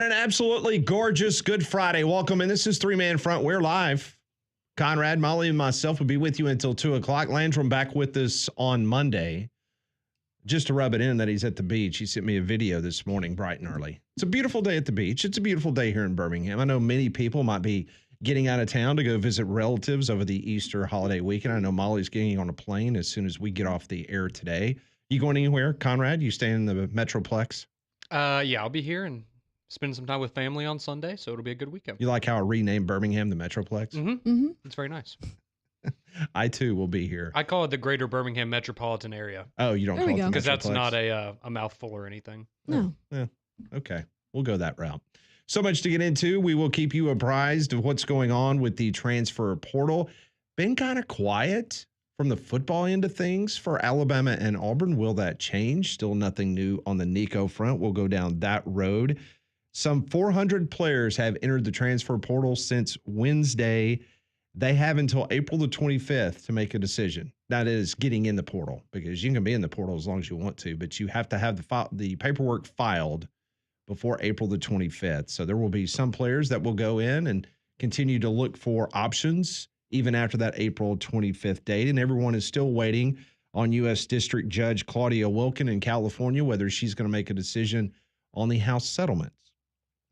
An absolutely gorgeous Good Friday. Welcome. And this is Three Man Front. We're live. Conrad, Molly, and myself will be with you until 2 o'clock. Landrum back with us on Monday. Just to rub it in that he's at the beach, he sent me a video this morning, bright and early. It's a beautiful day at the beach. It's a beautiful day here in Birmingham. I know many people might be getting out of town to go visit relatives over the Easter holiday weekend. I know Molly's getting on a plane as soon as we get off the air today. You going anywhere, Conrad? You staying in the Metroplex? Yeah, I'll be here and spend some time with family on Sunday, so it'll be a good weekend. You like how I renamed Birmingham the Metroplex? It's very nice. I too will be here. I call it the Greater Birmingham Metropolitan Area. Oh, you don't There call we it the go. Because that's Metroplex? not a mouthful or anything. No. Yeah. Okay. We'll go that route. So much to get into. We will keep you apprised of what's going on with the transfer portal. Been kind of quiet from the football end of things for Alabama and Auburn. Will that change? Still nothing new on the Nico front. We'll go down that road. Some 400 players have entered the transfer portal since Wednesday. They have until April the 25th to make a decision. That is getting in the portal, because you can be in the portal as long as you want to, but you have to have the paperwork filed before April the 25th. So there will be some players that will go in and continue to look for options even after that April 25th date. And everyone is still waiting on U.S. District Judge Claudia Wilkin in California, whether she's going to make a decision on the House settlements.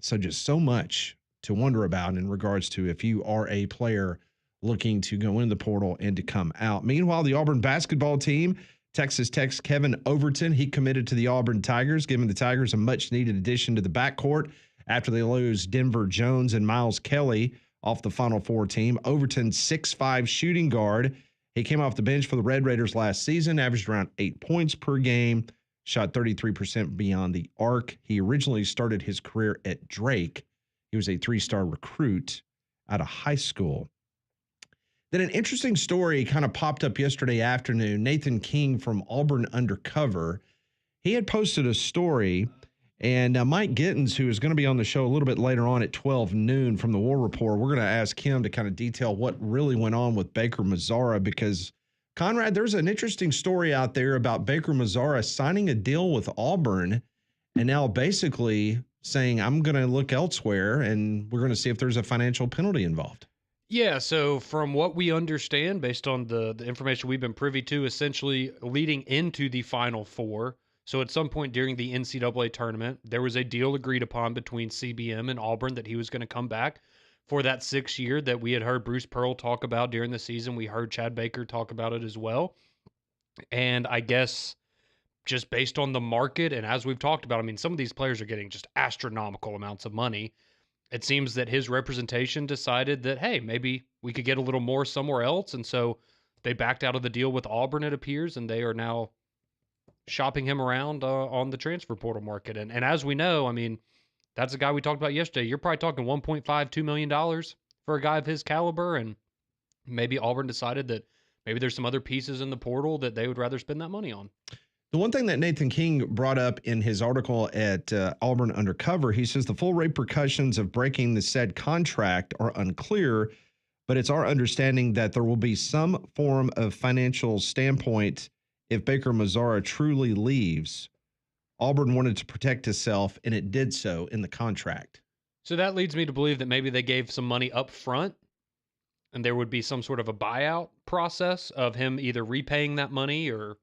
So just so much to wonder about in regards to if you are a player looking to go into the portal and to come out. Meanwhile, the Auburn basketball team, Texas Tech's Kevin Overton, he committed to the Auburn Tigers, giving the Tigers a much-needed addition to the backcourt after they lose Denver Jones and Miles Kelly off the Final Four team. Overton's 6'5" shooting guard. He came off the bench for the Red Raiders last season, averaged around 8 points per game, shot 33% beyond the arc. He originally started his career at Drake. He was a 3-star recruit out of high school. Then an interesting story kind of popped up yesterday afternoon. Nathan King from Auburn Undercover, he had posted a story, and Mike Gittins, who is going to be on the show a little bit later on at 12 noon from the War Report, we're going to ask him to kind of detail what really went on with Baker-Mazara, because, Conrad, there's an interesting story out there about Baker-Mazara signing a deal with Auburn and now basically saying, I'm going to look elsewhere, and we're going to see if there's a financial penalty involved. Yeah, so from what we understand, based on the information we've been privy to, essentially leading into the Final Four, so at some point during the NCAA tournament, there was a deal agreed upon between CBM and Auburn that he was going to come back for that 6th year that we had heard Bruce Pearl talk about during the season. We heard Chad Baker talk about it as well. And I guess just based on the market, and as we've talked about, I mean, some of these players are getting just astronomical amounts of money. It seems that his representation decided that, hey, maybe we could get a little more somewhere else. And so they backed out of the deal with Auburn, it appears, and they are now shopping him around on the transfer portal market. And as we know, I mean, that's a guy we talked about yesterday. You're probably talking $1.5, $2 million for a guy of his caliber. And maybe Auburn decided that maybe there's some other pieces in the portal that they would rather spend that money on. The one thing that Nathan King brought up in his article at Auburn Undercover, he says the full repercussions of breaking the said contract are unclear, but it's our understanding that there will be some form of financial standpoint if Baker-Mazara truly leaves. Auburn wanted to protect itself, and it did so in the contract. So that leads me to believe that maybe they gave some money up front, and there would be some sort of a buyout process of him either repaying that money or,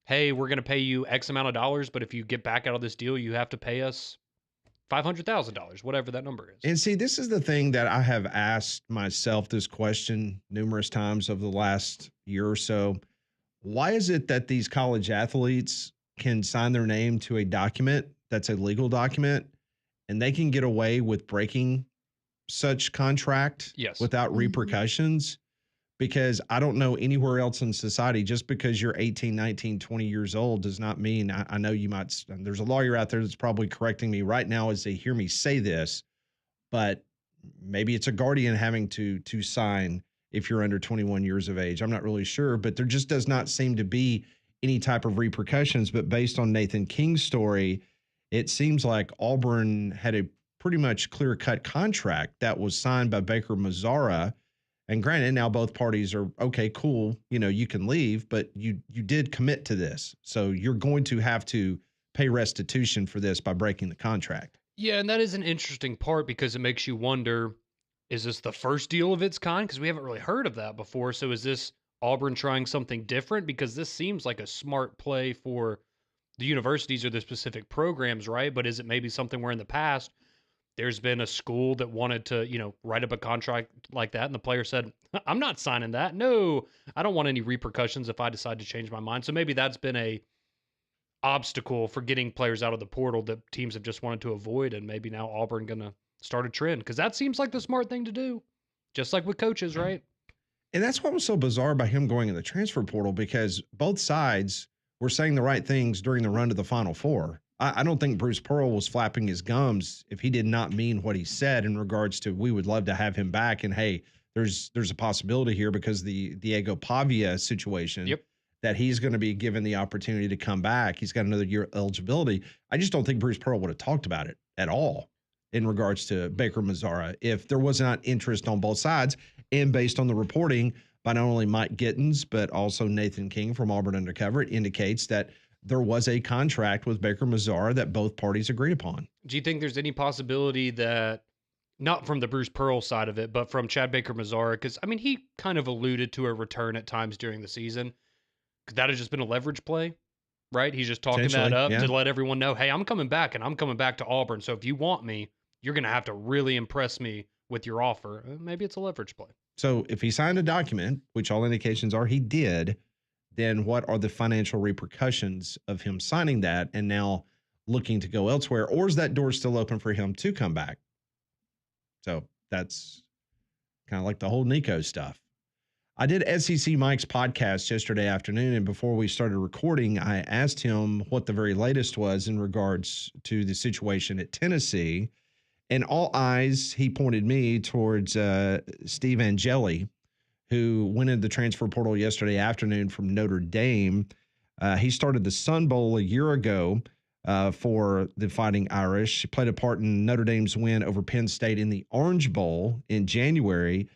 hey, we're going to pay you X amount of dollars, but if you get back out of this deal, you have to pay us $500,000, whatever that number is. And see, this is the thing that I have asked myself this question numerous times over the last year or so. Why is it that these college athletes can sign their name to a document that's a legal document and they can get away with breaking such contract without repercussions? Because I don't know anywhere else in society, just because you're 18, 19, 20 years old does not mean, I know you might, there's a lawyer out there that's probably correcting me right now as they hear me say this, but maybe it's a guardian having to sign if you're under 21 years of age. I'm not really sure, but there just does not seem to be any type of repercussions. But based on Nathan King's story, it seems like Auburn had a pretty much clear-cut contract that was signed by Baker-Mazara. And granted, now both parties are, okay, cool, you know, you can leave, but you did commit to this. So you're going to have to pay restitution for this by breaking the contract. Yeah, and that is an interesting part because it makes you wonder, is this the first deal of its kind? Because we haven't really heard of that before. So is this Auburn trying something different? Because this seems like a smart play for the universities or the specific programs, right? But is it maybe something where in the past there's been a school that wanted to, write up a contract like that, and the player said, "I'm not signing that. No, I don't want any repercussions if I decide to change my mind." So maybe that's been a obstacle for getting players out of the portal that teams have just wanted to avoid, and maybe now Auburn gonna start a trend because that seems like the smart thing to do, just like with coaches, right? And that's what was so bizarre about him going in the transfer portal because both sides were saying the right things during the run to the Final Four. I don't think Bruce Pearl was flapping his gums if he did not mean what he said in regards to we would love to have him back. And hey, there's a possibility here because the Diego Pavia situation Yep. that he's going to be given the opportunity to come back. He's got another year eligibility. I just don't think Bruce Pearl would have talked about it at all in regards to Baker-Mazara if there was not interest on both sides. And based on the reporting by not only Mike Gittins, but also Nathan King from Auburn Undercover, it indicates that there was a contract with Baker-Mazara that both parties agreed upon. Do you think there's any possibility that, not from the Bruce Pearl side of it, but from Chad Baker-Mazara, because I mean he kind of alluded to a return at times during the season, could that have just been a leverage play? Right? He's just talking that up Yeah. to let everyone know, hey, I'm coming back and I'm coming back to Auburn. So if you want me, you're going to have to really impress me with your offer. Maybe it's a leverage play. So if he signed a document, which all indications are he did, then what are the financial repercussions of him signing that and now looking to go elsewhere? Or is that door still open for him to come back? So that's kind of like the whole Nico stuff. I did SEC Mike's podcast yesterday afternoon, and before we started recording, I asked him what the very latest was in regards to the situation at Tennessee. And all eyes, he pointed me towards Steve Angeli, who went into the transfer portal yesterday afternoon from Notre Dame. He started the Sun Bowl a year ago for the Fighting Irish. He played a part in Notre Dame's win over Penn State in the Orange Bowl in January.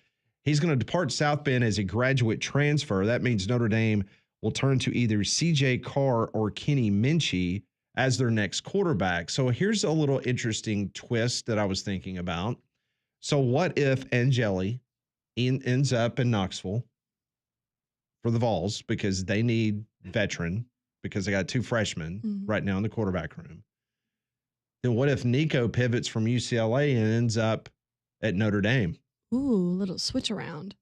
He's going to depart South Bend as a graduate transfer. That means Notre Dame will turn to either C.J. Carr or Kenny Minchey as their next quarterback. So here's a little interesting twist that I was thinking about. So what if Angeli ends up in Knoxville for the Vols because they need veteran because they got two freshmen right now in the quarterback room? Then what if Nico pivots from UCLA and ends up at Notre Dame? Ooh, a little switch around.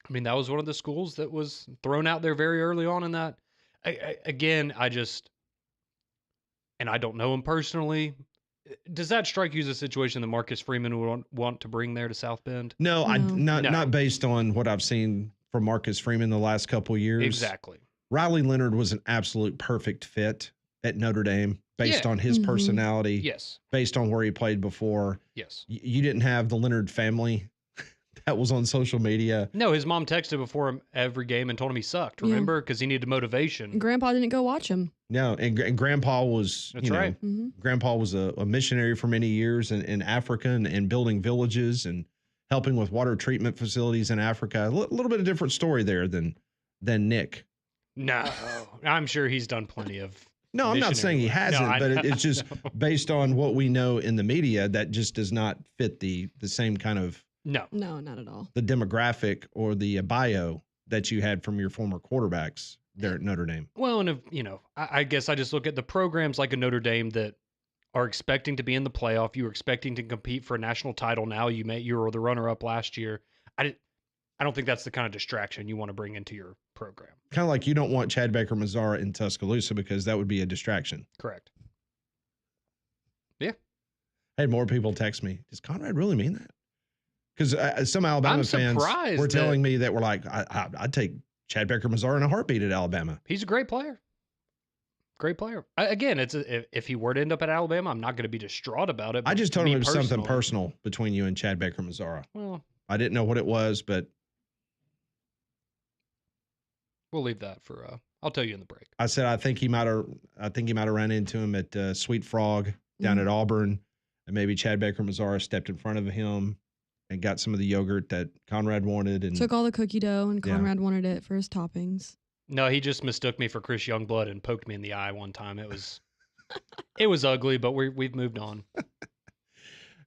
I mean, that was one of the schools that was thrown out there very early on in that. Again, and I don't know him personally. Does that strike you as a situation that Marcus Freeman would want to bring there to South Bend? No, No. not based on what I've seen from Marcus Freeman the last couple of years. Exactly. Riley Leonard was an absolute perfect fit at Notre Dame based on his personality. Yes. Based on where he played before. Yes. You didn't have the Leonard family that was on social media. No, his mom texted before him every game and told him he sucked, remember? Because he needed motivation. And Grandpa didn't go watch him. No, and Grandpa was, That's right. Grandpa was a missionary for many years in Africa and building villages and helping with water treatment facilities in Africa. A little bit of different story there than Nick. No, I'm sure he's done plenty of. No, I'm not saying he hasn't, but it's just based on what we know in the media that just does not fit the same kind of. No, not at all. The demographic or the bio that you had from your former quarterbacks there at Notre Dame. Well, and I guess I just look at the programs like a Notre Dame that are expecting to be in the playoff. You were expecting to compete for a national title. Now you were the runner-up last year. I don't think that's the kind of distraction you want to bring into your program. Kind of like you don't want Chad Baker-Mazara in Tuscaloosa because that would be a distraction. Correct. Yeah. I had more people text me. Does Conrad really mean that? Because some Alabama fans were telling me that we're like, I'd take Chad Baker-Mazara in a heartbeat at Alabama. He's a great player. Great player. Again, if he were to end up at Alabama, I'm not going to be distraught about it. I just told him it was something personal between you and Chad Baker-Mazara. Well, I didn't know what it was, but we'll leave that for. I'll tell you in the break. I said I think he might have run into him at Sweet Frog down at Auburn, and maybe Chad Baker-Mazara stepped in front of him and got some of the yogurt that Conrad wanted. And took all the cookie dough, and Conrad wanted it for his toppings. No, he just mistook me for Chris Youngblood and poked me in the eye one time. It was ugly, but we've moved on.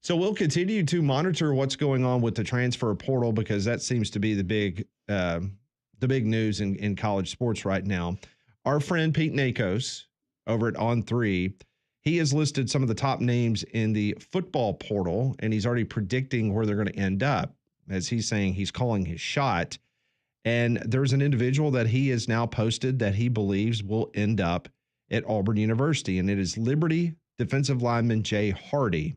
So we'll continue to monitor what's going on with the transfer portal because that seems to be the big news in college sports right now. Our friend Pete Nakos over at On3, he has listed some of the top names in the football portal, and he's already predicting where they're going to end up. As he's saying, he's calling his shot. And there's an individual that he has now posted that he believes will end up at Auburn University, and it is Liberty defensive lineman Jay Hardy,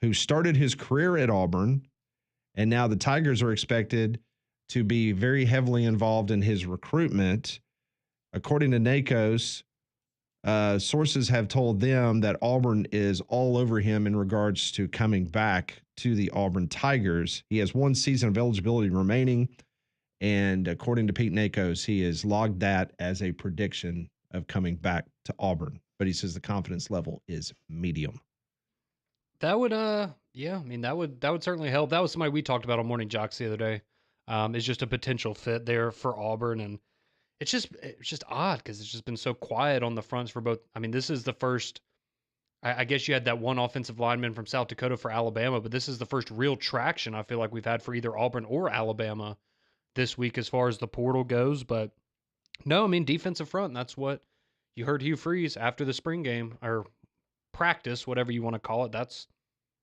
who started his career at Auburn, and now the Tigers are expected to be very heavily involved in his recruitment. According to Nakos, sources have told them that Auburn is all over him in regards to coming back to the Auburn Tigers. He has 1 season of eligibility remaining, and according to Pete Nakos, he has logged that as a prediction of coming back to Auburn. But he says the confidence level is medium. That would, yeah, I mean, that would certainly help. That was somebody we talked about on Morning Jocks the other day. Is just a potential fit there for Auburn, and it's just odd because it's just been so quiet on the fronts for both. I mean, this is the first. I guess you had that one offensive lineman from South Dakota for Alabama, but this is the first real traction I feel like we've had for either Auburn or Alabama this week as far as the portal goes. But no, I mean, defensive front. That's what you heard Hugh Freeze after the spring game or practice, whatever you want to call it. That's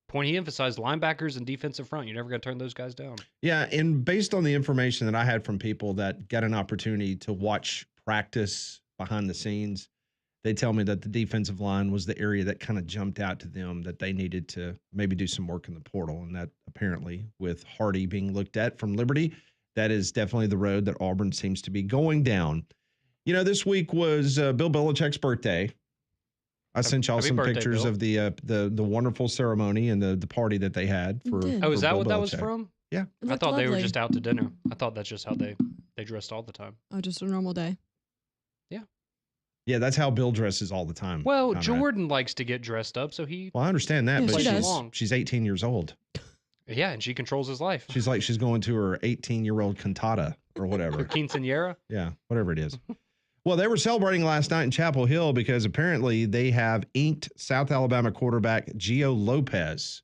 point he emphasized: linebackers and defensive front. You're never going to turn those guys down. Yeah, and based on the information that I had from people that got an opportunity to watch practice behind the scenes, they tell me that the defensive line was the area that kind of jumped out to them that they needed to maybe do some work in the portal. And that apparently, with Hardy being looked at from Liberty, that is definitely the road that Auburn seems to be going down. You know, this week was Bill Belichick's birthday. I sent y'all some birthday, pictures Bill. of the wonderful ceremony and the party that they had for. did. Oh, is for that Bill what that was Belichick. from? Yeah. It I looked thought they were lovely. just out to dinner. I thought that's just how they dressed all the time. Oh, just a normal day. Yeah, that's how Bill dresses all the time. Well, Conrad. Jordan likes to get dressed up, so he Well, I understand that, Yeah, but she she's, does. she's 18 years old. yeah, and she controls his life. She's like she's going to her 18-year-old cantata or Or whatever. quinceañera. Yeah, whatever it is. Well, they were celebrating last night in Chapel Hill because apparently they have inked South Alabama quarterback Gio Lopez.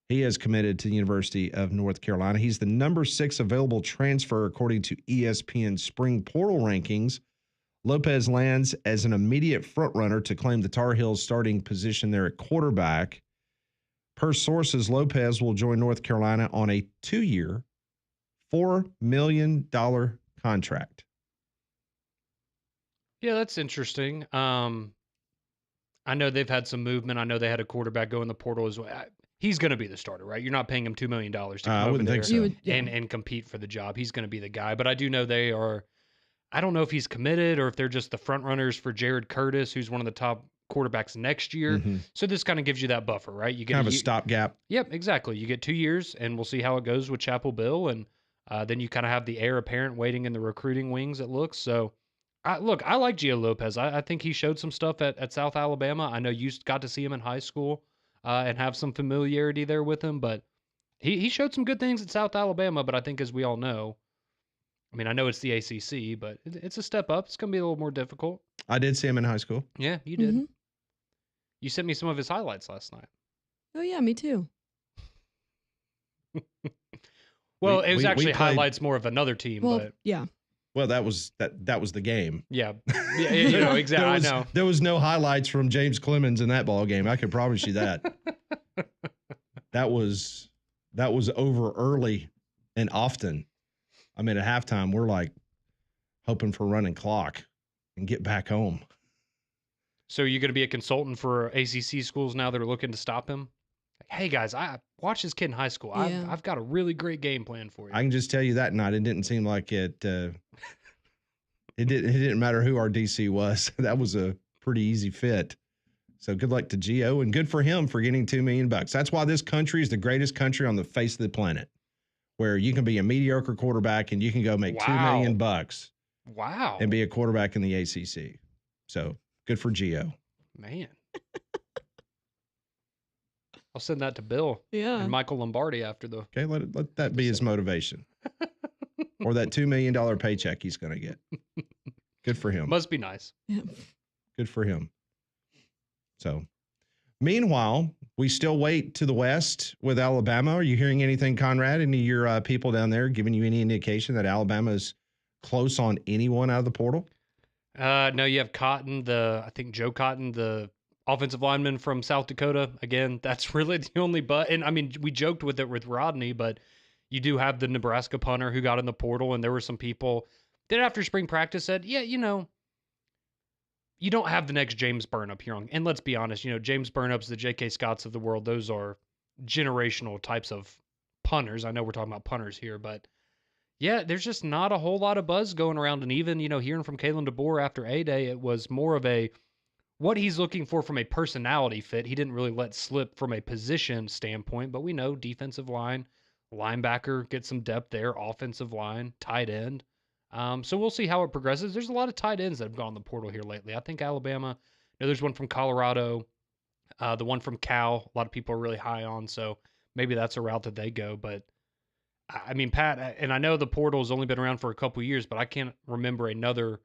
He is committed to the University of North Carolina. He's the number 6 available transfer according to ESPN spring portal rankings. Lopez lands as an immediate frontrunner to claim the Tar Heels starting position there at quarterback. Per sources, Lopez will join North Carolina on a 2-year, $4 million contract. Yeah, that's interesting. I know they've had some movement. I know they had a quarterback go in the portal as well. He's going to be the starter, right? You're not paying him $2 million to come I over wouldn't there think so. You would, yeah. and compete for the job. He's going to be the guy. But I do know they are. I don't know if he's committed or if they're just the front runners for Jared Curtis, who's one of the top quarterbacks next year. Mhm. So this kind of gives you that buffer, right? You get Kind of a stopgap. Yep, exactly. You get 2 years, and we'll see how it goes with Chapel Bill, and then you kind of have the heir apparent waiting in the recruiting wings. It looks so. I like Gio Lopez. I think he showed some stuff at South Alabama. I know you got to see him in high school and have some familiarity there with him, but he showed some good things at South Alabama. But I think, as we all know, I mean, I know it's the ACC, but it's a step up. It's going to be a little more difficult. I did see him in high school. Yeah, you did. Mhm. You sent me some of his highlights last night. Oh yeah, me too. Well, We- it was we actually played- highlights more of another team, Well, but yeah. Well, that was the game. yeah, you know, exactly. I know. There was no highlights from James Clemens in that ball game. I can promise you that. that was over early and often. I mean, at halftime, we're like hoping for running clock and get back home. So you're going to be a consultant for ACC schools now that are looking to stop him? Like, hey, guys, I watched this kid in high school. Yeah. I've got a really great game plan for you. I can just tell you that night, it didn't seem like it. It didn't matter who our DC was. That was a pretty easy fit. So good luck to Gio, and good for him for getting $2 million. That's why this country is the greatest country on the face of the planet, where you can be a mediocre quarterback and you can go make $2 million Wow. and be a quarterback in the ACC. So good for Gio. Man. I'll send that to Bill Yeah. and Michael Lombardi after the. Okay, let that be his motivation, or that $2 million paycheck he's going to get. Good for him. Must be nice. Yeah. Good for him. So, meanwhile, We still wait to the west with Alabama. Are you hearing anything, Conrad? Any of your people down there giving you any indication that Alabama is close on anyone out of the portal? No, you have Cotton, I think Joe Cotton, the offensive lineman from South Dakota. Again, that's really the only but. And I mean, we joked with it with Rodney, but you do have the Nebraska punter who got in the portal, and there were some people that after spring practice said, yeah, you don't have the next James Burnip here on. And let's be honest, James Burnip's the J.K. Scotts of the world. Those are generational types of punters. I know we're talking about punters here, but yeah, there's just not a whole lot of buzz going around. And even, hearing from Kalen DeBoer after A-Day, it was more of what he's looking for from a personality fit. He didn't really let slip from a position standpoint, but we know defensive line, linebacker, get some depth there, offensive line, tight end. So we'll see how it progresses. There's a lot of tight ends that have gone in the portal here lately. I think Alabama, there's one from Colorado, the one from Cal, a lot of people are really high on. So maybe that's a route that they go. But I mean, Pat, and I know the portal has only been around for a couple years, but I can't remember another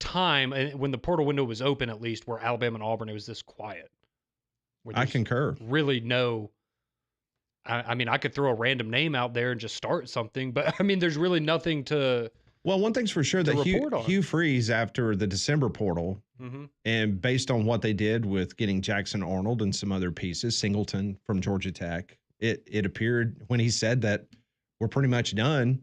time when the portal window was open, at least, where Alabama and Auburn, it was this quiet. I concur. Really no. I mean, I could throw a random name out there and just start something, but I mean, there's really nothing to. Well, one thing's for sure that report on. Hugh Freeze, after the December portal, and based on what they did with getting Jackson Arnold and some other pieces, Singleton from Georgia Tech, it appeared when he said that we're pretty much done.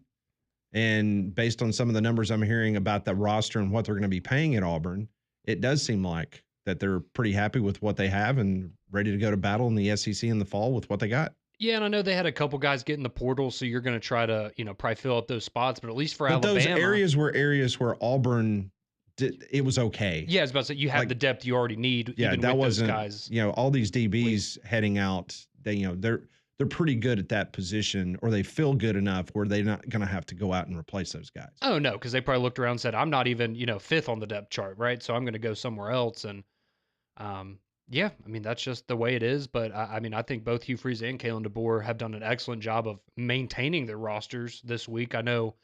And based on some of the numbers I'm hearing about the roster and what they're going to be paying at Auburn, it does seem like that they're pretty happy with what they have and ready to go to battle in the SEC in the fall with what they got. Yeah, and I know they had a couple guys get in the portal, so you're going to try to, probably fill up those spots. But at least for Alabama, those areas where Auburn did, it was okay. Yeah, I was about to say you have the depth you already need. Yeah, even that with wasn't those guys. all these DBs heading out. They're pretty good at that position, or they feel good enough where they're not going to have to go out and replace those guys. Oh no, because they probably looked around and said, "I'm not even fifth on the depth chart, right? So I'm going to go somewhere else." And yeah, I mean, that's just the way it is. But I mean, I think both Hugh Freeze and Kalen DeBoer have done an excellent job of maintaining their rosters this week. I know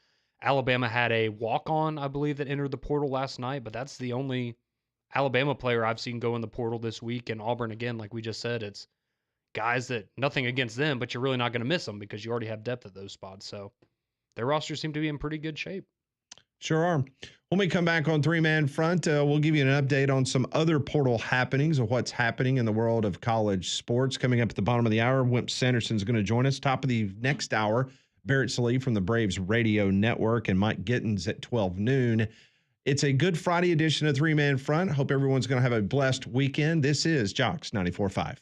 Alabama had a walk-on, I believe, that entered the portal last night, but that's the only Alabama player I've seen go in the portal this week. And Auburn, again, like we just said, it's guys that nothing against them, but you're really not going to miss them because you already have depth at those spots. So their rosters seem to be in pretty good shape. Sure are. When we come back on Three Man Front, we'll give you an update on some other portal happenings of what's happening in the world of college sports. Coming up at the bottom of the hour, Wimp Sanderson's going to join us. Top of the next hour, Barrett Sallee from the Braves Radio Network and Mike Gittins at 12 noon. It's a Good Friday edition of Three Man Front. Hope everyone's going to have a blessed weekend. This is Jocks 94.5.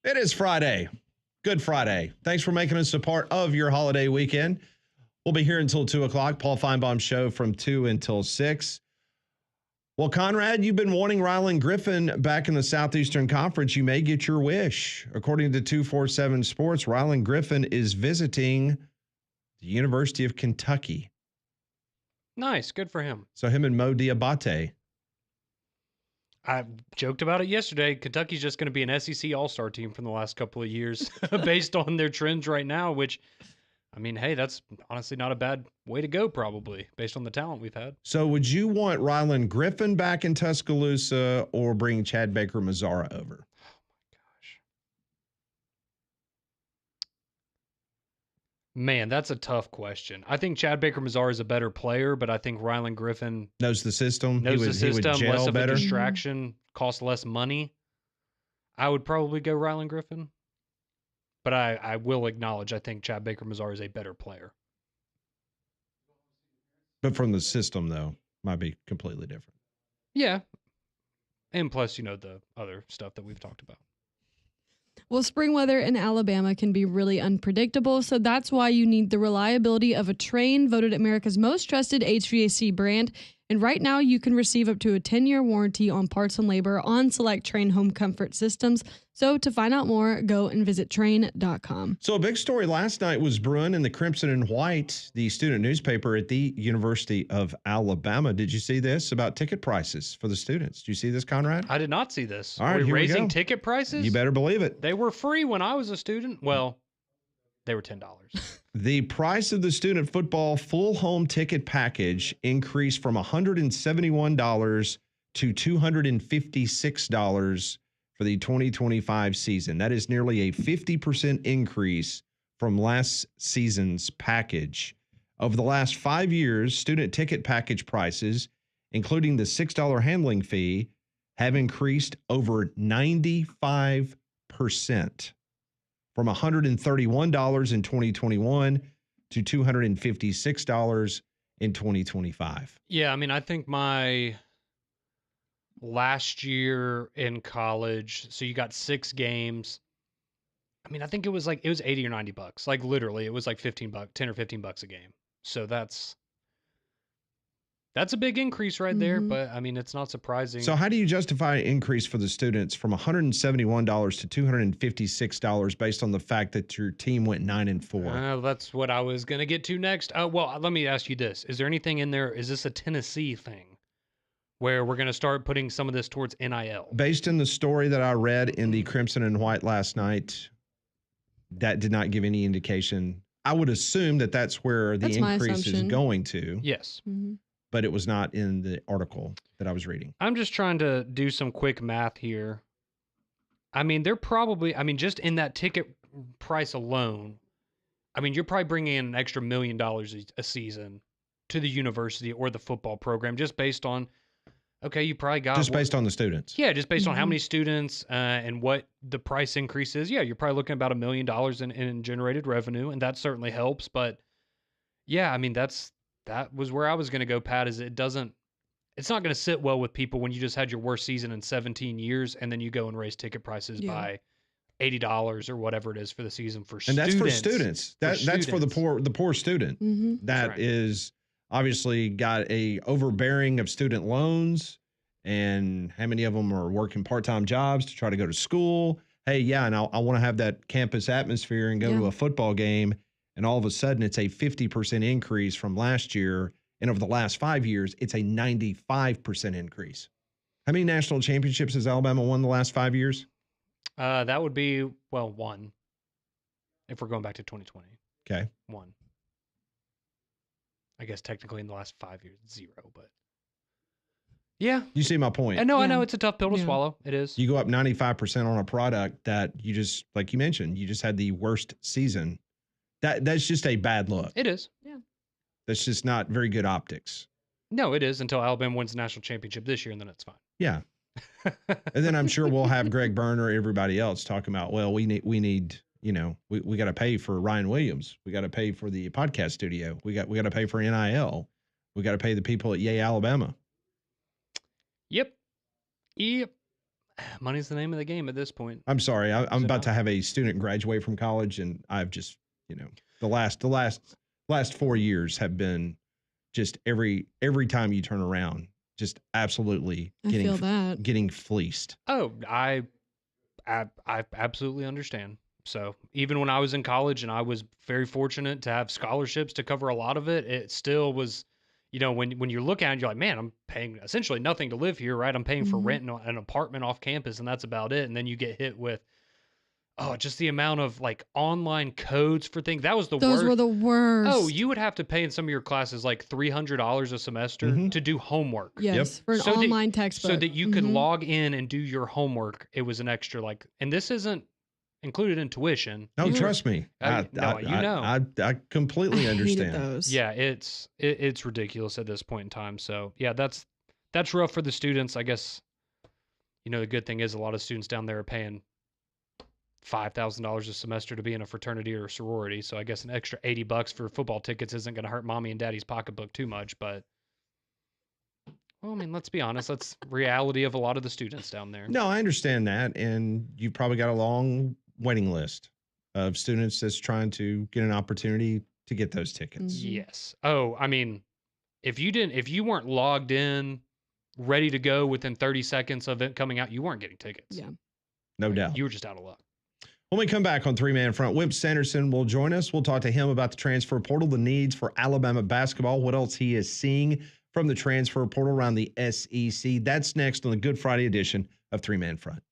It is Friday. Good Friday. Thanks for making us a part of your holiday weekend. We'll be here until 2 o'clock. Paul Feinbaum show from 2 until 6. Well, Conrad, you've been wanting Rylan Griffin back in the Southeastern Conference. You may get your wish. According to 247 Sports, Rylan Griffin is visiting the University of Kentucky. Nice. Good for him. So him and Mo Diabate. I joked about it yesterday. Kentucky's just going to be an SEC All-Star team from the last couple of years based on their trends right now, which, I mean, hey, that's honestly not a bad way to go probably based on the talent we've had. So would you want Rylan Griffin back in Tuscaloosa or bring Chad Baker-Mazara over? Man, that's a tough question. I think Chad Baker-Mazara is a better player, but I think Rylan Griffin knows the system. Knows the system, he would less gel of better. a distraction, costs less money. I would probably go Rylan Griffin, but I will acknowledge I think Chad Baker-Mazara is a better player. But from the system, though, might be completely different. Yeah, and plus, you know, the other stuff that we've talked about. Well, spring weather in Alabama can be really unpredictable, so that's why you need the reliability of a Trane, voted America's most trusted HVAC brand. And right now, you can receive up to a 10-year warranty on parts and labor on select Trane home comfort systems. So to find out more, go and visit Trane.com. So a big story last night was brewing in the Crimson and White, the student newspaper at the University of Alabama. Did you see this about ticket prices for the students? Did you see this, Conrad? I did not see this. All right, Are we here we raising go. ticket prices? You better believe it. They were free when I was a student. Well, they were $10. The price of the student football full home ticket package increased from $171 to $256 for the 2025 season. That is nearly a 50% increase from last season's package. Over the last 5 years, student ticket package prices, including the $6 handling fee, have increased over 95%. From $131 in 2021 to $256 in 2025. Yeah, I mean, I think my last year in college, so you got 6 games. I mean, I think it was 80 or $90. Like literally, it was like $10 or $15 a game. So that's a big increase right there, but I mean, it's not surprising. So how do you justify an increase for the students from $171 to $256 based on the fact that your team went 9-4? That's what I was going to get to next. Well, let me ask you this. Is there anything in there? Is this a Tennessee thing where we're going to start putting some of this towards NIL? Based on the story that I read in the Crimson and White last night, that did not give any indication. I would assume that that's where the increase is going to. Yes. Mm-hmm. But it was not in the article that I was reading. I'm just trying to do some quick math here. I mean, they're probably, just in that ticket price alone, I mean, you're probably bringing in an extra $1 million a season to the university or the football program just based on, okay, you probably got. Just based on the students. Yeah, just based on how many students and what the price increase is. Yeah, you're probably looking at about $1 million in generated revenue, and that certainly helps. But yeah, I mean, that was where I was going to go, Pat, is it's not going to sit well with people when you just had your worst season in 17 years and then you go and raise ticket prices by $80 or whatever it is for the season for students. And that's for students. That's for the poor student. That is obviously got a overbearing of student loans, and how many of them are working part-time jobs to try to go to school. Hey, yeah, and I want to have that campus atmosphere and go to a football game. And all of a sudden, it's a 50% increase from last year. And over the last 5 years, it's a 95% increase. How many national championships has Alabama won the last 5 years? That would be, 1. If we're going back to 2020. Okay. 1. I guess technically in the last 5 years, 0. But yeah. You see my point. I know it's a tough pill to swallow. It is. You go up 95% on a product that you just, like you mentioned, you just had the worst season. That's just a bad look. It is. Yeah. That's just not very good optics. No, it is until Alabama wins the national championship this year, and then it's fine. Yeah. And then I'm sure we'll have Greg Burner or everybody else talking about, well, we need, we got to pay for Ryan Williams. We got to pay for the podcast studio. We got to pay for NIL. We got to pay the people at Yay, Alabama. Yep. Money's the name of the game at this point. I'm sorry. Is I'm it about not? to have a student graduate from college, and I've just, the last 4 years have been just every time you turn around, just absolutely I feel that. getting fleeced. Oh, I absolutely understand. So even when I was in college and I was very fortunate to have scholarships to cover a lot of it, it still was, when you look at it, you're like, man, I'm paying essentially nothing to live here, right? I'm paying for Mhm. rent in an apartment off campus, and that's about it. And then you get hit with, oh, just the amount of like online codes for things. That was the Those were worst. the Oh, worst. you would have to pay in some of your classes like $300 a semester Mhm. to do homework. Yep. Yes, for an So that online so textbook. that you could Mhm. log in and do your homework. It was an extra like, and this isn't included in tuition. No, These are trust me. no, I I completely hated understand. those. yeah, it's ridiculous at this point in time. So yeah, that's rough for the students. I guess the good thing is a lot of students down there are paying $5,000 a semester to be in a fraternity or a sorority. So I guess an extra $80 for football tickets isn't going to hurt mommy and daddy's pocketbook too much. But well, I mean, let's be honest. That's reality of a lot of the students down there. No, I understand that, and you've probably got a long waiting list of students that's trying to get an opportunity to get those tickets. Mhm. Yes. Oh, I mean, if you weren't logged in, ready to go within 30 seconds of it coming out, you weren't getting tickets. Yeah. No Like, doubt. you were just out of luck. When we come back on Three Man Front, Wimp Sanderson will join us. We'll talk to him about the transfer portal, the needs for Alabama basketball, what else he is seeing from the transfer portal around the SEC. That's next on the Good Friday edition of Three Man Front.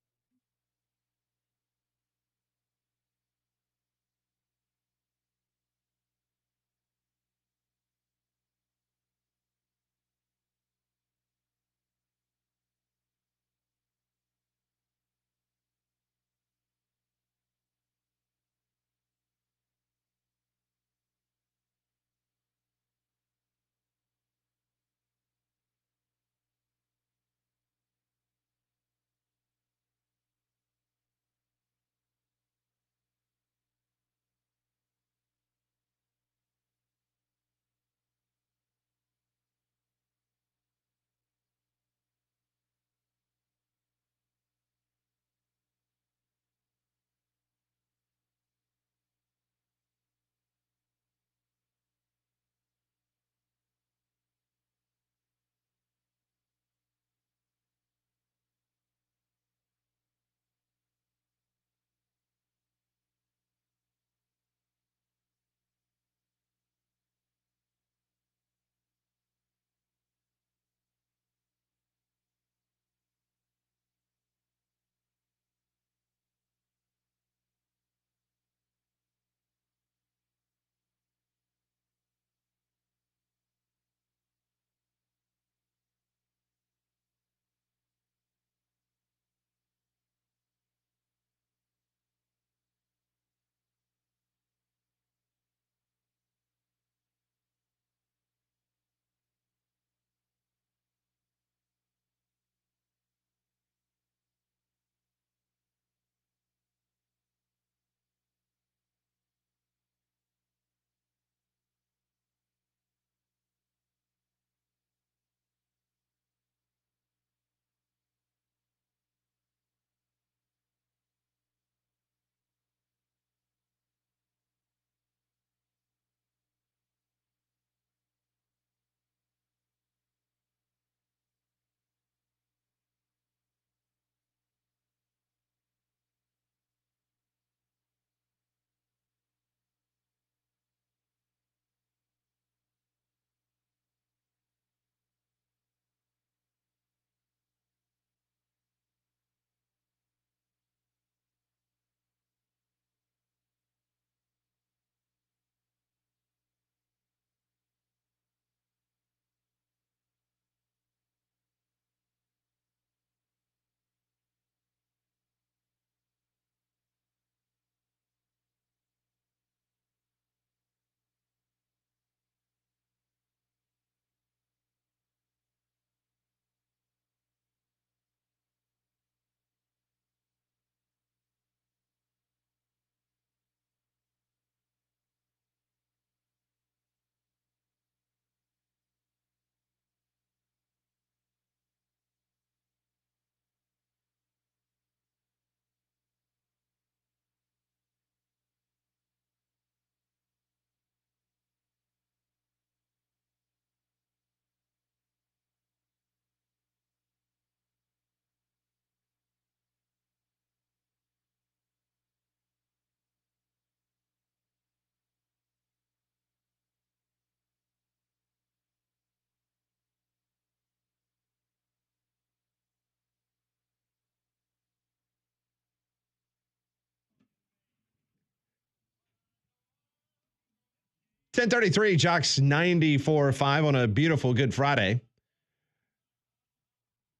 10:33, Jocks 94.5 on a beautiful Good Friday.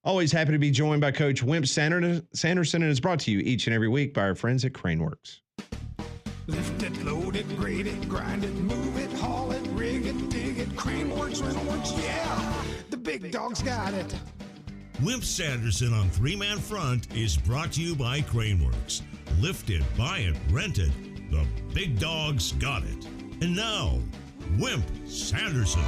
Always happy to be joined by Coach Wimp Sanderson, and is brought to you each and every week by our friends at Craneworks. Lift it, load it, grade it, grind it, move it, haul it, rig it, dig it, Craneworks, Rentalworks, yeah, the big dog's got it. Wimp Sanderson on Three Man Front is brought to you by Craneworks. Lift it, buy it, rent it. The big dog's got it. And now, Wimp Sanderson.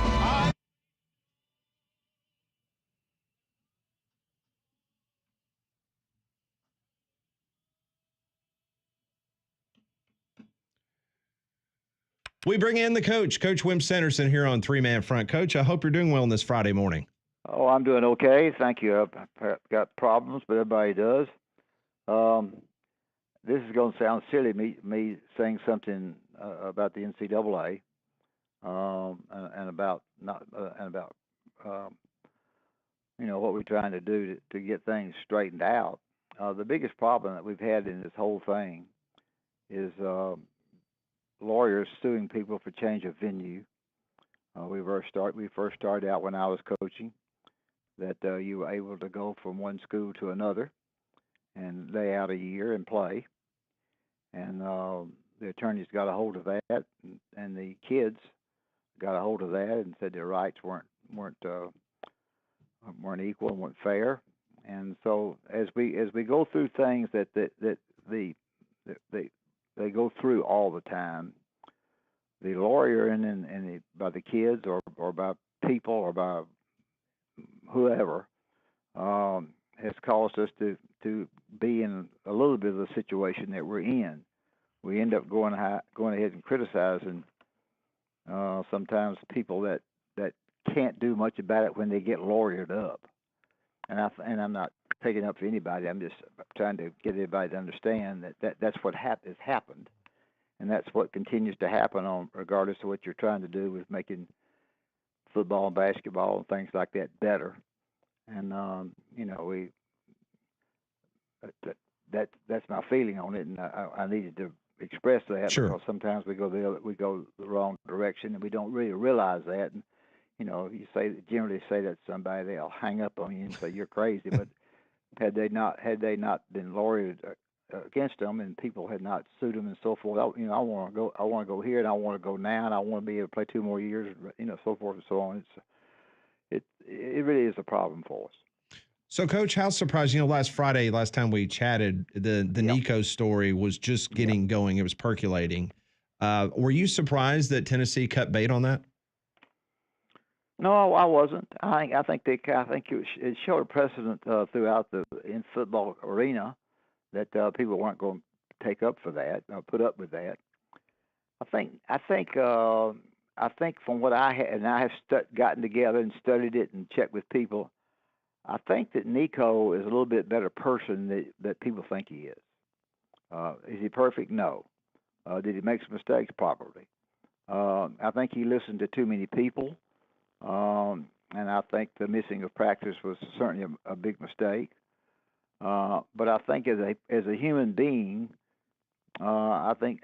We bring in the coach, Coach Wimp Sanderson, here on Three Man Front. Coach, I hope you're doing well on this Friday morning. Oh, I'm doing okay. Thank you. I've got problems, but everybody does. This is going to sound silly, me saying something about the NCAA and about what we're trying to do to get things straightened out. The biggest problem that we've had in this whole thing is lawyers suing people for change of venue. We first started out when I was coaching that you were able to go from one school to another and lay out a year and play. And the attorneys got a hold of that, and the kids got a hold of that and said their rights weren't equal and weren't fair. And so as we go through things that they go through all the time, the lawyer and by the kids or by people or by whoever has caused us to be in a little bit of the situation that we're in. We end up going ahead and criticizing sometimes people that can't do much about it when they get lawyered up. And I'm not taking up for anybody. I'm just trying to get everybody to understand that's what has happened, and that's what continues to happen regardless of what you're trying to do with making football and basketball and things like that better. And that's my feeling on it, and I needed to express that. Sure. Because sometimes we go the wrong direction, and we don't really realize that. And you generally say that to somebody, they'll hang up on you and say you're crazy. But had they not been lawyered against them, and people had not sued them and so forth, I want to go here, and I want to go now, and I want to be able to play 2 more years, so forth and so on. It really is a problem for us. So, Coach, how surprised, last time we chatted, the Nico story was just getting going. It was percolating. Were you surprised that Tennessee cut bait on that? No, I wasn't. I think it showed a precedent throughout the in football arena that people weren't going to take up for that, put up with that. I think from what I had, and I have gotten together and studied it and checked with people, I think that Nico is a little bit better person that people think he is. Is he perfect? No. Did he make some mistakes? Probably. I think he listened to too many people, and I think the missing of practice was certainly a big mistake. But I think as a human being, I think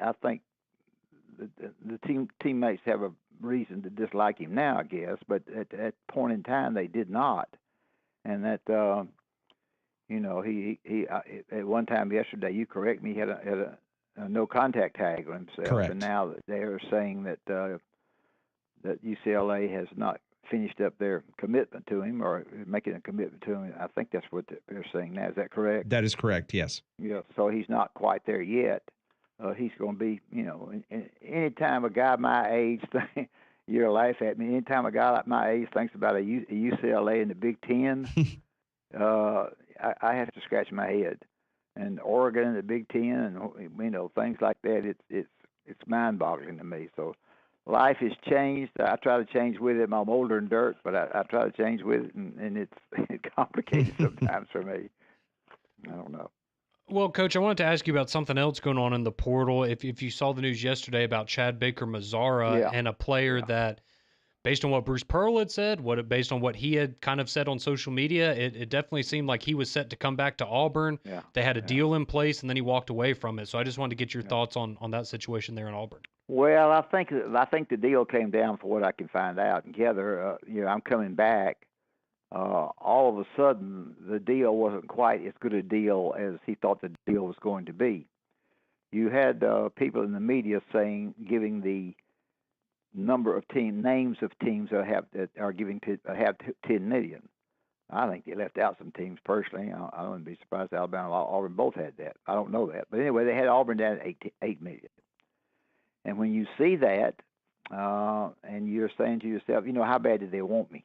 the teammates have a reason to dislike him now, I guess. But at that point in time, they did not. And that, he at one time yesterday, you correct me, he had a no contact tag on himself. Correct. And now they are saying that UCLA has not finished up their commitment to him or making a commitment to him. I think that's what they're saying now. Is that correct? That is correct, yes. Yeah. So he's not quite there yet. He's going to be, anytime a guy my age, you'll laugh at me. Anytime a guy like my age thinks about a UCLA in the Big Ten, I have to scratch my head. And Oregon in the Big Ten, and things like that. It's mind-boggling to me. So life has changed. I try to change with it. I'm older than dirt, but I try to change with it, and it's complicated sometimes for me. I don't know. Well, Coach, I wanted to ask you about something else going on in the portal. If you saw the news yesterday about Chad Baker-Mazara and a player that, based on what Bruce Pearl had said, based on what he had kind of said on social media, it definitely seemed like he was set to come back to Auburn. Yeah. They had a deal in place, and then he walked away from it. So I just wanted to get your thoughts on that situation there in Auburn. Well, I think the deal came down for what I can find out and gather. I'm coming back. All of a sudden, the deal wasn't quite as good a deal as he thought the deal was going to be. You had people in the media giving the number of names of teams that are giving have 10 million. I think they left out some teams personally. I wouldn't be surprised if Alabama and Auburn both had that. I don't know that, but anyway, they had Auburn down at 8 million. And when you see that, and you're saying to yourself, how bad did they want me?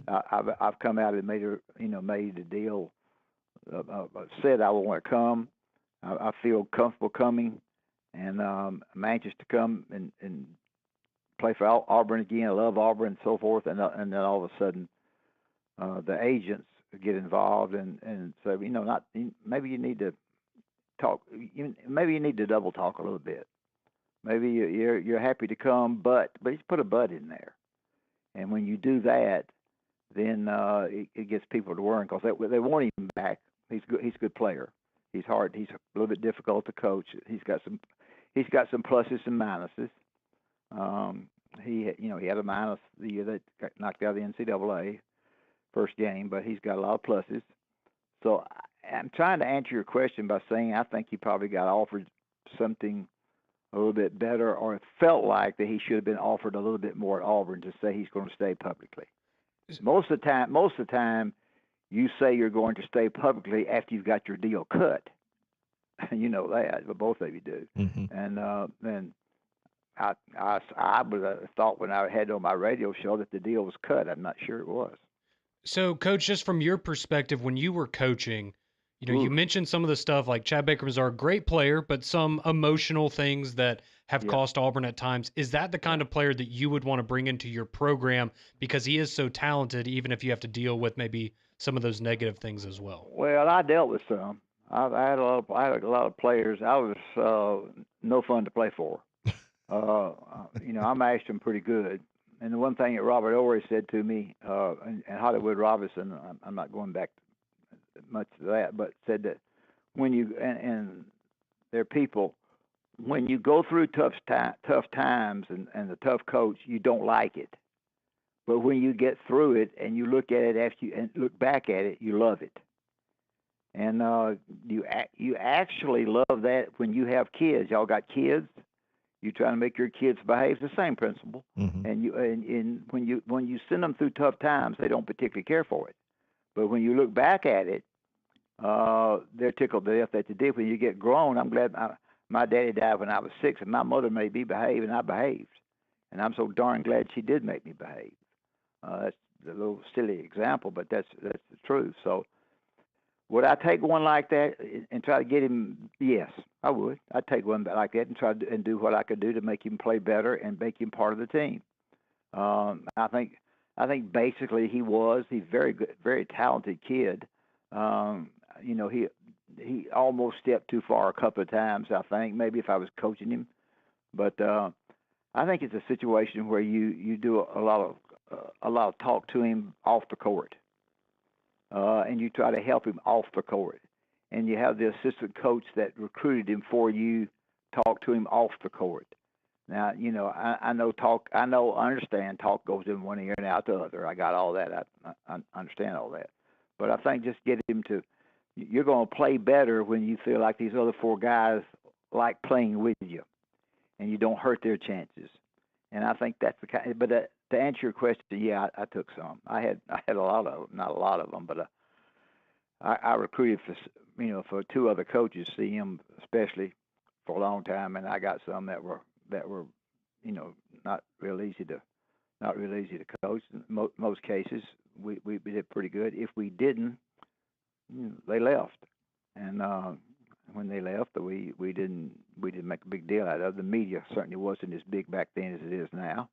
I've come out and made a deal, said I want to come. I feel comfortable coming, and I'm anxious to come and play for Auburn again. I love Auburn and so forth. And then all of a sudden, the agents get involved and say, maybe you need to talk. Maybe you need to double talk a little bit. Maybe you're happy to come, but you put a but in there. And when you do that, then it gets people to worry because they want him back. He's good. He's a good player. He's hard. He's a little bit difficult to coach. He's got some pluses and minuses. He had a minus the year that got knocked out of the NCAA first game, but he's got a lot of pluses. So I'm trying to answer your question by saying I think he probably got offered something a little bit better, or it felt like that he should have been offered a little bit more at Auburn to say he's going to stay publicly. Most of the time, you say you're going to stay publicly after you've got your deal cut. You know that, but both of you do. Mm-hmm. And then I thought when I had on my radio show that the deal was cut. I'm not sure it was. So, Coach, just from your perspective, when you were coaching, you mentioned some of the stuff like Chad Baker-Mazara, great player, but some emotional things that have cost Auburn at times. Is that the kind of player that you would want to bring into your program because he is so talented, even if you have to deal with maybe some of those negative things as well? Well, I dealt with some. I had a lot of players. I was no fun to play for. I matched them pretty good. And the one thing that Robert Ory said to me, and Hollywood Robinson, I'm not going back much to that, but said that when you and there are people, when you go through tough times and the tough coach, you don't like it. But when you get through it and you look at it and look back at it, you love it. And you actually love that when you have kids. Y'all got kids. You try to make your kids behave. It's the same principle. Mm-hmm. And when you send them through tough times, they don't particularly care for it. But when you look back at it, they're tickled to death that you did. When you get grown, I'm glad my daddy died when I was 6, and my mother made me behave, and I behaved. And I'm so darn glad she did make me behave. That's a little silly example, but that's the truth. So would I take one like that and try to get him? Yes, I would. I'd take one like that and try and do what I could do to make him play better and make him part of the team. I think basically he's very good, very talented kid. He almost stepped too far a couple of times, I think, maybe if I was coaching him. But I think it's a situation where you do a lot of talk to him off the court. And you try to help him off the court. And you have the assistant coach that recruited him for you talk to him off the court. Now, I understand talk goes in one ear and out the other. I got all that. I understand all that. But I think just get him you're going to play better when you feel like these other 4 guys like playing with you and you don't hurt their chances. And I think that's the kind. But to answer your question, yeah, I took some. I had a lot of them, not a lot of them, but I recruited for 2 other coaches, CM especially, for a long time, and I got some that were not real easy to coach. In most cases, we did pretty good. If we didn't, they left, and when they left, we didn't make a big deal out of it. The media certainly wasn't as big back then as it is now,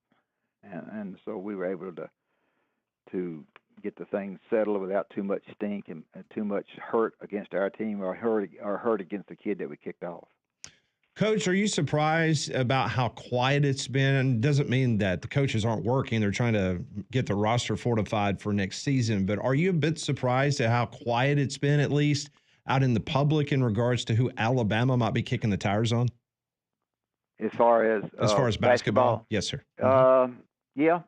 and so we were able to get the thing settled without too much stink and too much hurt against our team or hurt against the kid that we kicked off. Coach, are you surprised about how quiet it's been? Doesn't mean that the coaches aren't working. They're trying to get the roster fortified for next season. But are you a bit surprised at how quiet it's been, at least out in the public, in regards to who Alabama might be kicking the tires on? As far as basketball? Yes, sir. Yeah,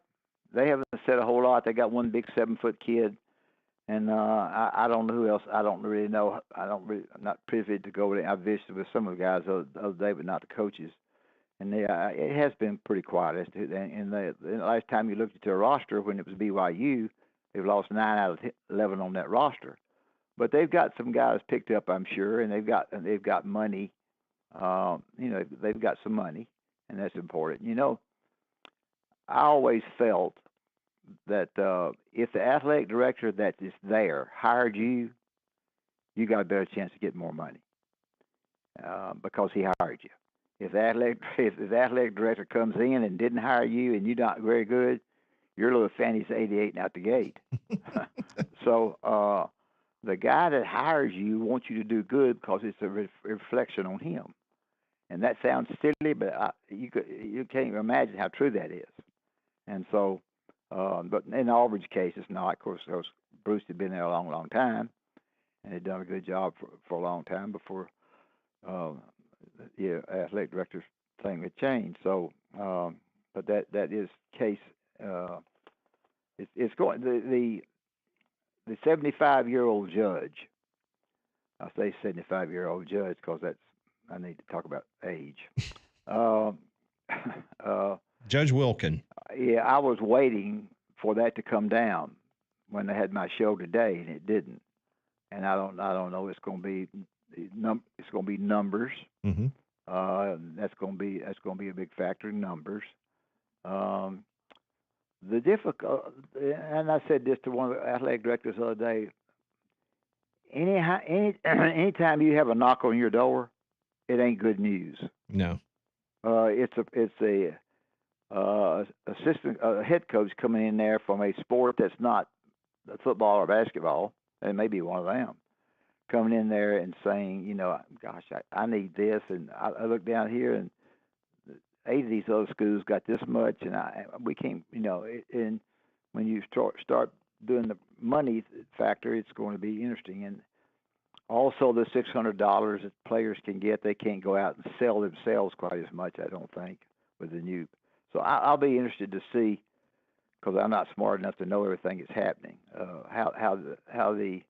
they haven't said a whole lot. They got one big 7-foot kid, and I don't know who else. I don't really know. I'm not privy to go there. I visited with some of the guys the other day, but not the coaches. And it has been pretty quiet. And the last time you looked at their roster, when it was BYU, they've lost 9 out of 11 on that roster. But they've got some guys picked up, I'm sure, and they've got money. They've got some money, and that's important. I always felt that if the athletic director that is there hired you, you got a better chance to get more money because he hired you. If the athletic director comes in and didn't hire you and you're not very good, your little fanny's 88 and out the gate. So the guy that hires you wants you to do good because it's a reflection on him. And that sounds silly, but you can't even imagine how true that is. And so, but in Auburn's case, it's not. Of course, Bruce had been there a long, long time, and had done a good job for a long time before the athletic director's thing had changed. So, but that is case. It's going the 75-year-old judge. I say 75-year-old judge because I need to talk about age. Judge Wilkin. Yeah, I was waiting for that to come down when they had my show today, and it didn't. And I don't know. It's going to be numbers. Mm-hmm. That's going to be a big factor in numbers. The difficult, and I said this to one of the athletic directors the other day. Anytime you have a knock on your door, it ain't good news. No. It's a head coach coming in there from a sport that's not football or basketball. It may be one of them coming in there and saying, gosh, I need this, and I look down here and 8 of these other schools got this much, and we can't, and when you start doing the money factor, it's going to be interesting. And also the $600 that players can get, they can't go out and sell themselves quite as much, I don't think, with the new. So I'll be interested to see, because I'm not smart enough to know everything that's happening, how the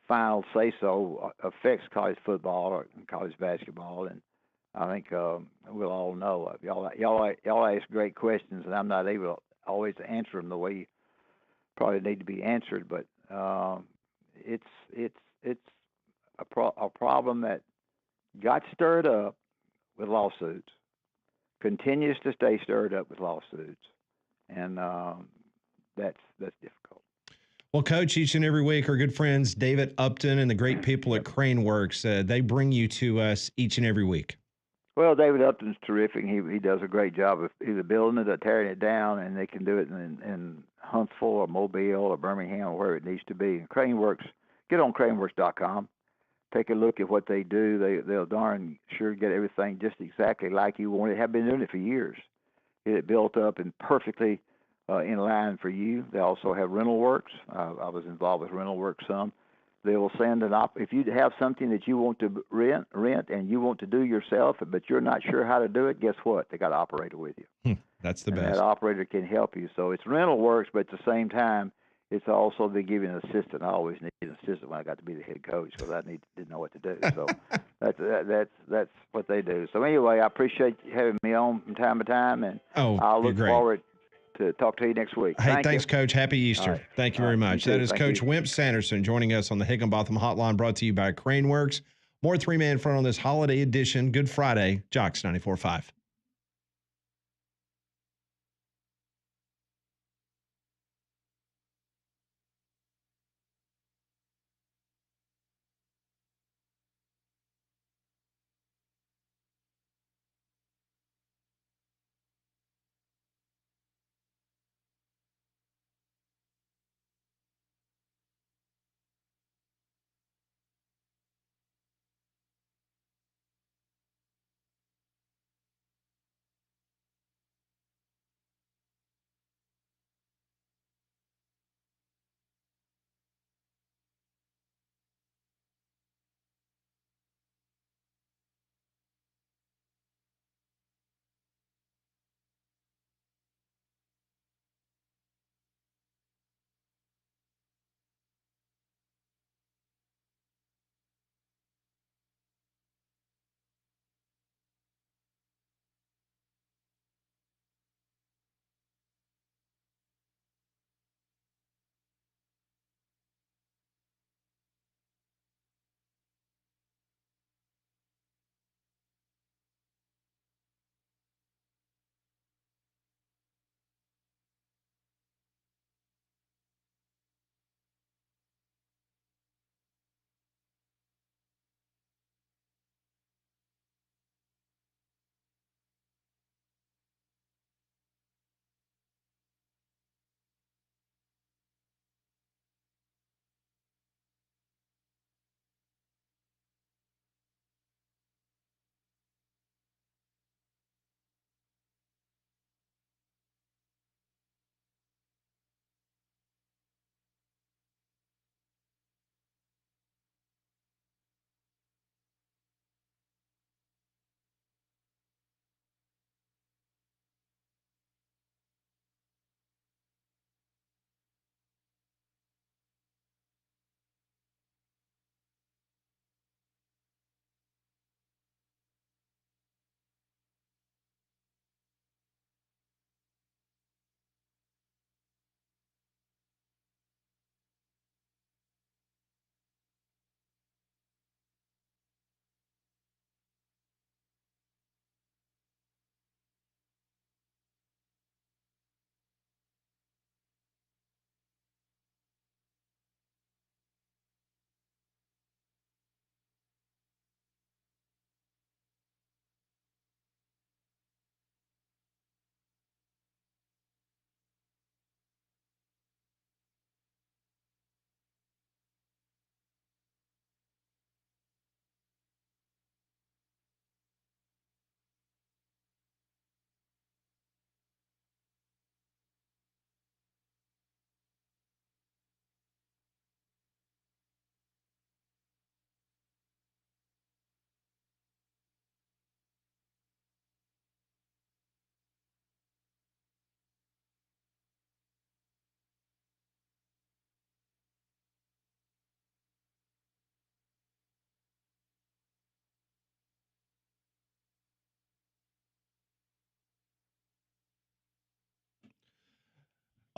final say-so affects college football or college basketball, and I think we'll all know. Y'all ask great questions, and I'm not able always to answer them the way you probably need to be answered. But it's a problem that got stirred up with lawsuits, continues to stay stirred up with lawsuits, and that's difficult. Well, Coach, each and every week, our good friends David Upton and the great people at Crane Works, they bring you to us each and every week. Well, David Upton's terrific. He does a great job of either building it or tearing it down, and they can do it in Huntsville or Mobile or Birmingham or wherever it needs to be. And Crane Works, get on craneworks.com. Take a look at what they do. They'll darn sure get everything just exactly like you want it. Have been doing it for years. Get it built up and perfectly in line for you. They also have Rental Works. I was involved with Rental Works some. They will send if you have something that you want to rent and you want to do yourself, but you're not sure how to do it, guess what? They got an operator with you. That's the and best. That operator can help you. So it's Rental Works, but at the same time, it's also they give you an assistant. I always need an assistant when I got to be the head coach because I didn't know what to do. So that's what they do. So anyway, I appreciate you having me on from time to time, and I'll look forward to talk to you next week. Hey, thanks, Coach. Happy Easter. Right. Thank you very much. That is Coach Wimp Sanderson joining us on the Higginbotham Hotline, brought to you by Crane Works. More three-man front on this holiday edition. Good Friday, Jocks 94.5.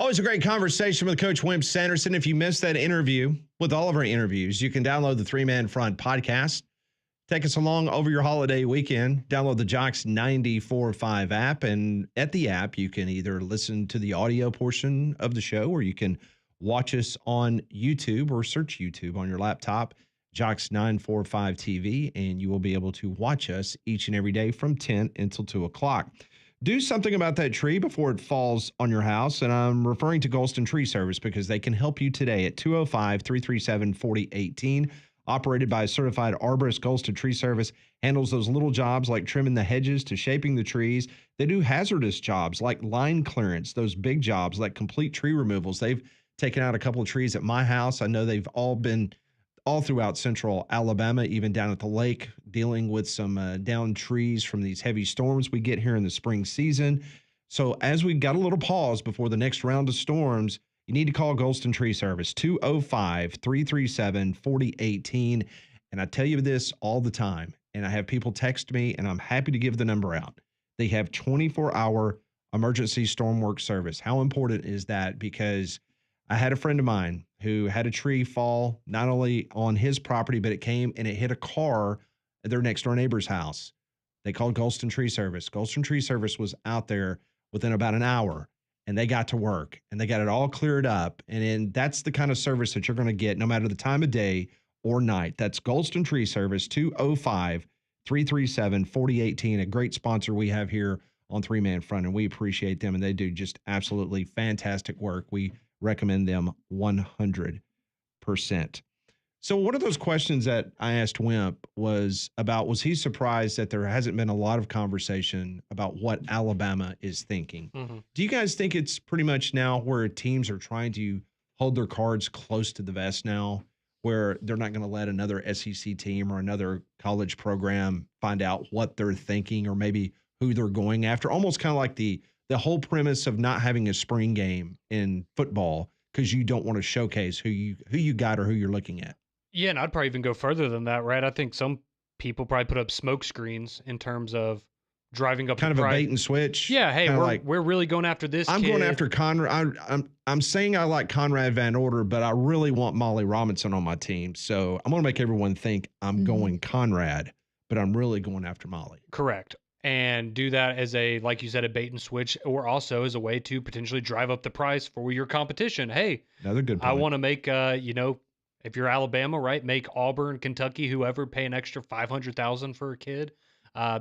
Always a great conversation with Coach Wimp Sanderson. If you missed that interview with all of our interviews, you can download the 3-Man Front podcast. Take us along over your holiday weekend. Download the Jocks 94.5 app. And at the app, you can either listen to the audio portion of the show or you can watch us on YouTube or search YouTube on your laptop, Jocks 945 TV, and you will be able to watch us each and every day from 10 until 2 o'clock. Do something about that tree before it falls on your house. And I'm referring to Golston Tree Service because they can help you today at 205-337-4018. Operated by a certified arborist, Golston Tree Service handles those little jobs like trimming the hedges to shaping the trees. They do hazardous jobs like line clearance, those big jobs like complete tree removals. They've taken out a couple of trees at my house. I know they've all been all throughout central Alabama, even down at the lake, dealing with some downed trees from these heavy storms we get here in the spring season. So as we got a little pause before the next round of storms, you need to call Golston Tree Service, 205-337-4018. And I tell you this all the time, and I have people text me, and I'm happy to give the number out. They have 24-hour emergency storm work service. How important is that? Because I had a friend of mine who had a tree fall not only on his property, but it came and it hit a car at their next door neighbor's house. They called Golston Tree Service. Golston Tree Service was out there within about an hour. And they got to work and they got it all cleared up. And that's the kind of service that you're going to get no matter the time of day or night. That's Golston Tree Service, 205-337-4018, a great sponsor we have here on 3-Man Front. And we appreciate them. And they do just absolutely fantastic work. We recommend them 100%. So one of those questions that I asked Wimp was he surprised that there hasn't been a lot of conversation about what Alabama is thinking? Mm-hmm. Do you guys think it's pretty much now where teams are trying to hold their cards close to the vest now, where they're not going to let another SEC team or another college program find out what they're thinking or maybe who they're going after? Almost kind of like the whole premise of not having a spring game in football because you don't want to showcase who you got or who you're looking at. Yeah, and I'd probably even go further than that, right? I think some people probably put up smoke screens in terms of driving up kind of a bait and switch. Yeah, hey, we're really going after this I'm kid. going after Conrad. I'm saying I like Conrad Van Order, but I really want Molly Robinson on my team. So I'm going to make everyone think I'm going Conrad, but I'm really going after Molly. Correct. And do that as like you said, a bait and switch, or also as a way to potentially drive up the price for your competition. Hey, another good point. I want to make, if you're Alabama, right, make Auburn, Kentucky, whoever, pay an extra $500,000 for a kid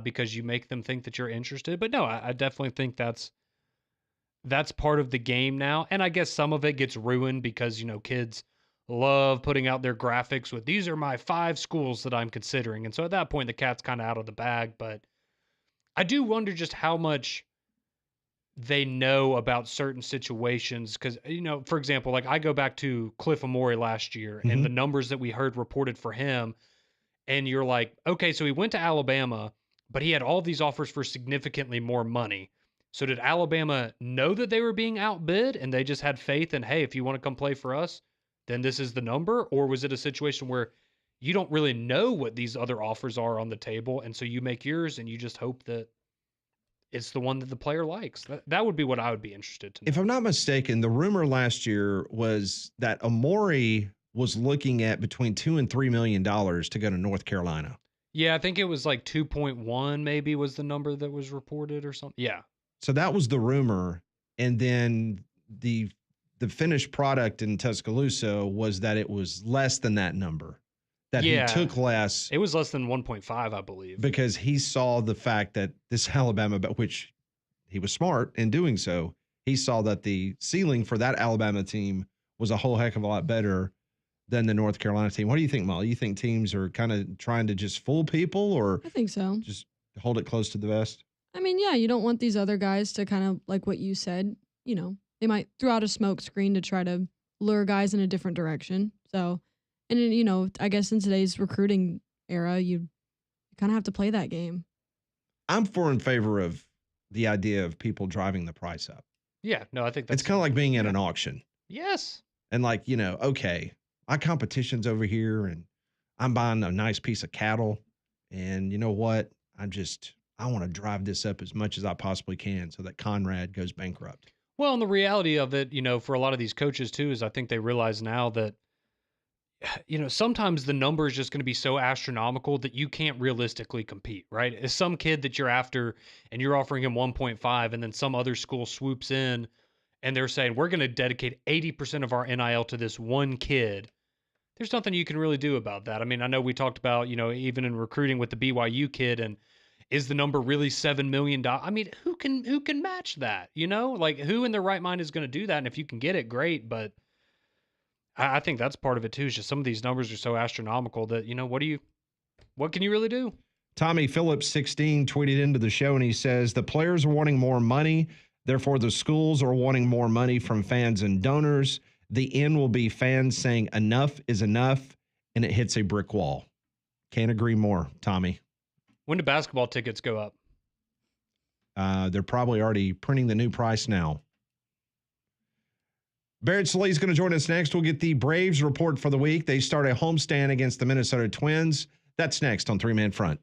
because you make them think that you're interested. But no, I definitely think that's part of the game now. And I guess some of it gets ruined because, kids love putting out their graphics with, these are my 5 schools that I'm considering. And so at that point, the cat's kind of out of the bag. But I do wonder just how much they know about certain situations because, for example, like I go back to Cliff Amore last year and the numbers that we heard reported for him, and you're like, okay, so he went to Alabama, but he had all these offers for significantly more money. So did Alabama know that they were being outbid and they just had faith in, hey, if you want to come play for us, then this is the number? Or was it a situation where you don't really know what these other offers are on the table, and so you make yours and you just hope that it's the one that the player likes? That would be what I would be interested to know. If I'm not mistaken, the rumor last year was that Amore was looking at between $2 and $3 million to go to North Carolina. Yeah, I think it was like 2.1 maybe was the number that was reported or something. Yeah. So that was the rumor. And then the finished product in Tuscaloosa was that it was less than that number. That he took less. It was less than 1.5, I believe. Because he saw the fact that this Alabama, which he was smart in doing so, he saw that the ceiling for that Alabama team was a whole heck of a lot better than the North Carolina team. What do you think, Molly? You think teams are kind of trying to just fool people, or I think so. Just hold it close to the vest? I mean, yeah, you don't want these other guys to kind of, like what you said, they might throw out a smoke screen to try to lure guys in a different direction. So, and I guess in today's recruiting era, you kind of have to play that game. I'm in favor of the idea of people driving the price up. Yeah, no, I think that's... It's kind of like being at an auction. Yes. And like, okay, my competition's over here and I'm buying a nice piece of cattle. And you know what? I want to drive this up as much as I possibly can so that Conrad goes bankrupt. Well, and the reality of it, for a lot of these coaches too, is I think they realize now that, sometimes the number is just going to be so astronomical that you can't realistically compete, right? It's some kid that you're after and you're offering him 1.5, and then some other school swoops in and they're saying, we're going to dedicate 80% of our NIL to this one kid. There's nothing you can really do about that. I mean, I know we talked about, even in recruiting with the BYU kid, and is the number really $7 million? I mean, who can match that? Like, who in their right mind is going to do that? And if you can get it, great. But I think that's part of it too. Is just some of these numbers are so astronomical that, what can you really do? Tommy Phillips 16 tweeted into the show and he says the players are wanting more money. Therefore, the schools are wanting more money from fans and donors. The end will be fans saying enough is enough, and it hits a brick wall. Can't agree more, Tommy. When do basketball tickets go up? They're probably already printing the new price now. Barrett Sallee is going to join us next. We'll get the Braves report for the week. They start a homestand against the Minnesota Twins. That's next on Three Man Front.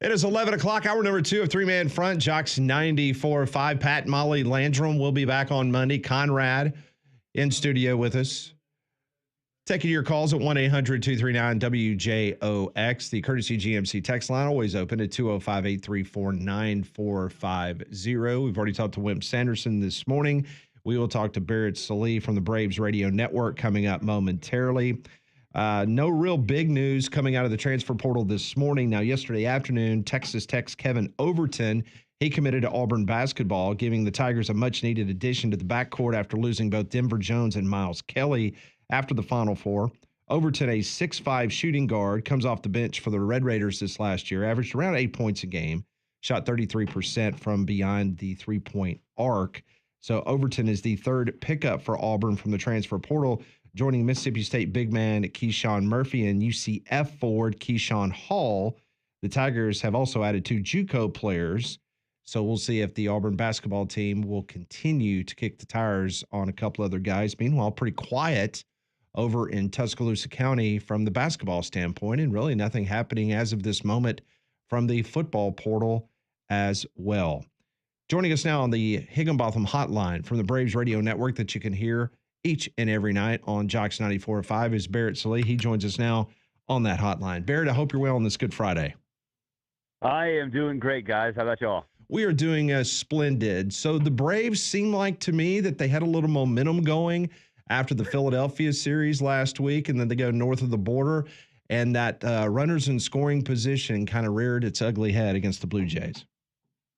It is 11 o'clock, hour number 2 of Three Man Front. Jocks 94.5. Pat and Molly Landrum will be back on Monday. Conrad in studio with us. Taking your calls at 1-800-239-WJOX. The courtesy GMC text line always open at 205-834-9450. We've already talked to Wimp Sanderson this morning. We will talk to Barrett Sallee from the Braves Radio Network coming up momentarily. No real big news coming out of the transfer portal this morning. Now, yesterday afternoon, Texas Tech's Kevin Overton He committed to Auburn basketball, giving the Tigers a much-needed addition to the backcourt after losing both Denver Jones and Miles Kelly after the Final Four. Overton, a 6'5" shooting guard, comes off the bench for the Red Raiders this last year, averaged around 8 points a game, shot 33% from beyond the three-point arc. So Overton is the third pickup for Auburn from the transfer portal, joining Mississippi State big man Keyshawn Murphy and UCF forward Keyshawn Hall. The Tigers have also added 2 JUCO players, so we'll see if the Auburn basketball team will continue to kick the tires on a couple other guys. Meanwhile, pretty quiet over in Tuscaloosa County from the basketball standpoint, and really nothing happening as of this moment from the football portal as well. Joining us now on the Higginbotham Hotline from the Braves Radio Network that you can hear each and every night on Jocks 94.5 is Barrett Sallee. He joins us now on that hotline. Barrett, I hope you're well on this Good Friday. I am doing great, guys. How about y'all? We are doing splendid. So the Braves seem like to me that they had a little momentum going after the Philadelphia series last week, and then they go north of the border, and that runners in scoring position kind of reared its ugly head against the Blue Jays.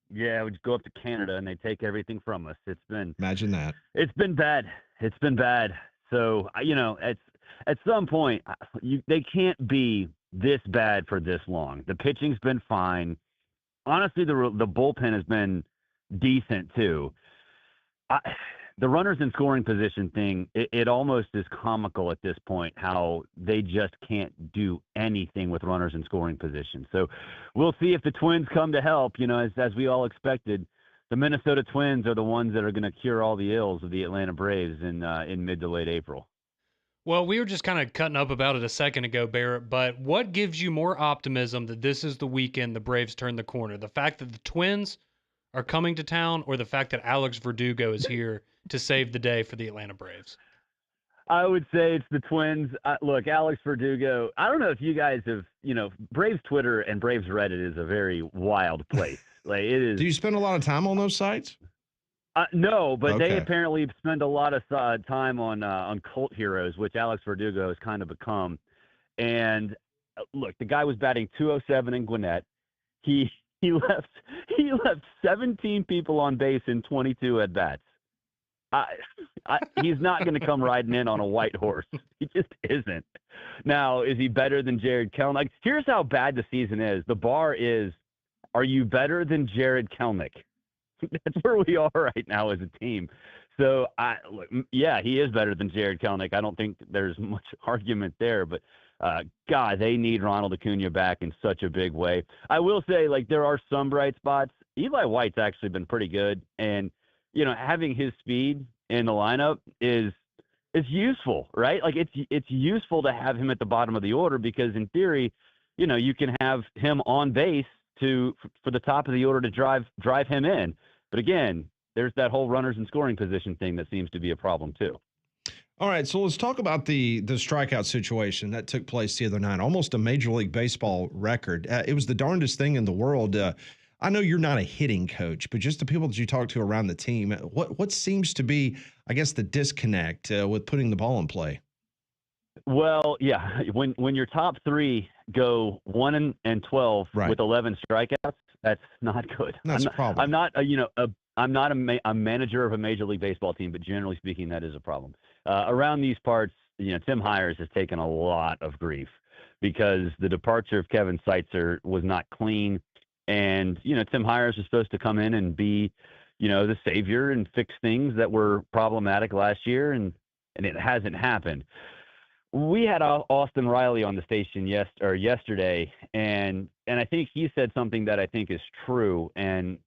Yeah, we just go up to Canada and they take everything from us. Imagine that. It's been bad. It's been bad. So, at some point, they can't be this bad for this long. The pitching's been fine. Honestly, the bullpen has been decent too. The runners in scoring position thing, it almost is comical at this point how they just can't do anything with runners in scoring position. So we'll see if the Twins come to help, as we all expected. The Minnesota Twins are the ones that are going to cure all the ills of the Atlanta Braves in mid to late April. Well, we were just kind of cutting up about it a second ago, Barrett, but what gives you more optimism that this is the weekend the Braves turn the corner? The fact that the Twins are coming to town, or the fact that Alex Verdugo is here to save the day for the Atlanta Braves? I would say it's the Twins. Look, Alex Verdugo, I don't know if you guys have, Braves Twitter and Braves Reddit is a very wild place. Like it is. Do you spend a lot of time on those sites? No, but Okay. They apparently spend a lot of time on cult heroes, which Alex Verdugo has kind of become. And look, the guy was batting .207 in Gwinnett. He left 17 people on base in 22 at bats. He's not going to come riding in on a white horse. He just isn't. Now, is he better than Jared Kelenic? Here's how bad the season is. The bar is, are you better than Jared Kelenic? That's where we are right now as a team. So, yeah, he is better than Jared Kelenic. I don't think there's much argument there. But, God, they need Ronald Acuna back in such a big way. I will say, there are some bright spots. Eli White's actually been pretty good. And, having his speed in the lineup is useful, right? It's useful to have him at the bottom of the order because, in theory, you can have him on base for the top of the order to drive him in. But again, there's that whole runners in scoring position thing that seems to be a problem too. All right, so let's talk about the strikeout situation that took place the other night. Almost a Major League Baseball record. It was the darndest thing in the world. I know you're not a hitting coach, but just the people that you talk to around the team, what seems to be, I guess, the disconnect with putting the ball in play? Well, yeah, when your top three go 1 and 12 right. with 11 strikeouts, that's not good. That's a problem. I'm not a manager of a Major League Baseball team, but generally speaking, that is a problem. Around these parts, Tim Hires has taken a lot of grief because the departure of Kevin Seitzer was not clean. And, Tim Hires was supposed to come in and be, the savior and fix things that were problematic last year, and it hasn't happened. We had Austin Riley on the station yesterday, and I think he said something that I think is true, and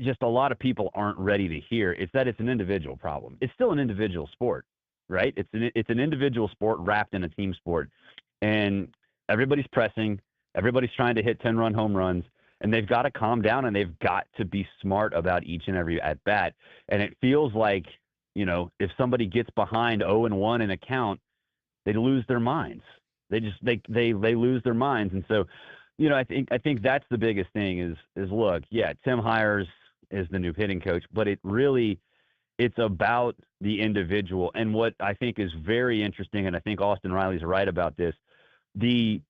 just a lot of people aren't ready to hear. It's that it's an individual problem. It's still an individual sport, right? It's an individual sport wrapped in a team sport, and everybody's pressing, everybody's trying to hit 10-run home runs, and they've got to calm down, and they've got to be smart about each and every at bat. And it feels like, if somebody gets behind 0-1 in a count, they lose their minds. They lose their minds. And so, I think that's the biggest thing is look, yeah, Tim Hires is the new hitting coach, but it's about the individual. And what I think is very interesting, and I think Austin Riley's right about this, the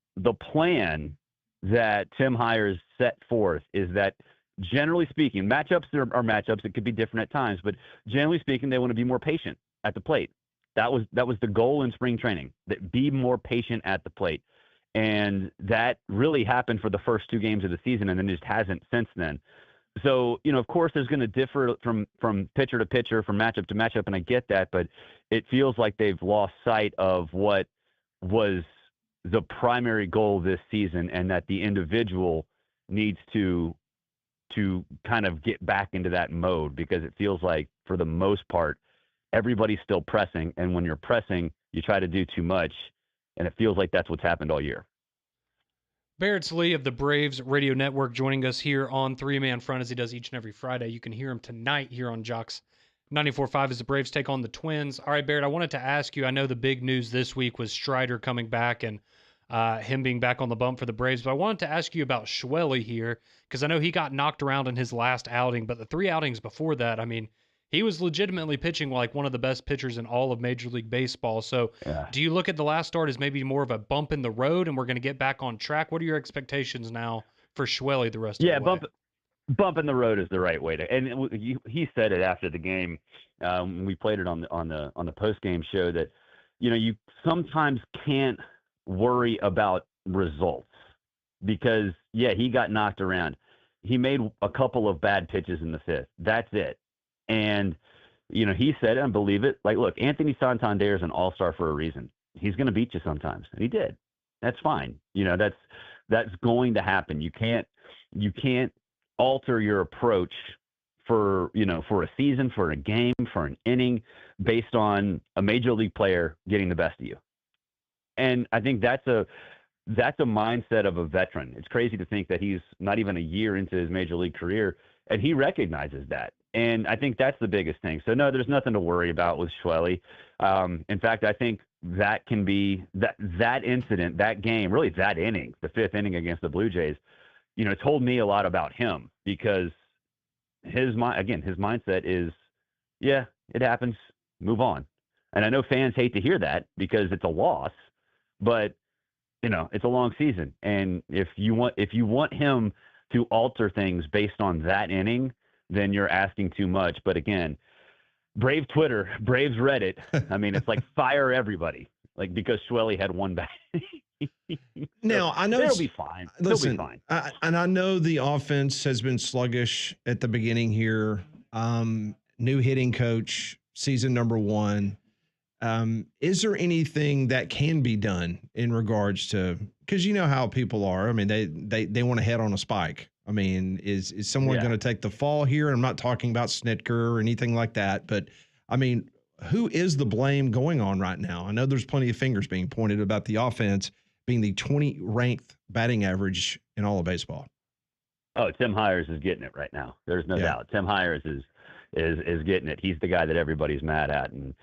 plan that Tim Hires set forth is that generally speaking, matchups are matchups. It could be different at times, but generally speaking, they want to be more patient at the plate. That was the goal in spring training, that be more patient at the plate. And that really happened for the first 2 games of the season, and then just hasn't since then. So, of course, there's going to differ from pitcher to pitcher, from matchup to matchup, and I get that, but it feels like they've lost sight of what was the primary goal this season, and that the individual needs to kind of get back into that mode, because it feels like, for the most part, everybody's still pressing, and when you're pressing, you try to do too much, and it feels like that's what's happened all year. Barrett Lee of the Braves Radio Network joining us here on Three Man Front, as he does each and every Friday. You can hear him tonight here on Jocks 94.5 as the Braves take on the Twins. All right, Barrett, I wanted to ask you, I know the big news this week was Strider coming back and him being back on the bump for the Braves, but I wanted to ask you about Schwelly here, because I know he got knocked around in his last outing, but the 3 outings before that, I mean, he was legitimately pitching like one of the best pitchers in all of Major League Baseball. So do you look at the last start as maybe more of a bump in the road and we're going to get back on track? What are your expectations now for Schwelly the rest of the way? Bump in the road is the right way to, and he said it after the game. We played it on the post game show that, you sometimes can't worry about results, because he got knocked around. He made a couple of bad pitches in the 5th. That's it. And, he said, and believe it, like, look, Anthony Santander is an all-star for a reason. He's going to beat you sometimes. And he did. That's fine. That's going to happen. You can't alter your approach for a season, for a game, for an inning, based on a major league player getting the best of you. And I think that's a mindset of a veteran. It's crazy to think that he's not even a year into his major league career, and he recognizes that. And I think that's the biggest thing. So, no, there's nothing to worry about with Schwelly. In fact, I think that can be that incident, that game, really that inning, the 5th inning against the Blue Jays, told me a lot about him, because his mindset is, it happens, move on. And I know fans hate to hear that because it's a loss, but it's a long season. And if you want him to alter things based on that inning, then you're asking too much. But again, Brave Twitter, Braves Reddit, I mean, it's like fire everybody, like, because Schwelly had one back. Now, I know it'll be fine. Listen, It'll be fine. And I know the offense has been sluggish at the beginning here. New hitting coach, season number 1. Is there anything that can be done in regards to, because you know how people are. I mean, they want to head on a spike. I mean, is someone going to take the fall here? I'm not talking about Snitker or anything like that, but I mean, who is the blame going on right now? I know there's plenty of fingers being pointed about the offense being the 20th ranked batting average in all of baseball. Oh, Tim Hires is getting it right now. There's no doubt. Tim Hires is getting it. He's the guy that everybody's mad at. And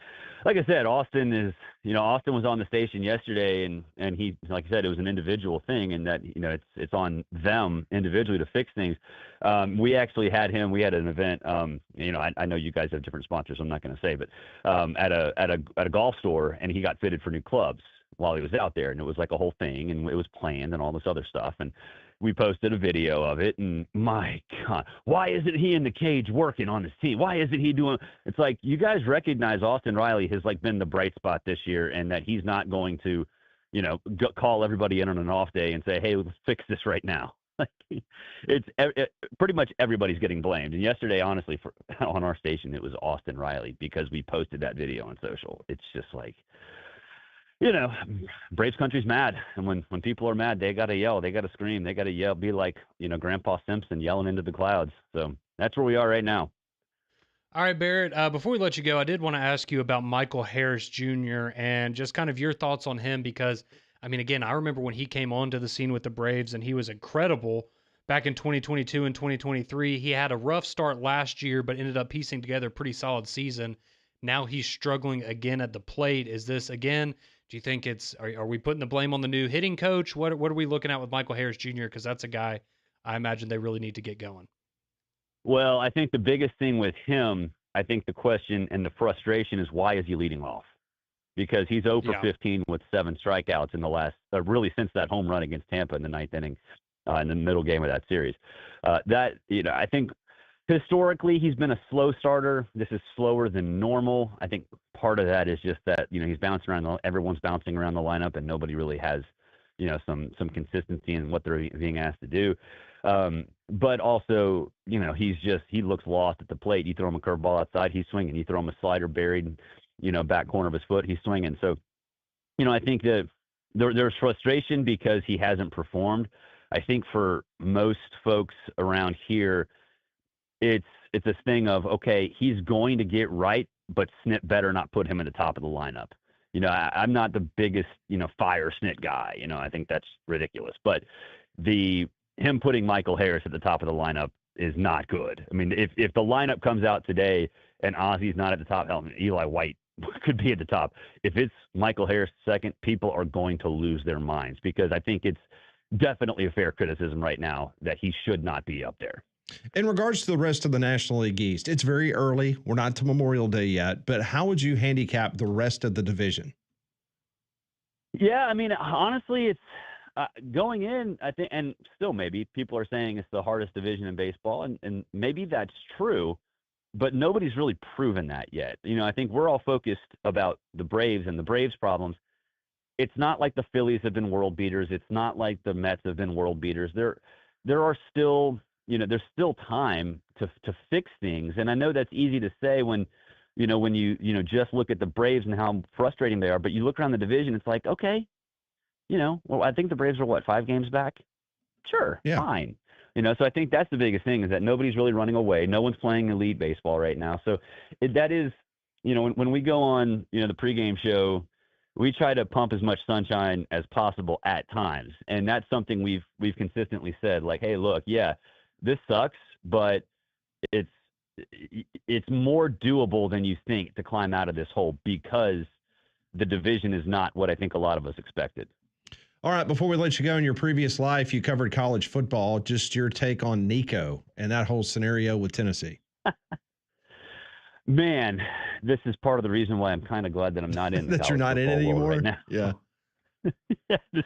like I said, Austin was on the station yesterday, and he, like I said, it was an individual thing, and that, it's on them individually to fix things. We actually had him. We had an event. I know you guys have different sponsors, I'm not going to say, but at a golf store, and he got fitted for new clubs while he was out there, and it was like a whole thing, and it was planned and all this other stuff. And we posted a video of it, and my God, why isn't he in the cage working on his team? Why isn't he doing? It's like, you guys recognize Austin Riley has like been the bright spot this year, and that he's not going to, call everybody in on an off day and say, hey, let's fix this right now. It's pretty much everybody's getting blamed. And yesterday, honestly, on our station, it was Austin Riley, because we posted that video on social. It's just like, Braves country's mad. And when people are mad, they got to yell, they got to scream, they got to yell, be like, Grandpa Simpson yelling into the clouds. So that's where we are right now. All right, Barrett, before we let you go, I did want to ask you about Michael Harris Jr. and just kind of your thoughts on him, because, I mean, again, I remember when he came onto the scene with the Braves, and he was incredible back in 2022 and 2023. He had a rough start last year, but ended up piecing together a pretty solid season. Now he's struggling again at the plate. Is this, again, do you think are we putting the blame on the new hitting coach? What are we looking at with Michael Harris Jr.? Because that's a guy I imagine they really need to get going. Well, I think the biggest thing with him, I think the question and the frustration is, why is he leading off? Because he's 0 for 15 with 7 strikeouts in the last, really since that home run against Tampa in the 9th inning. in the middle game of that series. I think historically he's been a slow starter. This is slower than normal. I think part of that is just that, he's bouncing around. Everyone's bouncing around the lineup, and nobody really has, some consistency in what they're being asked to do. But also, he looks lost at the plate. You throw him a curveball outside, he's swinging. You throw him a slider buried, back corner of his foot, he's swinging. So, I think that there's frustration because he hasn't performed. I think for most folks around here, it's this thing of, okay, he's going to get right, but Snit better not put him at the top of the lineup. I'm not the biggest, fire Snit guy. I think that's ridiculous. But him putting Michael Harris at the top of the lineup is not good. I mean, if the lineup comes out today and Ozzy's not at the top, Eli White could be at the top. If it's Michael Harris second, people are going to lose their minds, because I think it's definitely a fair criticism right now that he should not be up there. In regards to the rest of the National League East, it's very early. We're not to Memorial Day yet, but how would you handicap the rest of the division? Yeah, I mean, honestly, it's going in, I think, and still maybe people are saying it's the hardest division in baseball, and maybe that's true, but nobody's really proven that yet. I think we're all focused about the Braves and the Braves' problems. It's not like the Phillies have been world beaters. It's not like the Mets have been world beaters. There are still, there's still time to fix things. And I know that's easy to say when you just look at the Braves and how frustrating they are, but you look around the division, it's like, okay, well, I think the Braves are 5 games back? Sure, yeah. Fine. So I think that's the biggest thing, is that nobody's really running away. No one's playing elite baseball right now. So that is, when we go on, the pregame show, we try to pump as much sunshine as possible at times. And that's something we've consistently said, like, hey, look, yeah, this sucks, but it's more doable than you think to climb out of this hole, because the division is not what I think a lot of us expected. All right, before we let you go, in your previous life, you covered college football. Just your take on Nico and that whole scenario with Tennessee. Man, this is part of the reason why I'm kind of glad that I'm not in the that you're not in it anymore right now. Yeah. Yeah, this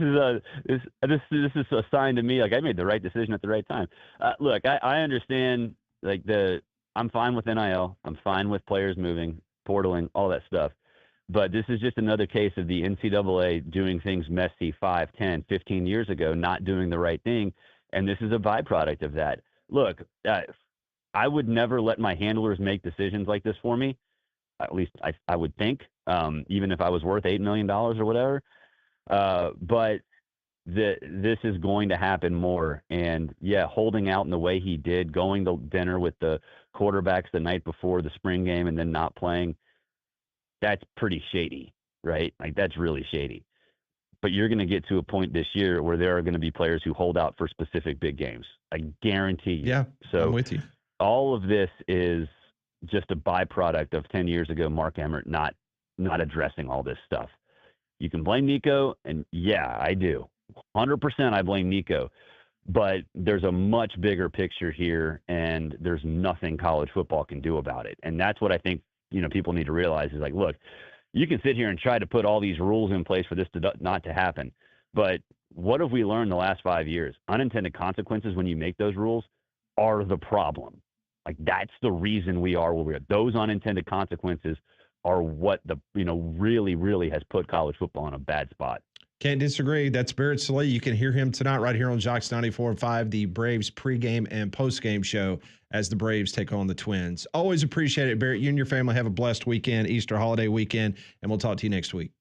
is a sign to me, like, I made the right decision at the right time. Look, I understand, like, I'm fine with NIL. I'm fine with players moving, portaling, all that stuff. But this is just another case of the NCAA doing things messy 5, 10, 15 years ago, not doing the right thing. And this is a byproduct of that. Look, I would never let my handlers make decisions like this for me. At least I would think, even if I was worth $8 million or whatever. But this is going to happen more. And yeah, holding out in the way he did, going to dinner with the quarterbacks the night before the spring game and then not playing, that's pretty shady, right? Like, that's really shady. But you're going to get to a point this year where there are going to be players who hold out for specific big games. I guarantee you. Yeah, so I'm with you. All of this is just a byproduct of 10 years ago, Mark Emmert not addressing all this stuff. You can blame Nico, and yeah, I do. 100% I blame Nico. But there's a much bigger picture here, and there's nothing college football can do about it. And that's what I think, people need to realize is, like, look, you can sit here and try to put all these rules in place for this not to happen. But what have we learned the last 5 years? Unintended consequences when you make those rules are the problem. Like, that's the reason we are where we are. Those unintended consequences are what really, really has put college football in a bad spot. Can't disagree. That's Barrett Sallee. You can hear him tonight right here on Jocks 94.5, the Braves pregame and postgame show as the Braves take on the Twins. Always appreciate it, Barrett. You and your family have a blessed weekend, Easter holiday weekend, and we'll talk to you next week.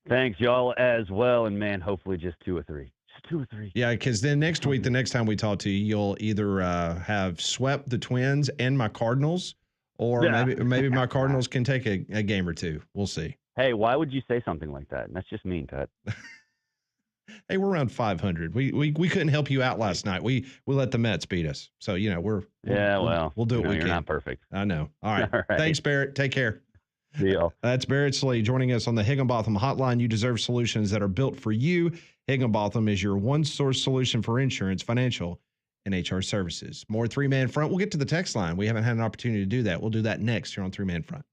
Thanks, y'all, as well. And, man, hopefully just 2 or 3. Just 2 or 3. Yeah, because then next week, the next time we talk to you, you'll either have swept the Twins and my Cardinals, or maybe my Cardinals can take a game or two. We'll see. Hey, why would you say something like that? That's just mean, Pat. Hey, we're around 500. We couldn't help you out last night. We let the Mets beat us. So, we'll do what we can. You're not perfect. I know. All right. All right. Thanks, Barrett. Take care. See y'all. That's Barrett Sallee joining us on the Higginbotham Hotline. You deserve solutions that are built for you. Higginbotham is your one-source solution for insurance, financial, and HR services. More three-man front. We'll get to the text line. We haven't had an opportunity to do that. We'll do that next here on Three-Man Front.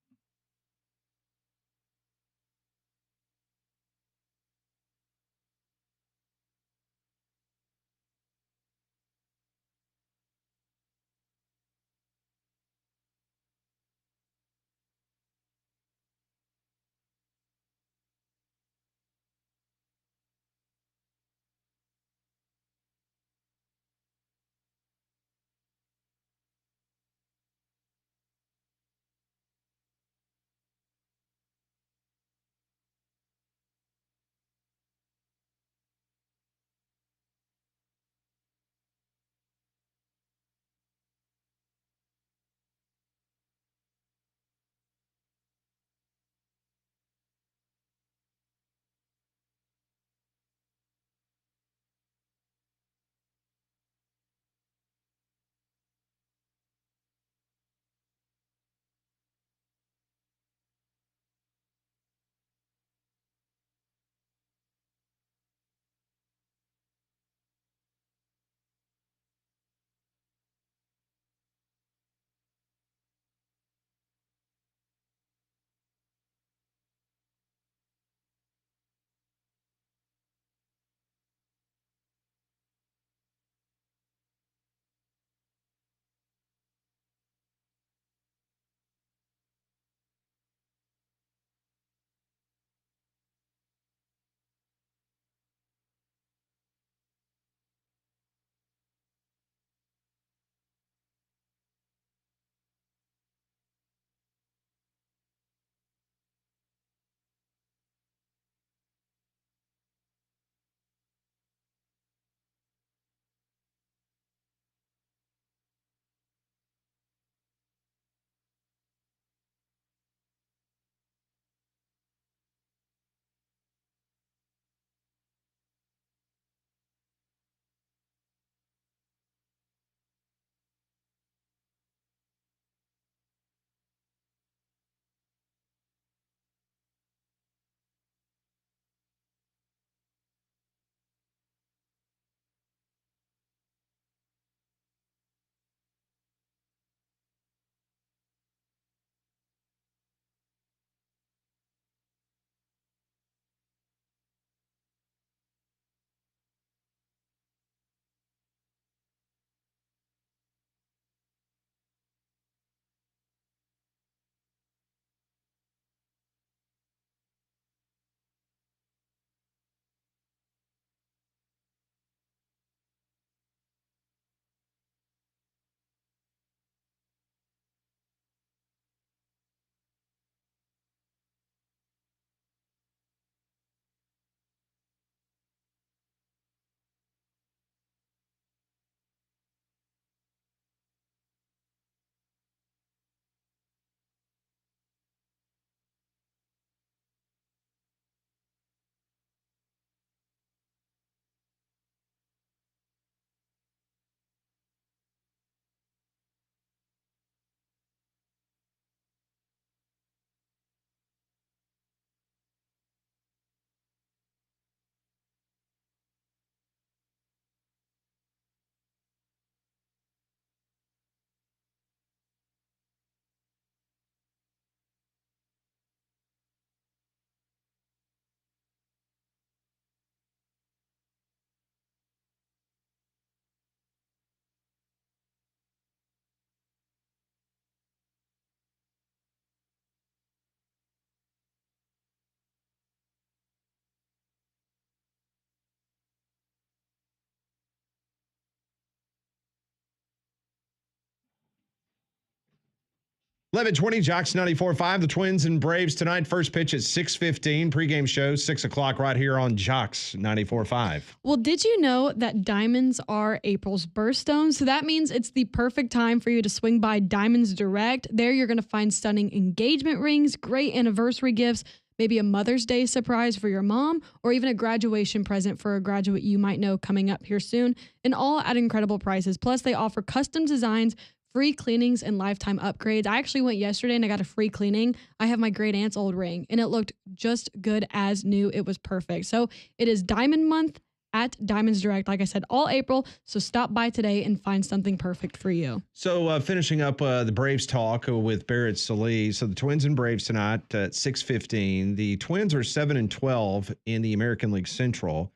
11:20, Jocks 94.5. The Twins and Braves tonight. First pitch at 6:15. Pregame show 6 o'clock right here on Jocks 94.5. Well, did you know that diamonds are April's birthstone? So that means it's the perfect time for you to swing by Diamonds Direct. There you're going to find stunning engagement rings, great anniversary gifts, maybe a Mother's Day surprise for your mom, or even a graduation present for a graduate you might know coming up here soon, and all at incredible prices. Plus, they offer custom designs, free cleanings, and lifetime upgrades. I actually went yesterday and I got a free cleaning. I have my great aunt's old ring and it looked just good as new. It was perfect. So it is Diamond Month at Diamonds Direct, like I said, all April. So stop by today and find something perfect for you. So finishing up the Braves talk with Barrett Sallee. So the Twins and Braves tonight at 6:15. The Twins are 7-12 in the American League Central.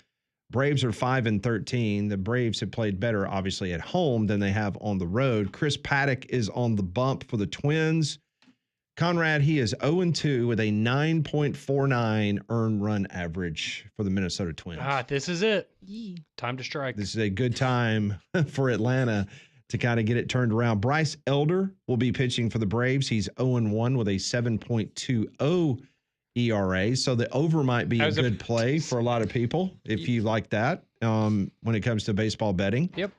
Braves are 5-13. The Braves have played better, obviously, at home than they have on the road. Chris Paddock is on the bump for the Twins. Conrad, he is 0-2 with a 9.49 earned run average for the Minnesota Twins. This is it. Yee. Time to strike. This is a good time for Atlanta to kind of get it turned around. Bryce Elder will be pitching for the Braves. He's 0-1 with a 7.20 ERA. So the over might be a good play for a lot of people if you like that when it comes to baseball betting. Yep.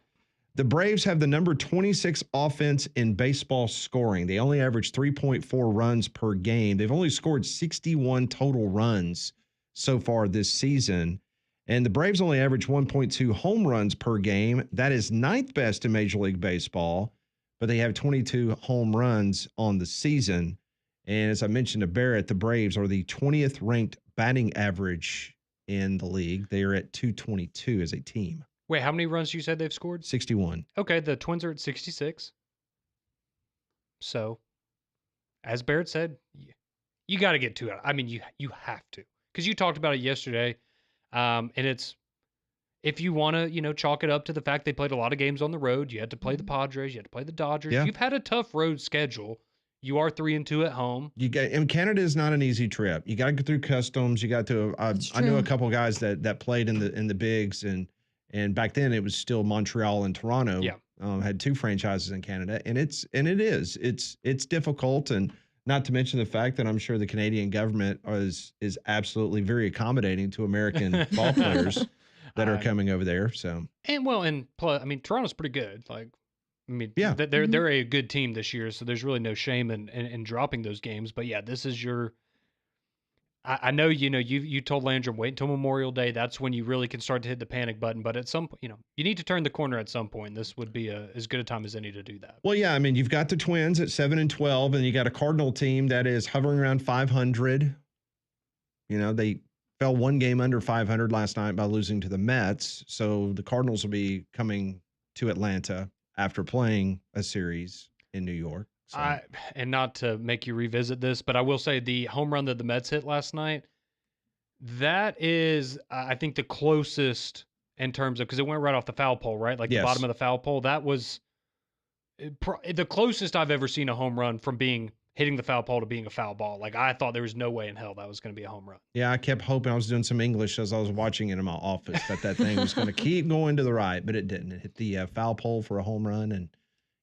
The Braves have the number 26 offense in baseball scoring. They only average 3.4 runs per game. They've only scored 61 total runs so far this season. And the Braves only average 1.2 home runs per game. That is ninth best in Major League Baseball, but they have 22 home runs on the season. And as I mentioned to Barrett, the Braves are the 20th ranked batting average in the league. They are at 222 as a team. Wait, how many runs you said they've scored? 61. Okay, the Twins are at 66. So, as Barrett said, you got to get two out. I mean, you have to. Because you talked about it yesterday. And it's, if you want to, chalk it up to the fact they played a lot of games on the road. You had to play the Padres. You had to play the Dodgers. Yeah. You've had a tough road schedule. You are 3-2 at home. And Canada is not an easy trip. You got to go through customs. You got to. I know a couple of guys that played in the bigs, and back then it was still Montreal and Toronto. Yeah, had two franchises in Canada, and it's difficult, and not to mention the fact that I'm sure the Canadian government is absolutely very accommodating to American ball players that are coming over there. So plus, I mean, Toronto's pretty good. Yeah, they're a good team this year, so there's really no shame in dropping those games. But yeah, this is your. I know you told Landrum wait until Memorial Day. That's when you really can start to hit the panic button. But at some point, you need to turn the corner at some point. This would be as good a time as any to do that. Well, yeah, I mean, you've got the Twins at 7-12, and you got a Cardinal team that is hovering around 500. They fell one game under 500 last night by losing to the Mets. So the Cardinals will be coming to Atlanta after playing a series in New York. So. And not to make you revisit this, but I will say the home run that the Mets hit last night, that is, I think, the closest in terms of, because it went right off the foul pole, right? Like the bottom of the foul pole. That was the closest I've ever seen a home run from hitting the foul pole to being a foul ball. Like, I thought there was no way in hell that was going to be a home run. Yeah, I kept hoping. I was doing some English as I was watching it in my office that thing was going to keep going to the right, but it didn't. It hit the foul pole for a home run, and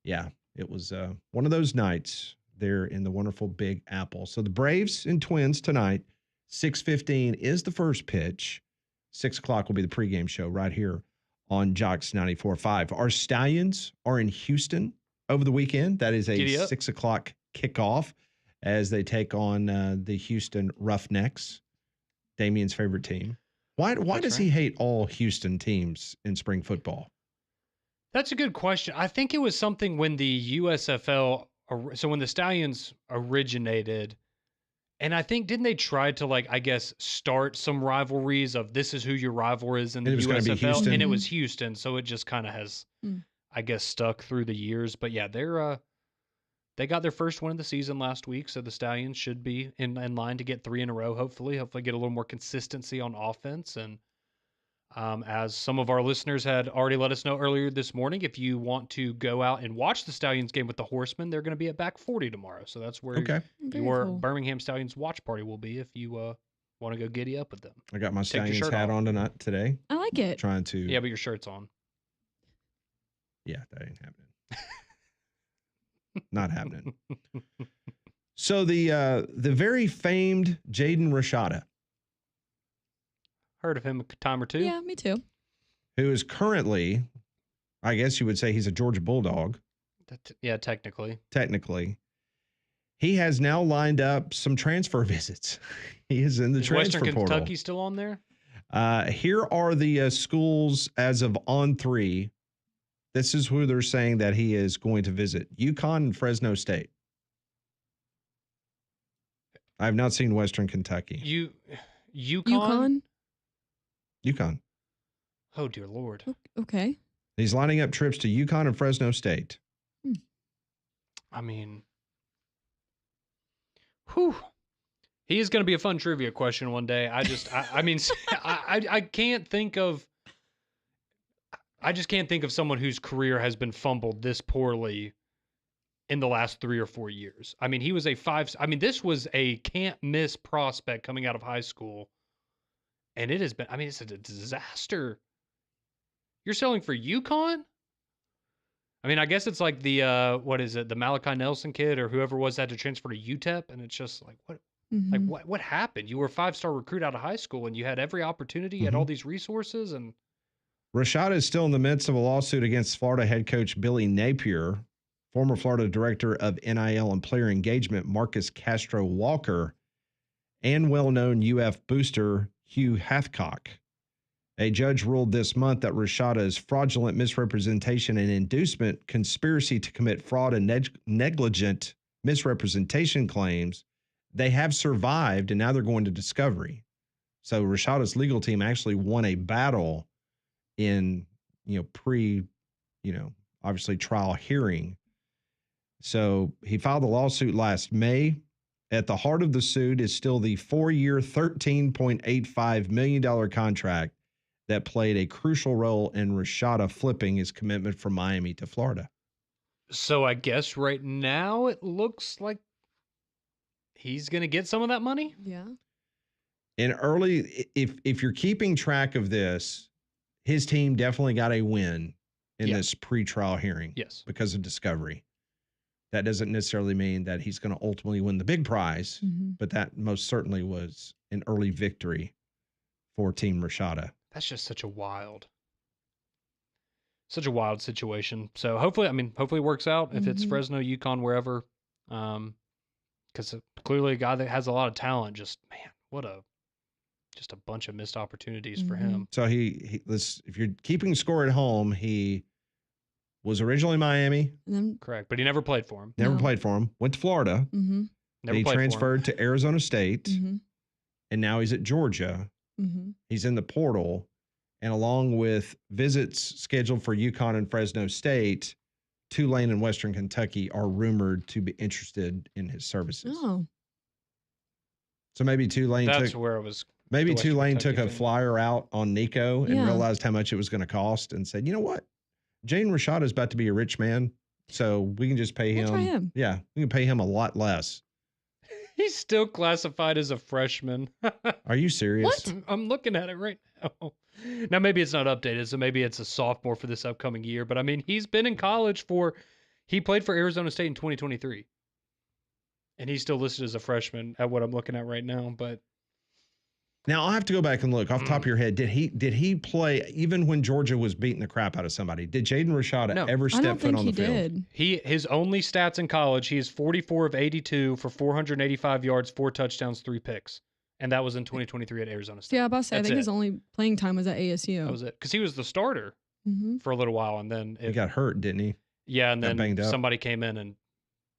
yeah, it was one of those nights there in the wonderful Big Apple. So the Braves and Twins tonight, 6:15 is the first pitch. 6 o'clock will be the pregame show right here on Jocks 94.5. Our Stallions are in Houston over the weekend. That is a 6 o'clock kickoff as they take on the Houston Roughnecks, Damien's favorite team. Why does he hate all Houston teams in spring football? That's a good question. I think it was something when the USFL, so when the Stallions originated, and I think, didn't they try to, start some rivalries of this is who your rival is in the USFL? And it was Houston, so it just kind of has, I guess, stuck through the years. But yeah, they got their first win of the season last week, so the Stallions should be in line to get 3 in a row, hopefully get a little more consistency on offense. And as some of our listeners had already let us know earlier this morning, if you want to go out and watch the Stallions game with the Horsemen, they're going to be at Back 40 tomorrow. So that's where your Birmingham Stallions watch party will be if you want to go giddy up with them. I got my Stallions hat on tonight today. I like it. Trying to. Yeah, but your shirt's on. Yeah, that ain't happening. Not happening. So the very famed Jaden Rashada, Heard of him a time or two. Yeah, me too. who is currently, I guess you would say he's a Georgia Bulldog, Yeah, technically. he has now lined up some transfer visits. He is in the Is transfer Western portal. Kentucky still on there? Here are the schools as of on 3. This is who they're saying that he is going to visit: UConn and Fresno State. I have not seen Western Kentucky. UConn? UConn. Oh, dear Lord. Okay. He's lining up trips to UConn and Fresno State. I mean, whew. He is going to be a fun trivia question one day. I can't think of. I just can't think of someone whose career has been fumbled this poorly in the last 3 or 4 years. I mean, he was this was a can't miss prospect coming out of high school. And it has been, it's a disaster. You're selling for UConn? I mean, I guess it's like the, the Malachi Nelson kid or whoever was had to transfer to UTEP. And it's just like, what? Mhm. Like, what happened? You were a 5-star recruit out of high school and you had every opportunity, you had all these resources. And Rashada is still in the midst of a lawsuit against Florida head coach Billy Napier, former Florida director of NIL and player engagement Marcus Castro Walker, and well-known UF booster Hugh Hathcock. A judge ruled this month that Rashada's fraudulent misrepresentation and inducement conspiracy to commit fraud and negligent misrepresentation claims, they have survived, and now they're going to discovery. So Rashada's legal team actually won a battle in, obviously trial hearing. So he filed the lawsuit last May. At the heart of the suit is still the 4-year, $13.85 million contract that played a crucial role in Rashada flipping his commitment from Miami to Florida. so I guess right now it looks like he's going to get some of that money. Yeah. In early, if you're keeping track of this, his team definitely got a win in this pretrial hearing. Yes. Because of discovery. That doesn't necessarily mean that he's going to ultimately win the big prize, but that most certainly was an early victory for Team Rashada. That's just such a wild situation. So hopefully it works out if it's Fresno, UConn, wherever. Because clearly a guy that has a lot of talent, just a bunch of missed opportunities for him. So if you're keeping score at home, he was originally Miami. Correct, but he never played for him. Never played for him. Went to Florida. Never He played transferred to Arizona State, Mm-hmm. and now he's at Georgia. He's in the portal, and along with visits scheduled for UConn and Fresno State, Tulane and Western Kentucky are rumored to be interested in his services. Oh. So maybe Tulane That's took where it was. maybe the Western Tulane took Kentucky a thing. flyer out on Nico and Yeah. realized how much it was going to cost and said, you know what? Jane Rashada is about to be a rich man, so we can just pay We'll try him. Yeah, we can pay him a lot less. He's still classified as a freshman. Are you serious? I'm looking at it right now. Now, maybe it's not updated, so maybe it's a sophomore for this upcoming year. But, he's been in college he played for Arizona State in 2023. And he's still listed as a freshman at what I'm looking at right now. But Now, I'll have to go back and look off the top of your head. Did he play even when Georgia was beating the crap out of somebody? Did Jaden Rashada No. ever I step don't foot think on he the field? did. his only stats in college, he is 44 of 82 for 485 yards, 4 touchdowns, 3 picks. And that was in 2023 at Arizona State. Yeah, I was about to say, I That's think it. his only playing time was at ASU. That was it. Because he was the starter Mm-hmm. for a little while. And then He got hurt, didn't he? yeah, and got then banged up. somebody came in and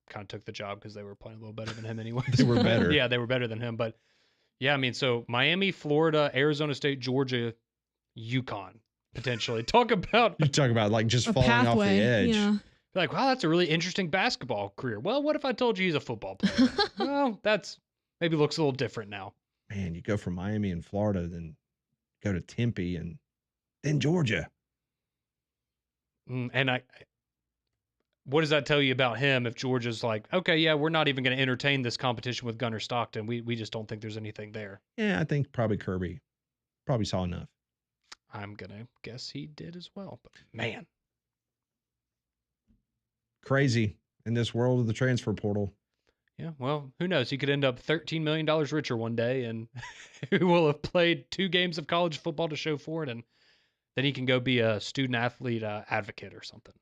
kind of took the job because they were playing a little better than him anyway. They were better. Yeah, they were better than him. But yeah, so Miami, Florida, Arizona State, Georgia, UConn, potentially. Talk about You talk about like just A falling off pathway. the edge. Yeah. like, wow, that's a really interesting basketball career. Well, what if I told you he's a football player? Well, that's maybe looks a little different now. Man, you go from Miami and Florida, then go to Tempe and then Georgia. And what does that tell you about him if Georgia's like, okay, yeah, we're not even going to entertain this competition with Gunnar Stockton. We just don't think there's anything there. Yeah, I think probably Kirby probably saw enough. I'm going to guess he did as well. But man, Crazy. in this world of the transfer portal. Yeah, well, who knows? He could end up $13 million richer one day, and he will have played 2 games of college football to show for it, and then he can go be a student athlete advocate or something.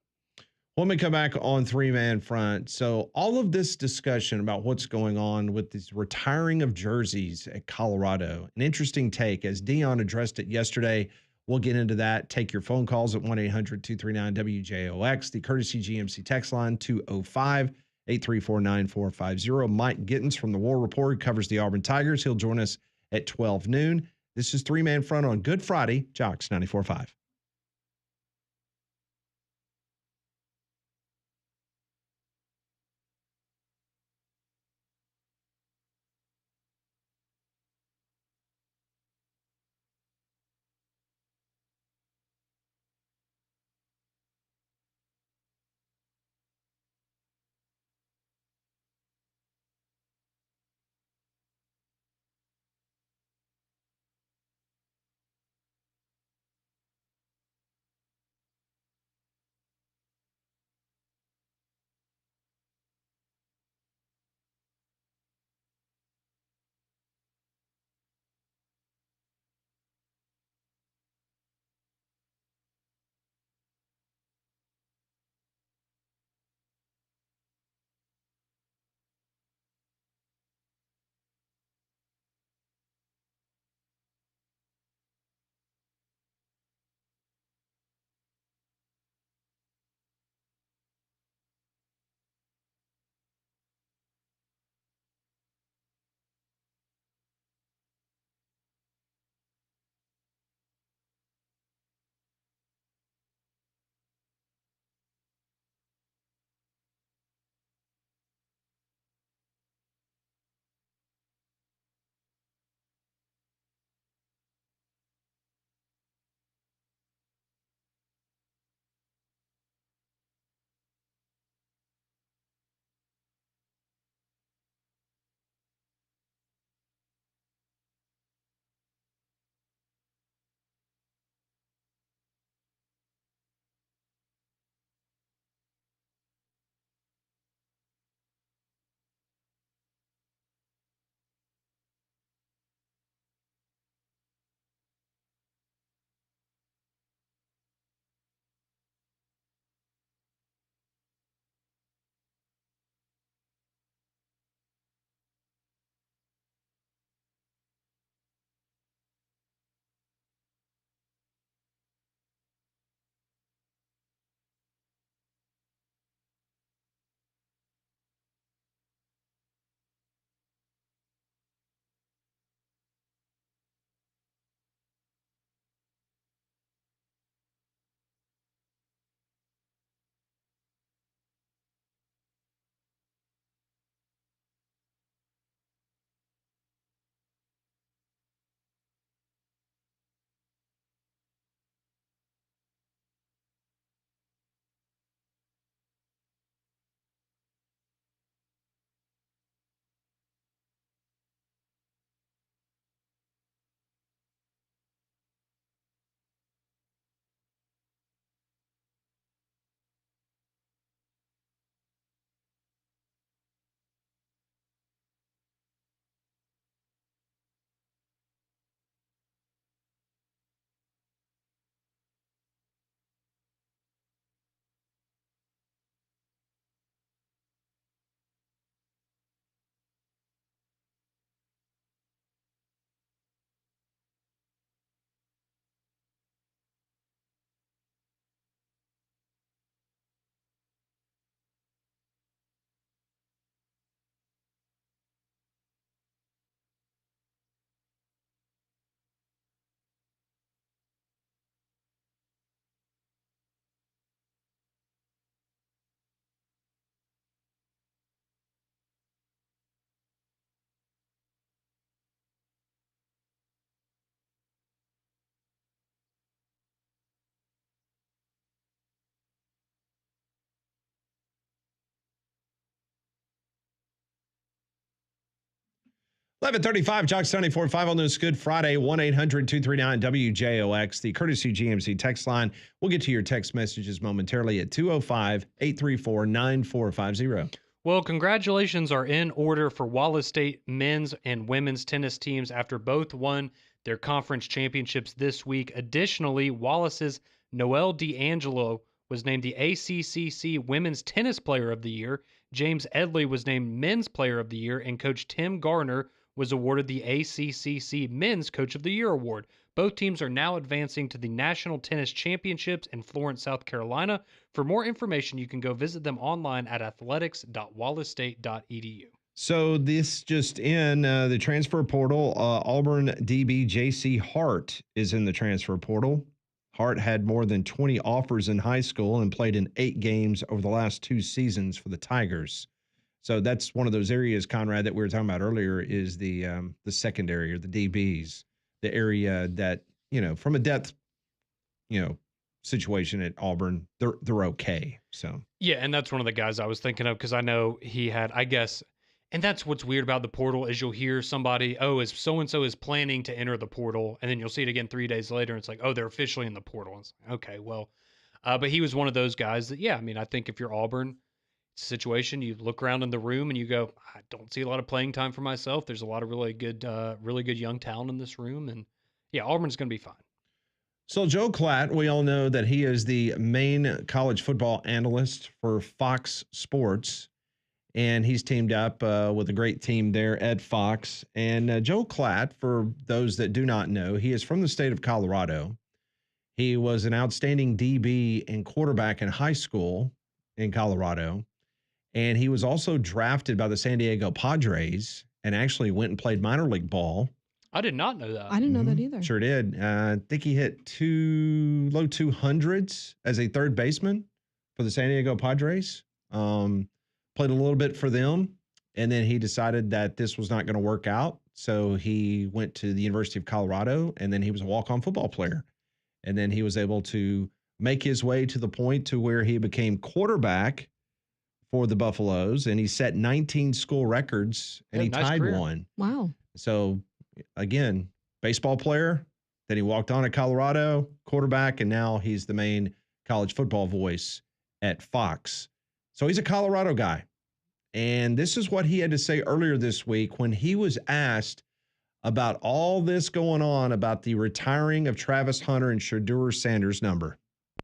When we come back on three-man front, so all of this discussion about what's going on with this retiring of jerseys at Colorado, an interesting take as Dion addressed it yesterday. We'll get into that. Take your phone calls at 1-800-239-WJOX, the courtesy GMC text line 205-834-9450. Mike Gittins from the War Report covers the Auburn Tigers. He'll join us at 12 noon. This is Three-Man Front on Good Friday, Jocks 94.5. 11:35, Jock 94.5 on this Good Friday, 1-800-239-WJOX, the courtesy GMC text line. We'll get to your text messages momentarily at 205-834-9450. Well, congratulations are in order for Wallace State men's and women's tennis teams after both won their conference championships this week. Additionally, Wallace's Noelle D'Angelo was named the ACCC Women's Tennis Player of the Year. James Edley was named Men's Player of the Year, and Coach Tim Garner was awarded the ACCC Men's Coach of the Year award. Both teams are now advancing to the National Tennis Championships in Florence, South Carolina. For more information, you can go visit them online at athletics.wallacestate.edu. So this just in, the transfer portal, Auburn DB J.C. Hart is in the transfer portal. Hart had more than 20 offers in high school and played in 8 games over the last 2 seasons for the Tigers. So that's one of those areas, Conrad, that we were talking about earlier is the secondary or the DBs, the area that, from a depth, situation at Auburn, they're okay. So yeah, and that's one of the guys I was thinking of because I know he had, I guess, and that's what's weird about the portal is you'll hear somebody, is so-and-so is planning to enter the portal, and then you'll see it again 3 days later, and it's like, they're officially in the portal. And it's like, okay, well, but he was one of those guys that, I think if you're Auburn situation, you look around in the room and you go, I don't see a lot of playing time for myself. There's a lot of really good young talent in this room, and Auburn's going to be fine. So Joe Klatt, we all know that he is the main college football analyst for Fox Sports, and he's teamed up with a great team there at Fox. And Joe Klatt, for those that do not know, he is from the state of Colorado. He was an outstanding DB and quarterback in high school in Colorado. And he was also drafted by the San Diego Padres and actually went and played minor league ball. I did not know that. I didn't know that either. Sure did. I think he hit low 200s as a third baseman for the San Diego Padres. Played a little bit for them, and then he decided that this was not going to work out. So he went to the University of Colorado, and then he was a walk-on football player. And then he was able to make his way to the point to where he became quarterback for the Buffaloes, and he set 19 school records, and he tied one. Wow. So, again, baseball player, then he walked on at Colorado, quarterback, and now he's the main college football voice at Fox. So he's a Colorado guy. And this is what he had to say earlier this week when he was asked about all this going on about the retiring of Travis Hunter and Shedeur Sanders' number.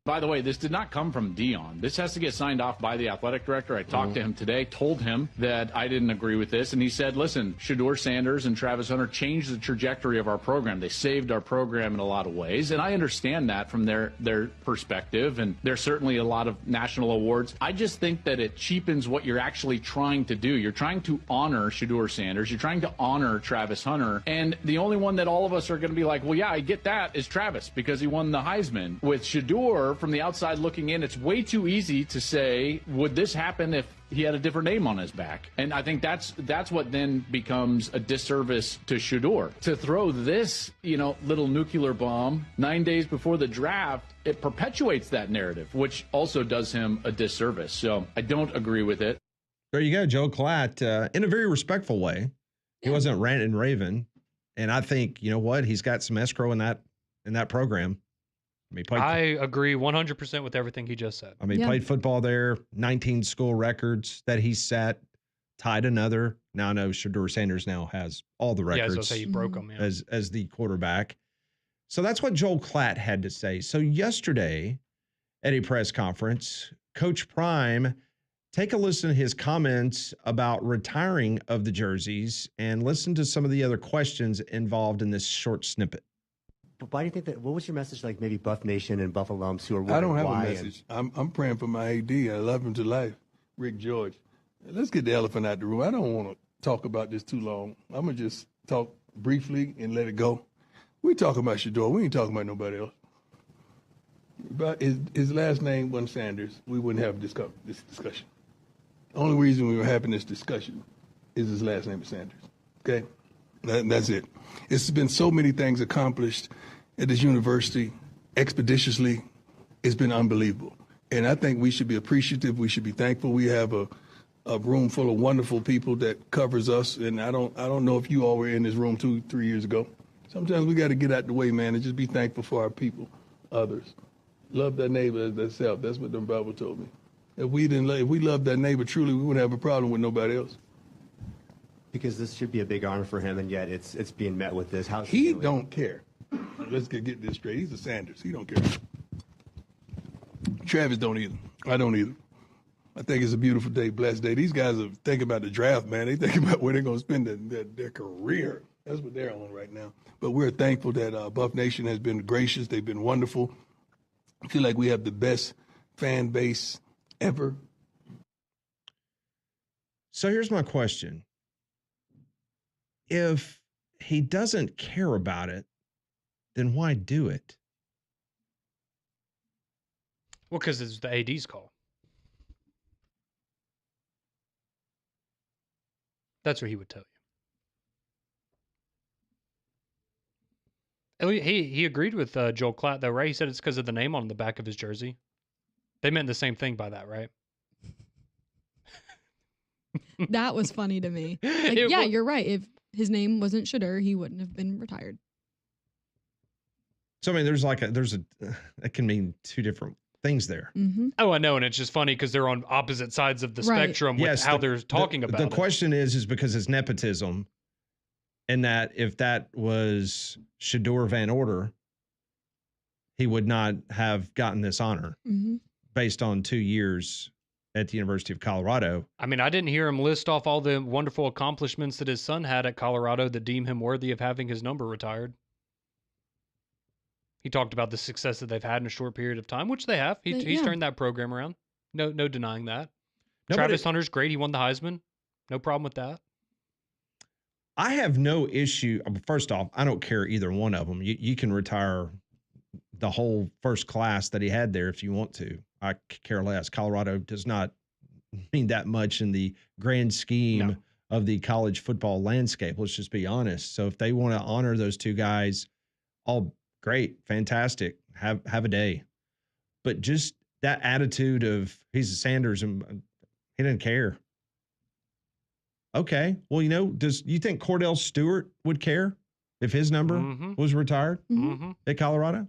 By the way, this did not come from Dion. This has to get signed off by the athletic director. I talked to him today, told him that I didn't agree with this, and he said, listen, Shedeur Sanders and Travis Hunter changed the trajectory of our program. They saved our program in a lot of ways, and I understand that from their perspective, and there's certainly a lot of national awards. I just think that it cheapens what you're actually trying to do. You're trying to honor Shedeur Sanders. You're trying to honor Travis Hunter, and the only one that all of us are going to be like, well, yeah, I get that, is Travis, because he won the Heisman. With Shedeur, from the outside looking in, it's way too easy to say, would this happen if he had a different name on his back? And I think that's what then becomes a disservice to Shedeur. To throw this, little nuclear bomb 9 days before the draft, it perpetuates that narrative, which also does him a disservice. So I don't agree with it. There you go, Joe Klatt, in a very respectful way. He wasn't ranting and raving. And I think, he's got some escrow in that program. I agree 100% with everything he just said. Played football there, 19 school records that he set, tied another. Now I know Shedeur Sanders now has all the records. Yeah, I was going to say you broke them. Yeah. As the quarterback. So that's what Joel Klatt had to say. So yesterday at a press conference, Coach Prime, take a listen to his comments about retiring of the jerseys and listen to some of the other questions involved in this short snippet. Why do you think that? What was your message like? Maybe Buff Nation and Buff alums who are. I don't have a message. I'm praying for my AD. I love him to life, Rick George. Let's get the elephant out the room. I don't want to talk about this too long. I'm gonna just talk briefly and let it go. We talking about Shedeur. We ain't talking about nobody else. But his last name wasn't Sanders, we wouldn't have this discussion. The only reason we were having this discussion is his last name is Sanders. Okay, that's it. It's been so many things accomplished at this university expeditiously. It's been unbelievable. And I think we should be appreciative. We should be thankful. We have a a room full of wonderful people that covers us. And I don't know if you all were in this room 2-3 years ago. Sometimes we got to get out the way, man, and just be thankful for our people, others. Love that neighbor as thyself. That's what the Bible told me. If we loved that neighbor truly, we wouldn't have a problem with nobody else. Because this should be a big honor for him, and yet it's being met with this. How's He don't care. Let's get this straight. He's a Sanders. He don't care. Travis don't either. I don't either. I think it's a beautiful day, blessed day. These guys are thinking about the draft, man. They thinking about where they're going to spend their career. That's what they're on right now. But we're thankful that Buff Nation has been gracious. They've been wonderful. I feel like we have the best fan base ever. So here's my question. If he doesn't care about it, then why do it? Well, because it's the AD's call. That's what he would tell you. He agreed with Joel Klatt, though, right? He said it's because of the name on the back of his jersey. They meant the same thing by that, right? That was funny to me. Like, you're right. If his name wasn't Shedeur, he wouldn't have been retired. So, I mean, that can mean two different things there. Mm-hmm. Oh, I know. And it's just funny because they're on opposite sides of the spectrum with how they're talking about it. The question is because it's nepotism, and that if that was Shedeur Van Order, he would not have gotten this honor based on 2 years at the University of Colorado. I mean, I didn't hear him list off all the wonderful accomplishments that his son had at Colorado that deem him worthy of having his number retired. He talked about the success that they've had in a short period of time, which they have. He's turned that program around. No denying that. Travis Hunter's great. He won the Heisman. No problem with that. I have no issue. First off, I don't care either one of them. You can retire the whole first class that he had there if you want to. I care less. Colorado does not mean that much in the grand scheme of the college football landscape. Let's just be honest. So if they want to honor those two guys, all great, fantastic. Have a day. But just that attitude of he's a Sanders and he didn't care. Okay. Well, do you think Cordell Stewart would care if his number was retired at Colorado?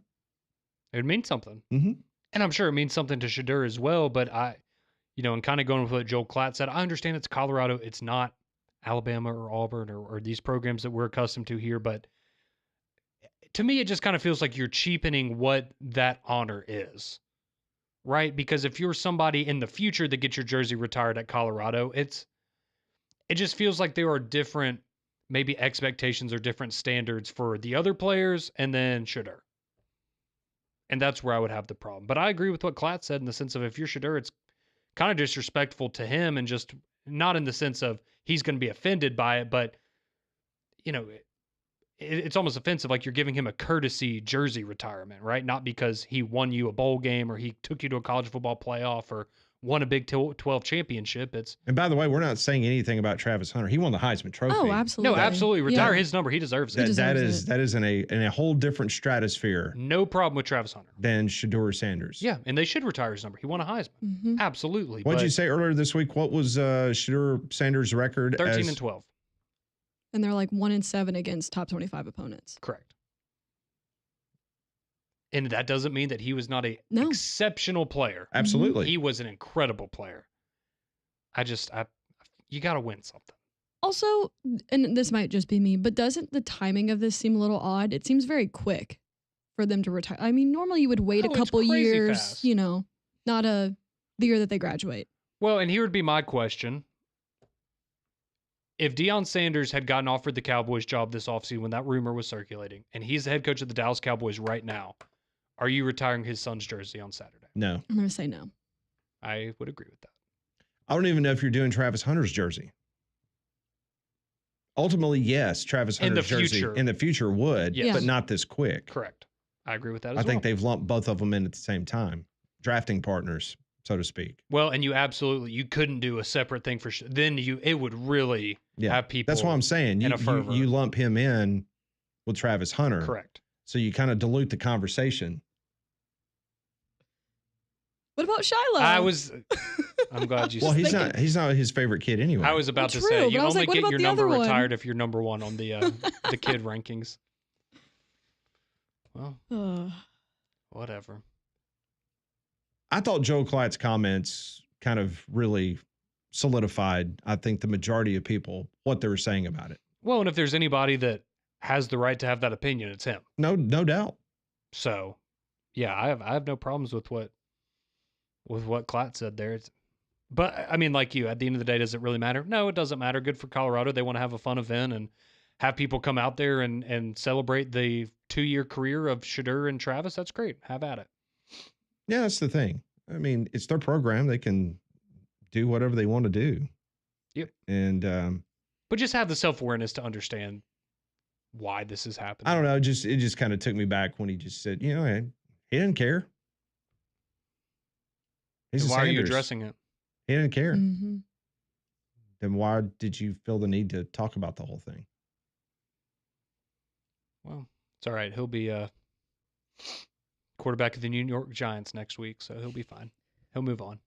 It would mean something. Mm-hmm. And I'm sure it means something to Shedeur as well. But and kind of going with what Joel Klatt said, I understand it's Colorado. It's not Alabama or Auburn or these programs that we're accustomed to here. But to me, it just kind of feels like you're cheapening what that honor is, right? Because if you're somebody in the future that gets your jersey retired at Colorado, it just feels like there are different maybe expectations or different standards for the other players and then Shedeur. And that's where I would have the problem. But I agree with what Klatt said in the sense of if you're Shedeur, it's kind of disrespectful to him and just not in the sense of he's going to be offended by it, but, it's almost offensive. Like you're giving him a courtesy jersey retirement, right? Not because he won you a bowl game or he took you to a college football playoff or won a Big 12 championship. And by the way, we're not saying anything about Travis Hunter. He won the Heisman Trophy. Oh, absolutely. No, absolutely. Retire his number. He deserves it. That is in a whole different stratosphere. No problem with Travis Hunter. Than Shedeur Sanders. Yeah, and they should retire his number. He won a Heisman. Mm-hmm. Absolutely. What did you say earlier this week? What was Shedeur Sanders' record? 13-12. And they're like 1-7 against top 25 opponents. Correct. And that doesn't mean that he was not an exceptional player. Absolutely. He was an incredible player. You got to win something. Also, and this might just be me, but doesn't the timing of this seem a little odd? It seems very quick for them to retire. I mean, normally you would wait a couple years, fast. Not the year that they graduate. Well, and here would be my question. If Deion Sanders had gotten offered the Cowboys job this offseason when that rumor was circulating, and he's the head coach of the Dallas Cowboys right now, are you retiring his son's jersey on Saturday? No. I'm going to say no. I would agree with that. I don't even know if you're doing Travis Hunter's jersey. Ultimately, yes, Travis Hunter's jersey in the future would, but not this quick. Correct. I agree with that as well. I think they've lumped both of them in at the same time. Drafting partners, so to speak. Well, and you couldn't do a separate thing then it would really have people. That's what I'm saying. You lump him in with Travis Hunter. Correct. So you kind of dilute the conversation. What about Shiloh? I'm glad you Well, said he's that. not. He's not his favorite kid anyway. I was about to True, say but you I was only like, what get about your the number other one? retired if you're number one on the kid rankings. Well, whatever. I thought Joe Klatt's comments kind of really solidified, I think, the majority of people what they were saying about it. Well, and if there's anybody that has the right to have that opinion, it's him. No doubt. So, yeah, I have no problems with what Klatt said there. But I mean, like you, at the end of the day, does it really matter? No, it doesn't matter. Good for Colorado. They want to have a fun event and have people come out there and celebrate the 2-year career of Shedeur and Travis. That's great. Have at it. Yeah, that's the thing. I mean, it's their program. They can do whatever they want to do. Yep. And but just have the self-awareness to understand why this is happening. I don't know. It just kind of took me back when he just said, he didn't care. He's Why a are you Sanders. addressing it? He didn't care. Mm-hmm. Then why did you feel the need to talk about the whole thing? Well, it's all right. He'll be quarterback of the New York Giants next week, so he'll be fine. He'll move on.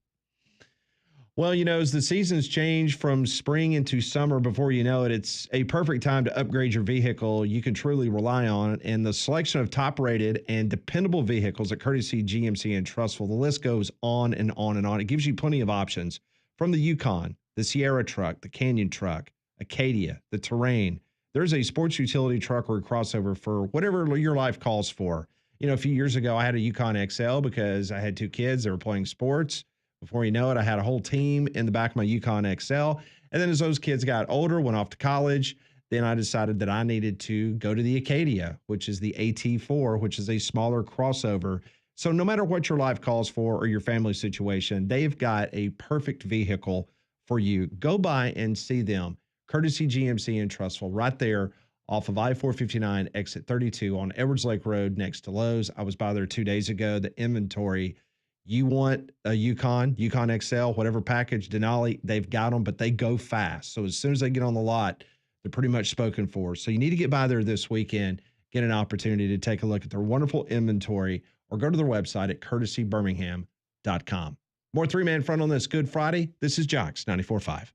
Well, as the seasons change from spring into summer, before you know it, it's a perfect time to upgrade your vehicle you can truly rely on. And the selection of top-rated and dependable vehicles at Courtesy GMC and Trustful, the list goes on and on and on. It gives you plenty of options from the Yukon, the Sierra truck, the Canyon truck, Acadia, the Terrain. There's a sports utility truck or a crossover for whatever your life calls for. A few years ago, I had a Yukon XL because I had 2 kids that were playing sports. Before you know it, I had a whole team in the back of my Yukon XL. And then as those kids got older, went off to college, then I decided that I needed to go to the Acadia, which is the AT4, which is a smaller crossover. So no matter what your life calls for or your family situation, they've got a perfect vehicle for you. Go by and see them. Courtesy GMC and Trustful, right there off of I-459, exit 32 on Edwards Lake Road next to Lowe's. I was by there 2 days ago. The inventory, you want a Yukon XL, whatever package, Denali, they've got them, but they go fast. So as soon as they get on the lot, they're pretty much spoken for. So you need to get by there this weekend, get an opportunity to take a look at their wonderful inventory, or go to their website at courtesybirmingham.com. More three-man front on this Good Friday. This is Jocks 94.5.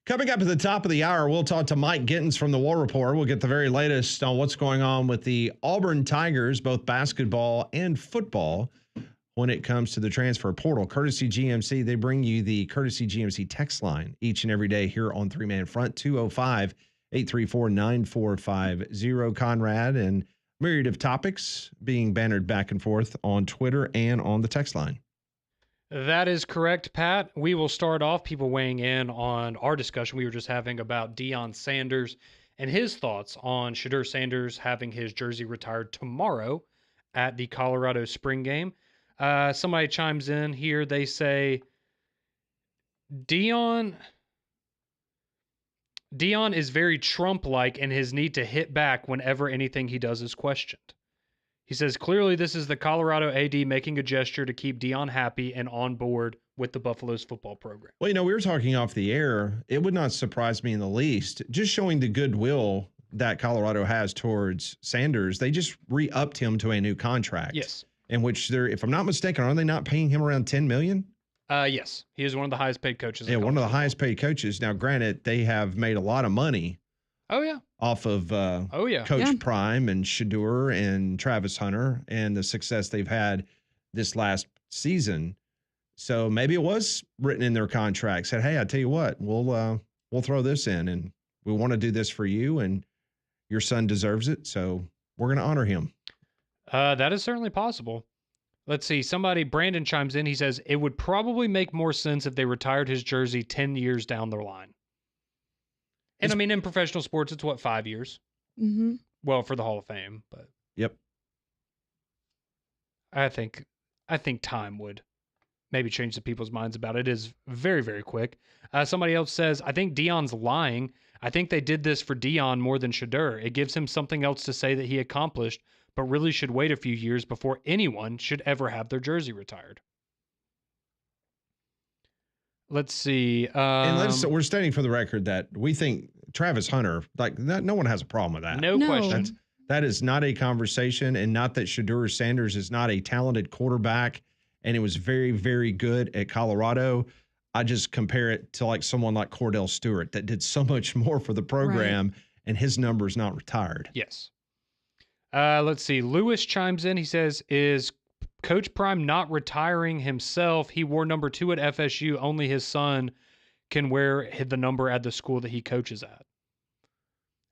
Coming up at the top of the hour, we'll talk to Mike Gittins from the War Report. We'll get the very latest on what's going on with the Auburn Tigers, both basketball and football, when it comes to the transfer portal. Courtesy GMC, they bring you the Courtesy GMC text line each and every day here on Three Man Front, 205-834-9450. Conrad, and myriad of topics being bannered back and forth on Twitter and on the text line. That is correct, Pat. We will start off people weighing in on our discussion we were just having about Deion Sanders and his thoughts on Shedeur Sanders having his jersey retired tomorrow at the Colorado spring game. Somebody chimes in here. They say, Deion is very Trump-like in his need to hit back whenever anything he does is questioned. He says, clearly this is the Colorado AD making a gesture to keep Deion happy and on board with the Buffaloes football program. Well, we were talking off the air. It would not surprise me in the least. Just showing the goodwill that Colorado has towards Sanders, they just re-upped him to a new contract. Yes. In which they're, if I'm not mistaken, are they not paying him around $10 million? Yes. He is one of the highest paid coaches. Yeah, one of the highest paid coaches. Now, granted, they have made a lot of money. Oh, yeah. Off of Coach Prime and Shedeur and Travis Hunter and the success they've had this last season. So maybe it was written in their contract, said, hey, I tell you what, we'll throw this in and we want to do this for you and your son deserves it. So we're going to honor him. That is certainly possible. Let's see. Brandon chimes in. He says, it would probably make more sense if they retired his jersey 10 years down the line. And in professional sports, it's 5 years? Mm-hmm. Well, for the Hall of Fame, but yep. I think time would maybe change the people's minds about it. It is very, very quick. Somebody else says, I think Deion's lying. I think they did this for Deion more than Shedeur. It gives him something else to say that he accomplished, but really should wait a few years before anyone should ever have their jersey retired. Let's see. We're stating for the record that we think Travis Hunter, no one has a problem with that. No question. That is not a conversation, and not that Shedeur Sanders is not a talented quarterback, and it was very, very good at Colorado. I just compare it to someone like Cordell Stewart that did so much more for the program, and his number is not retired. Yes. Let's see. Lewis chimes in. He says, is Coach Prime not retiring himself? He wore number 2 at FSU. Only his son can wear the number at the school that he coaches at.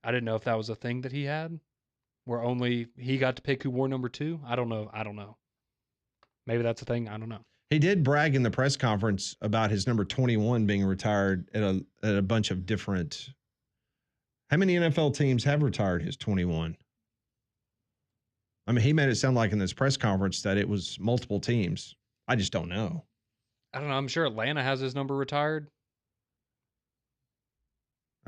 I didn't know if that was a thing that he had, where only he got to pick who wore number 2. I don't know. Maybe that's a thing. I don't know. He did brag in the press conference about his number 21 being retired at a bunch of different. How many NFL teams have retired his 21? He made it sound like in this press conference that it was multiple teams. I just don't know. I don't know. I'm sure Atlanta has his number retired.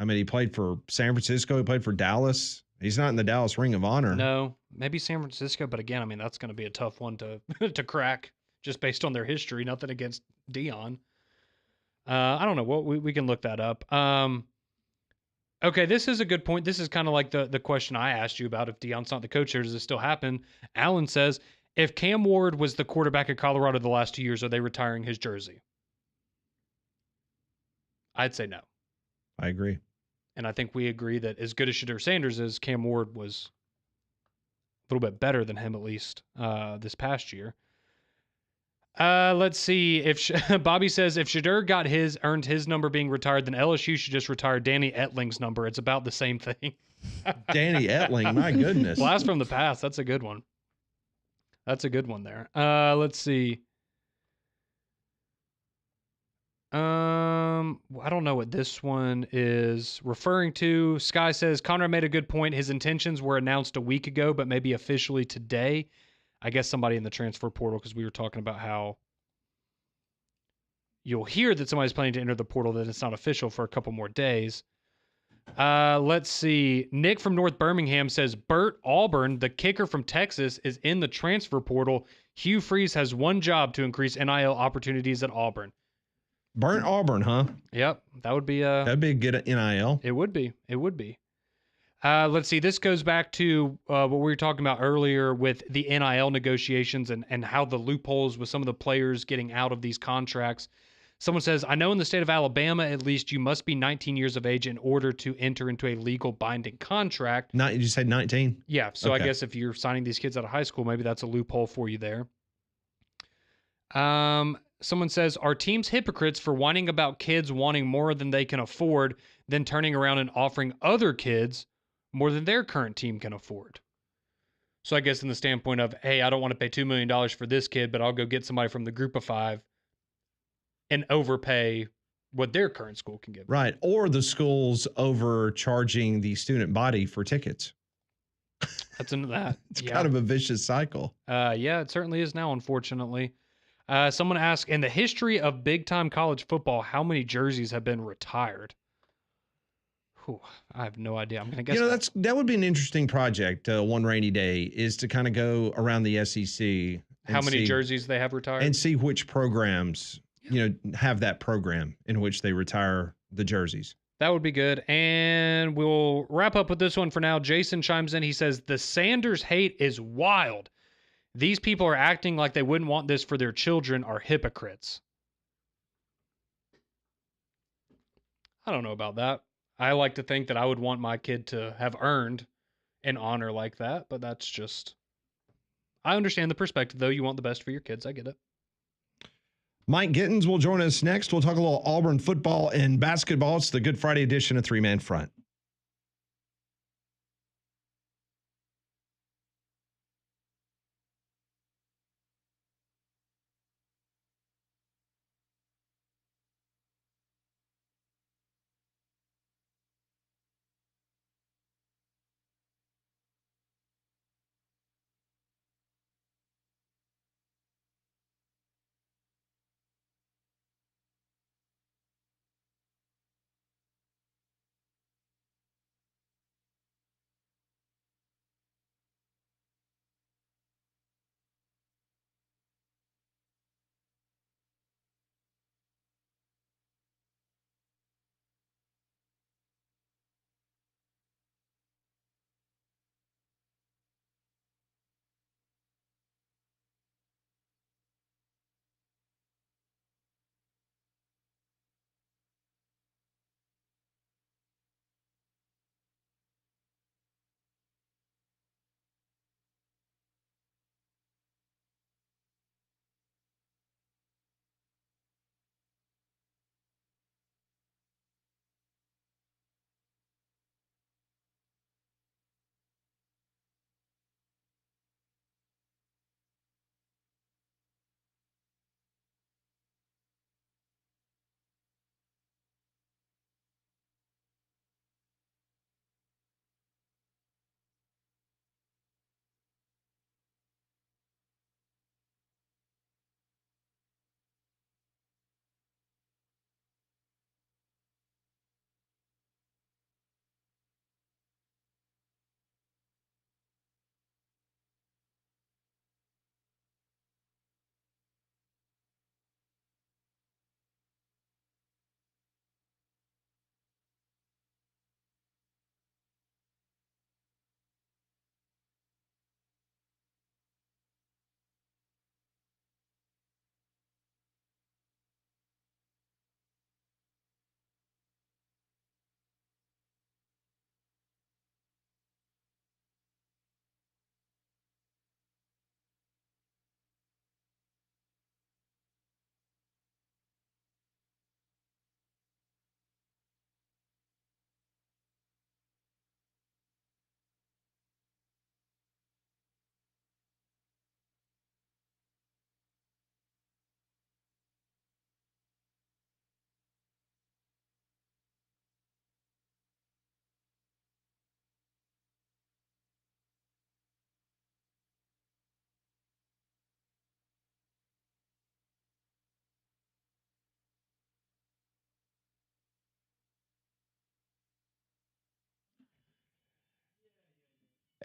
He played for San Francisco. He played for Dallas. He's not in the Dallas Ring of Honor. No, maybe San Francisco. But again, that's going to be a tough one to to crack just based on their history. Nothing against Deion. I don't know. We can look that up. Okay, this is a good point. This is kind of like the question I asked you about if Deion's not the coach here, does it still happen? Alan says, if Cam Ward was the quarterback at Colorado the last 2 years, are they retiring his jersey? I'd say no. I agree. And I think we agree that as good as Shedeur Sanders is, Cam Ward was a little bit better than him, at least this past year. Let's see. If Bobby says if Shedeur earned his number being retired, then LSU should just retire Danny Etling's number. It's about the same thing. Danny Etling, my goodness. Blast from the past. That's a good one. That's a good one there. Let's see. I don't know what this one is referring to. Sky says Conrad made a good point. His intentions were announced a week ago, but maybe officially today. I guess somebody in the transfer portal, because we were talking about how you'll hear that somebody's planning to enter the portal, that it's not official for a couple more days. Let's see. Nick from North Birmingham says Bert Auburn, the kicker from Texas, is in the transfer portal. Hugh Freeze has one job to increase NIL opportunities at Auburn. Burnt Auburn, huh? Yep. That'd be a good NIL. It would be. Let's see. This goes back to what we were talking about earlier with the NIL negotiations and how the loopholes with some of the players getting out of these contracts. Someone says, I know in the state of Alabama, at least, you must be 19 years of age in order to enter into a legal binding contract. Not, you said 19? Yeah. So I Okay. guess if you're signing these kids out of high school, maybe that's a loophole for you there. Someone says, are teams hypocrites for whining about kids wanting more than they can afford, then turning around and offering other kids more than their current team can afford? So I guess in the standpoint of, hey, I don't want to pay $2 million for this kid, but I'll go get somebody from the group of 5 and overpay what their current school can give. Right. Or the schools overcharging the student body for tickets. That's into that. It's kind of a vicious cycle. Yeah, it certainly is now, unfortunately. Someone asked, in the history of big-time college football, how many jerseys have been retired? Whew, I have no idea. I'm going to guess. You know, that would be an interesting project. One rainy day is to kind of go around the SEC. How many jerseys they have retired? And see which programs, have that program in which they retire the jerseys. That would be good. And we'll wrap up with this one for now. Jason chimes in. He says, the Sanders hate is wild. These people are acting like they wouldn't want this for their children are hypocrites. I don't know about that. I like to think that I would want my kid to have earned an honor like that, but that's just... I understand the perspective, though. You want the best for your kids. I get it. Mike Gittins will join us next. We'll talk a little Auburn football and basketball. It's the Good Friday edition of Three Man Front.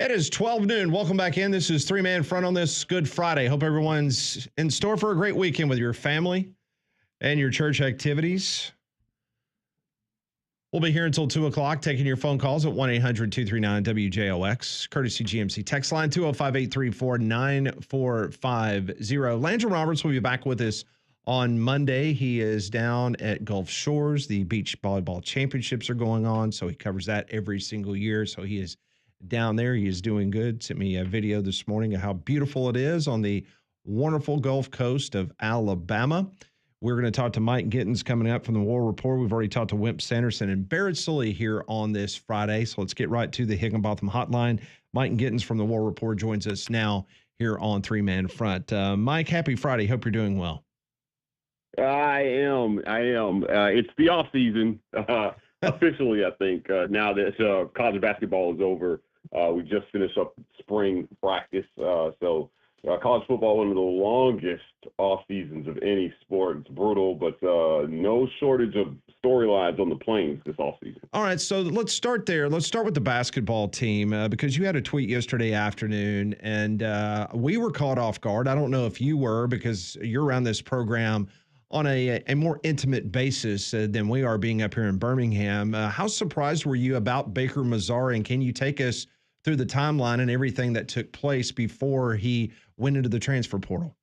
It is 12 noon. Welcome back in. This is Three Man Front on this Good Friday. Hope everyone's in store for a great weekend with your family and your church activities. We'll be here until 2 o'clock taking your phone calls at 1-800-239-WJOX. Courtesy GMC text line 205-834-9450. Landry Roberts will be back with us On Monday, he is down at Gulf Shores. The beach volleyball championships are going on, so he covers that every single year. So he is down there. He is doing good. Sent me a video this morning of how beautiful it is on the wonderful Gulf Coast of Alabama. We're going to talk to Mike Gittins coming up from the War Report. We've already talked to Wimp Sanderson and Barrett Sully here on this Friday. So let's get right to the Higginbotham Hotline. Mike Gittins from the War Report joins us now here on Three Man Front. Mike, happy Friday. Hope you're doing well. I am. It's the off season officially. I think now that college basketball is over, we just finished up spring practice. So college football, one of the longest off seasons of any sport. It's brutal, but no shortage of storylines on the plains this off season. All right, so let's start there. Let's start with the basketball team because you had a tweet yesterday afternoon, and we were caught off guard. I don't know if you were because you're around this program on a more intimate basis than we are being up here in Birmingham. How surprised were you about Baker-Mazara, and can you take us through the timeline and everything that took place before he went into the transfer portal?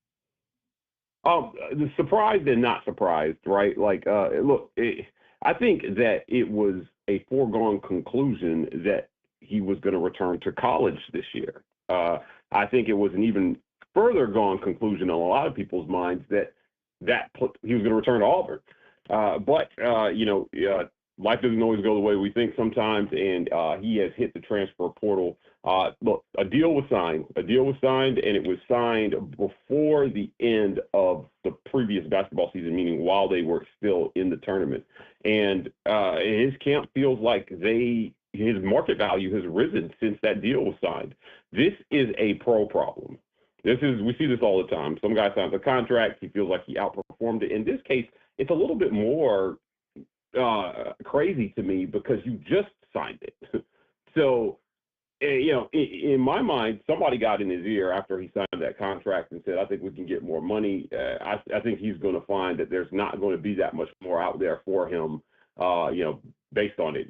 The surprised and not surprised, right? Like, look, I think that it was a foregone conclusion that he was going to return to college this year. I think it was an even further gone conclusion on a lot of people's minds that he was going to return to Auburn. But life doesn't always go the way we think sometimes, and he has hit the transfer portal. Look, a deal was signed, and it was signed before the end of the previous basketball season, meaning while they were still in the tournament. And his camp feels like his market value has risen since that deal was signed. This is a pro problem. We see this all the time. Some guy signs a contract, he feels like he outperformed it. In this case, it's a little bit more crazy to me because you just signed it. So, in my mind, somebody got in his ear after he signed that contract and said, I think we can get more money. I think he's going to find that there's not going to be that much more out there for him, based on it.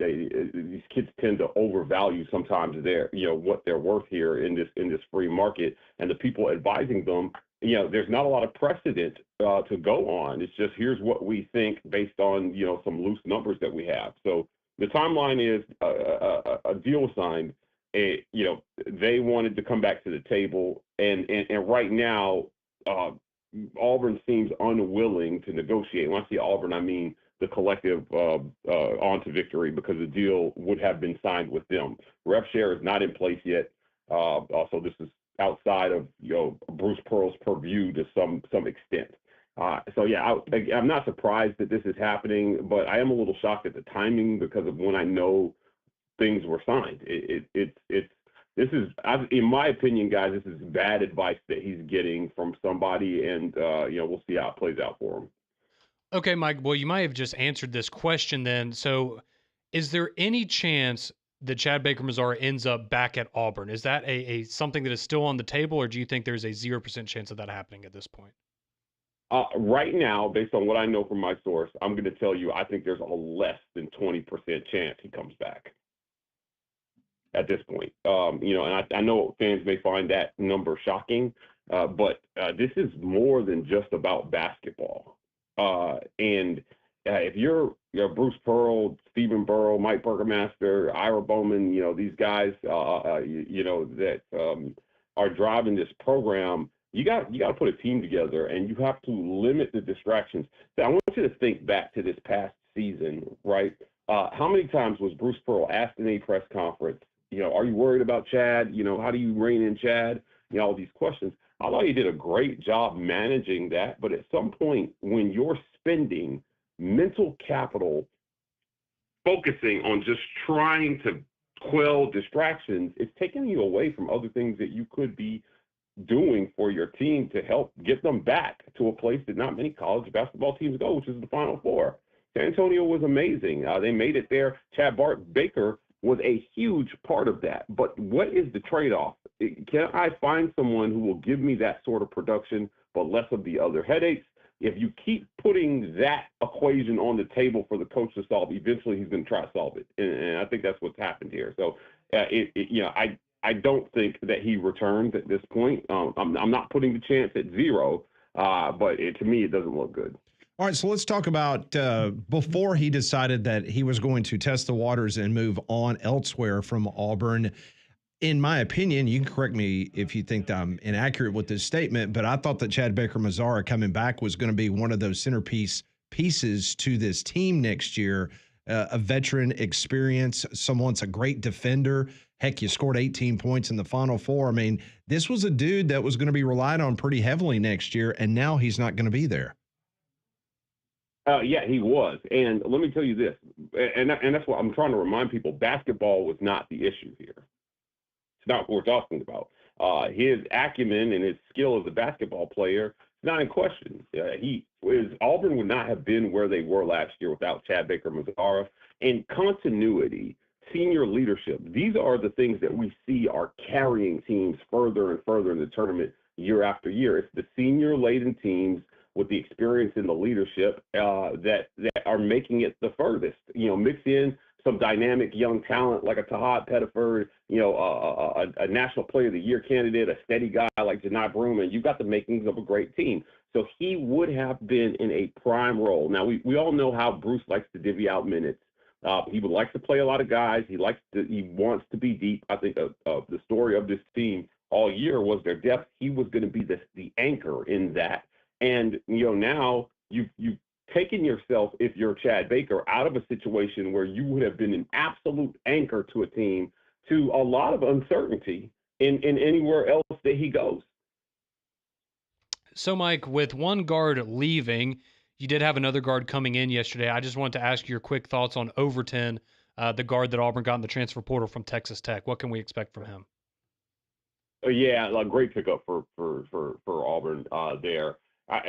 These kids tend to overvalue sometimes what they're worth here in this free market, and the people advising them, there's not a lot of precedent to go on. It's just, here's what we think based on, some loose numbers that we have. So the timeline is a deal was signed. They wanted to come back to the table, and right now, Auburn seems unwilling to negotiate. When I say Auburn, I mean the collective on to victory, because the deal would have been signed with them. Rev share is not in place yet. Also, this is outside of Bruce Pearl's purview to some extent. I'm not surprised that this is happening, but I am a little shocked at the timing because of when I know things were signed. This is, in my opinion, guys, this is bad advice that he's getting from somebody, and we'll see how it plays out for him. Okay, Mike, well, you might have just answered this question then. So is there any chance that Chad Baker-Mazara ends up back at Auburn? Is that a something that is still on the table, or do you think there's a 0% chance of that happening at this point? Right now, based on what I know from my source, I'm going to tell you I think there's a less than 20% chance he comes back at this point. And I know fans may find that number shocking, but this is more than just about basketball. If you're Bruce Pearl, Stephen Burrow, Mike Burgermaster, Ira Bowman, these guys, that are driving this program, you got to put a team together, and you have to limit the distractions. So I want you to think back to this past season, right? How many times was Bruce Pearl asked in a press conference, are you worried about Chad? How do you rein in Chad? All these questions. I thought he did a great job managing that, but at some point when you're spending mental capital focusing on just trying to quell distractions, it's taking you away from other things that you could be doing for your team to help get them back to a place that not many college basketball teams go, which is the Final Four. San Antonio was amazing. They made it there. Chad Baker was a huge part of that. But what is the trade-off? Can I find someone who will give me that sort of production but less of the other headaches? If you keep putting that equation on the table for the coach to solve, eventually he's going to try to solve it. And I think that's what's happened here. So, I don't think that he returns at this point. I'm not putting the chance at zero, But to me, it doesn't look good. All right, so let's talk about before he decided that he was going to test the waters and move on elsewhere from Auburn. In my opinion, you can correct me if you think that I'm inaccurate with this statement, but I thought that Chad Baker-Mazara coming back was going to be one of those centerpiece pieces to this team next year. A veteran experience, someone's a great defender. Heck, you scored 18 points in the Final Four. I mean, this was a dude that was going to be relied on pretty heavily next year, and now he's not going to be there. Yeah, he was. And let me tell you this, and that's what I'm trying to remind people, basketball was not the issue here. It's not what we're talking about. His acumen and his skill as a basketball player is not in question. Auburn would not have been where they were last year without Chad Baker-Mazara. And continuity, senior leadership, these are the things that we see are carrying teams further and further in the tournament year after year. It's the senior-laden teams with the experience and the leadership that are making it the furthest. Mix in some dynamic young talent like a Tahad Pettiford, a National Player of the Year candidate, a steady guy like Janai Broom, and you've got the makings of a great team. So he would have been in a prime role. Now, we all know how Bruce likes to divvy out minutes. He would like to play a lot of guys. He wants to be deep. I think the story of this team all year was their depth. He was going to be the anchor in that. And, now you've taken yourself, if you're Chad Baker, out of a situation where you would have been an absolute anchor to a team to a lot of uncertainty in anywhere else that he goes. So, Mike, with one guard leaving, you did have another guard coming in yesterday. I just wanted to ask your quick thoughts on Overton, the guard that Auburn got in the transfer portal from Texas Tech. What can we expect from him? Yeah, a great pickup for Auburn there.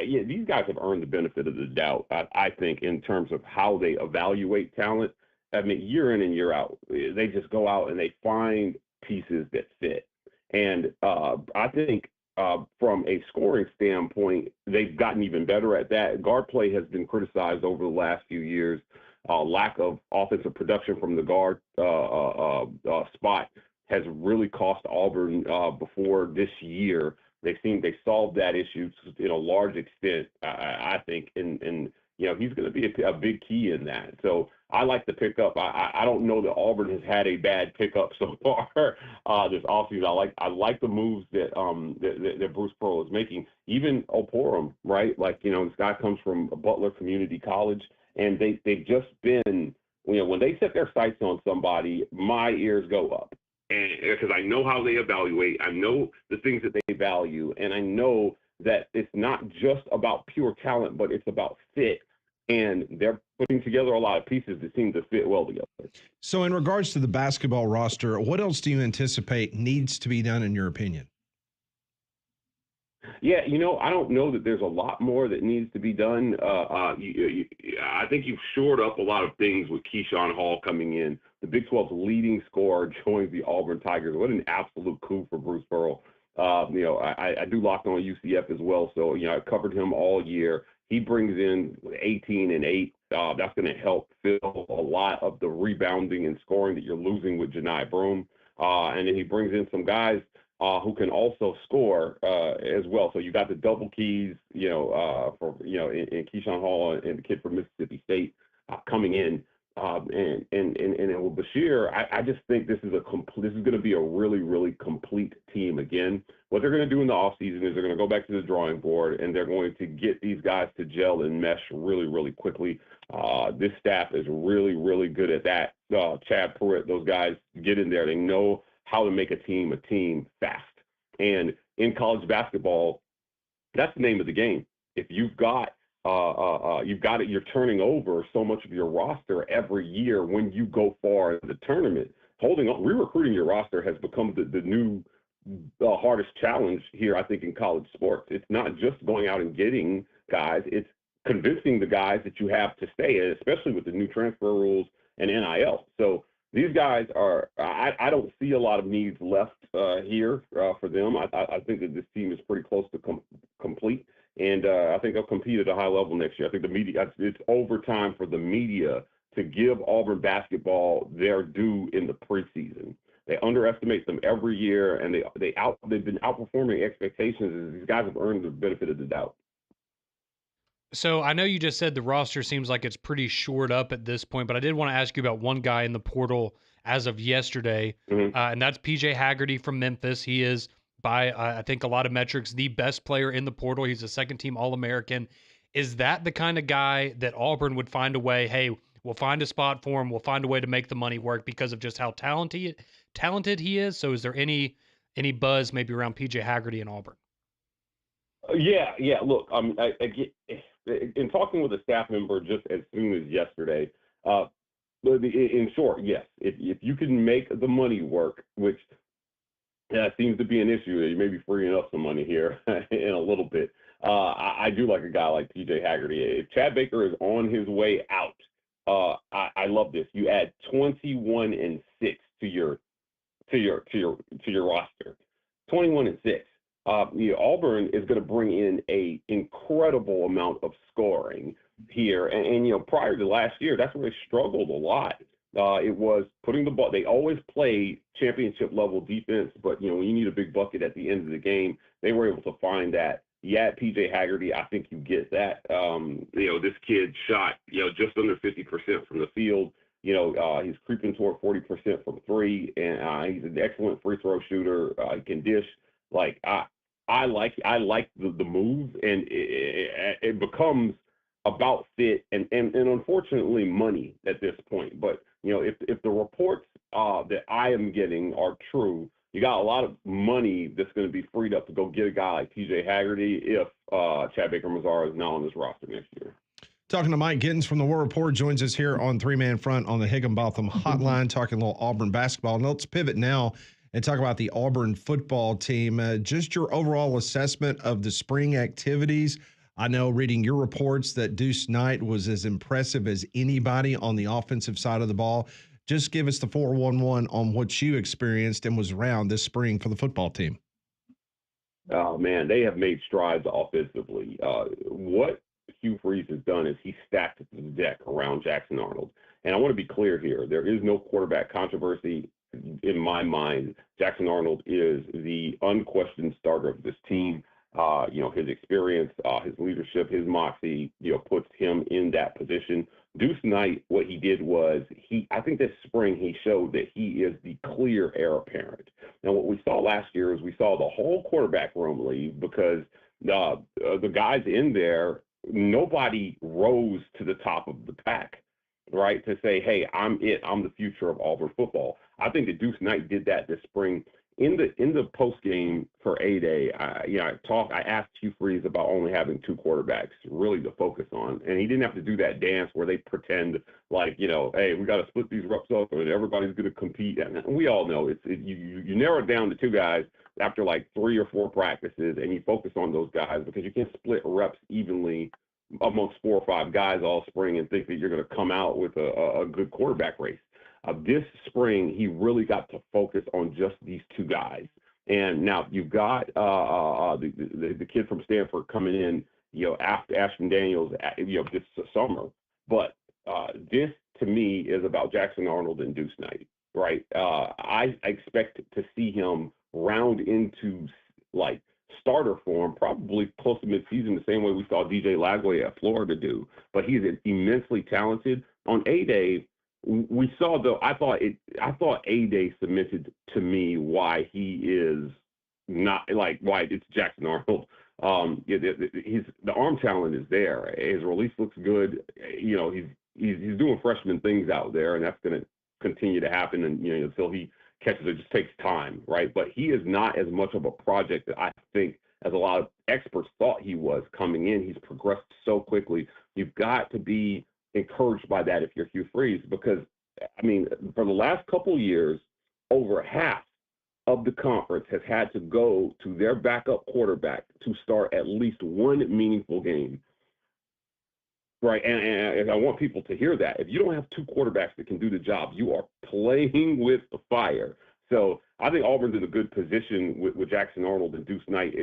These guys have earned the benefit of the doubt, I think, in terms of how they evaluate talent. I mean, year in and year out, they just go out and they find pieces that fit. And I think from a scoring standpoint, they've gotten even better at that. Guard play has been criticized over the last few years. Lack of offensive production from the guard spot has really cost Auburn before this year. They solved that issue in a large extent, I think, and he's going to be a big key in that. So I like the pickup. I don't know that Auburn has had a bad pickup so far this offseason. I like the moves that Bruce Pearl is making. Even Oporum, right? This guy comes from Butler Community College, and they've just been, when they set their sights on somebody, my ears go up. Because I know how they evaluate, I know the things that they value, and I know that it's not just about pure talent, but it's about fit. And they're putting together a lot of pieces that seem to fit well together. So in regards to the basketball roster, what else do you anticipate needs to be done in your opinion? Yeah, I don't know that there's a lot more that needs to be done. I think you've shored up a lot of things with Keyshawn Hall coming in. The Big 12's leading scorer joins the Auburn Tigers. What an absolute coup for Bruce Pearl. I do Locked On UCF as well, so I covered him all year. He brings in 18 and 8. That's going to help fill a lot of the rebounding and scoring that you're losing with Janai Broom. And then he brings in some guys who can also score as well. So you got the double keys, in Keyshawn Hall and the kid from Mississippi State coming in. And with Bashir, I just think this is going to be a really, really complete team again. What they're going to do in the offseason is they're going to go back to the drawing board, and they're going to get these guys to gel and mesh really, really quickly. This staff is really, really good at that. Chad Pruitt, those guys get in there. They know how to make a team fast. And in college basketball, that's the name of the game. If you've got you're turning over so much of your roster every year when you go far in the tournament. Re-recruiting your roster has become the new hardest challenge here, I think, in college sports. It's not just going out and getting guys. It's convincing the guys that you have to stay, especially with the new transfer rules and NIL. So these guys I don't see a lot of needs left here for them. I think that this team is pretty close to complete. And I think they'll compete at a high level next year. I think the media, it's overtime for the media to give Auburn basketball their due in the preseason. They underestimate them every year, and they've been outperforming expectations. These guys have earned the benefit of the doubt. So I know you just said the roster seems like it's pretty shored up at this point, but I did want to ask you about one guy in the portal as of yesterday, and that's PJ Haggerty from Memphis. He is, by I think a lot of metrics, the best player in the portal. He's a second-team All-American. Is that the kind of guy that Auburn would find a way? Hey, we'll find a spot for him. We'll find a way to make the money work because of just how talented he is. So is there any buzz maybe around PJ Haggerty in Auburn? Yeah. Look, I get in talking with a staff member just as soon as yesterday. But in short, yes, if you can make the money work, which seems to be an issue, you may be freeing up some money here in a little bit. I do like a guy like PJ Haggerty. If Chad Baker is on his way out, I love this. You add 21-6 to your roster. 21-6. Auburn is going to bring in a incredible amount of scoring here, and prior to last year, that's where they struggled a lot. It was putting the ball. They always play championship level defense, but when you need a big bucket at the end of the game, they were able to find that. Yeah, PJ Haggerty, I think you get that. This kid shot just under 50% from the field. He's creeping toward 40% from three, and he's an excellent free throw shooter. He can dish. I like the move, and it becomes about fit and unfortunately money at this point. But if the reports that I am getting are true, you got a lot of money that's going to be freed up to go get a guy like PJ Haggerty if Chad Baker-Mazara is now on this roster next year. Talking to Mike Gittins from the War Report, joins us here on Three Man Front on the Higginbotham Hotline, talking a little Auburn basketball. And let's pivot now and talk about the Auburn football team. Just your overall assessment of the spring activities. I know reading your reports that Deuce Knight was as impressive as anybody on the offensive side of the ball. Just give us the 411 on what you experienced and was around this spring for the football team. Oh, man, they have made strides offensively. What Hugh Freeze has done is he stacked the deck around Jackson Arnold. And I want to be clear here. There is no quarterback controversy in my mind. Jackson Arnold is the unquestioned starter of this team. His experience, his leadership, his moxie, puts him in that position. Deuce Knight, what he did was I think this spring he showed that he is the clear heir apparent. Now, what we saw last year is we saw the whole quarterback room leave because the guys in there, nobody rose to the top of the pack, right, to say, hey, I'm the future of Auburn football. I think that Deuce Knight did that this spring. In the post game for A-Day, I asked Hugh Freeze about only having two quarterbacks really to focus on, and he didn't have to do that dance where they pretend like hey, we got to split these reps up and everybody's going to compete. And we all know you narrow it down to two guys after like 3 or 4 practices, and you focus on those guys because you can't split reps evenly amongst 4 or 5 guys all spring and think that you're going to come out with a good quarterback race. This spring, he really got to focus on just these 2 guys. And now you've got the kid from Stanford coming in, after Ashton Daniels, this summer. But this, to me, is about Jackson Arnold and Deuce Knight, right? I expect to see him round into, starter form, probably close to midseason, the same way we saw DJ Lagway at Florida do. But he's immensely talented. On A-Day, we saw, though, I thought A-Day cemented to me why he is not, why it's Jackson Arnold. The arm talent is there. His release looks good. He's doing freshman things out there, and that's going to continue to happen, and until he catches it. Just takes time, right? But he is not as much of a project that I think as a lot of experts thought he was coming in. He's progressed so quickly. You've got to be encouraged by that if you're Hugh Freeze, because, for the last couple years, over half of the conference has had to go to their backup quarterback to start at least one meaningful game. Right, and I want people to hear that. If you don't have 2 quarterbacks that can do the job, you are playing with the fire. So I think Auburn's in a good position with Jackson Arnold and Deuce Knight.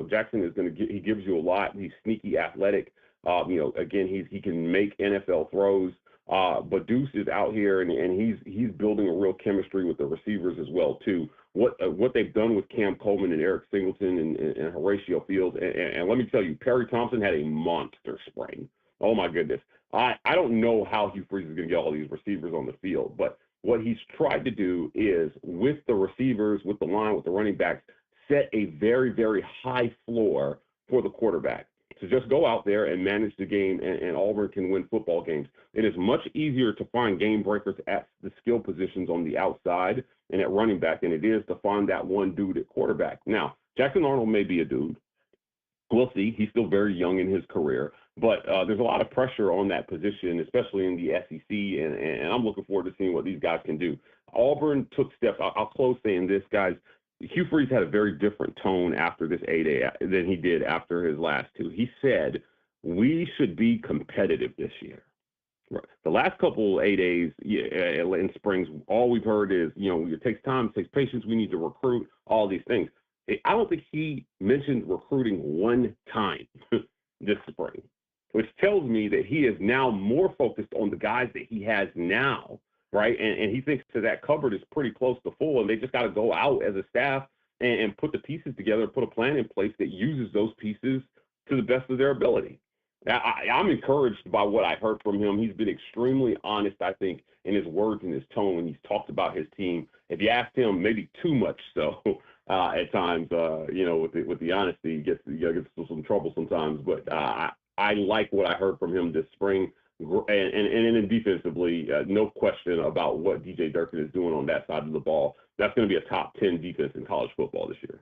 Jackson is he gives you a lot. He's sneaky athletic. Again, he can make NFL throws. But Deuce is out here, and he's building a real chemistry with the receivers as well too. What they've done with Cam Coleman and Eric Singleton and Horatio Fields, and let me tell you, Perry Thompson had a monster spring. Oh my goodness, I don't know how Hugh Freeze is going to get all these receivers on the field, but what he's tried to do is with the receivers, with the line, with the running backs, set a very, very high floor for the quarterback to just go out there and manage the game, and Auburn can win football games. It is much easier to find game breakers at the skill positions on the outside and at running back than it is to find that one dude at quarterback. Now, Jackson Arnold may be a dude. We'll see. He's still very young in his career, but there's a lot of pressure on that position, especially in the SEC, and I'm looking forward to seeing what these guys can do. Auburn took steps. I'll close saying this, guys. Hugh Freeze had a very different tone after this A-Day than he did after his last two. He said, we should be competitive this year. Right. The last couple A-Days in springs, all we've heard is, it takes time, it takes patience, we need to recruit, all these things. I don't think he mentioned recruiting one time this spring, which tells me that he is now more focused on the guys that he has now, right? And he thinks that cupboard is pretty close to full, and they just got to go out as a staff and put the pieces together, put a plan in place that uses those pieces to the best of their ability. I'm encouraged by what I heard from him. He's been extremely honest, I think, in his words and his tone when he's talked about his team. If you asked him, maybe too much so at times, with the honesty, he gets some trouble sometimes. But I like what I heard from him this spring. And then defensively, no question about what DJ Durkin is doing on that side of the ball. That's going to be a top 10 defense in college football this year.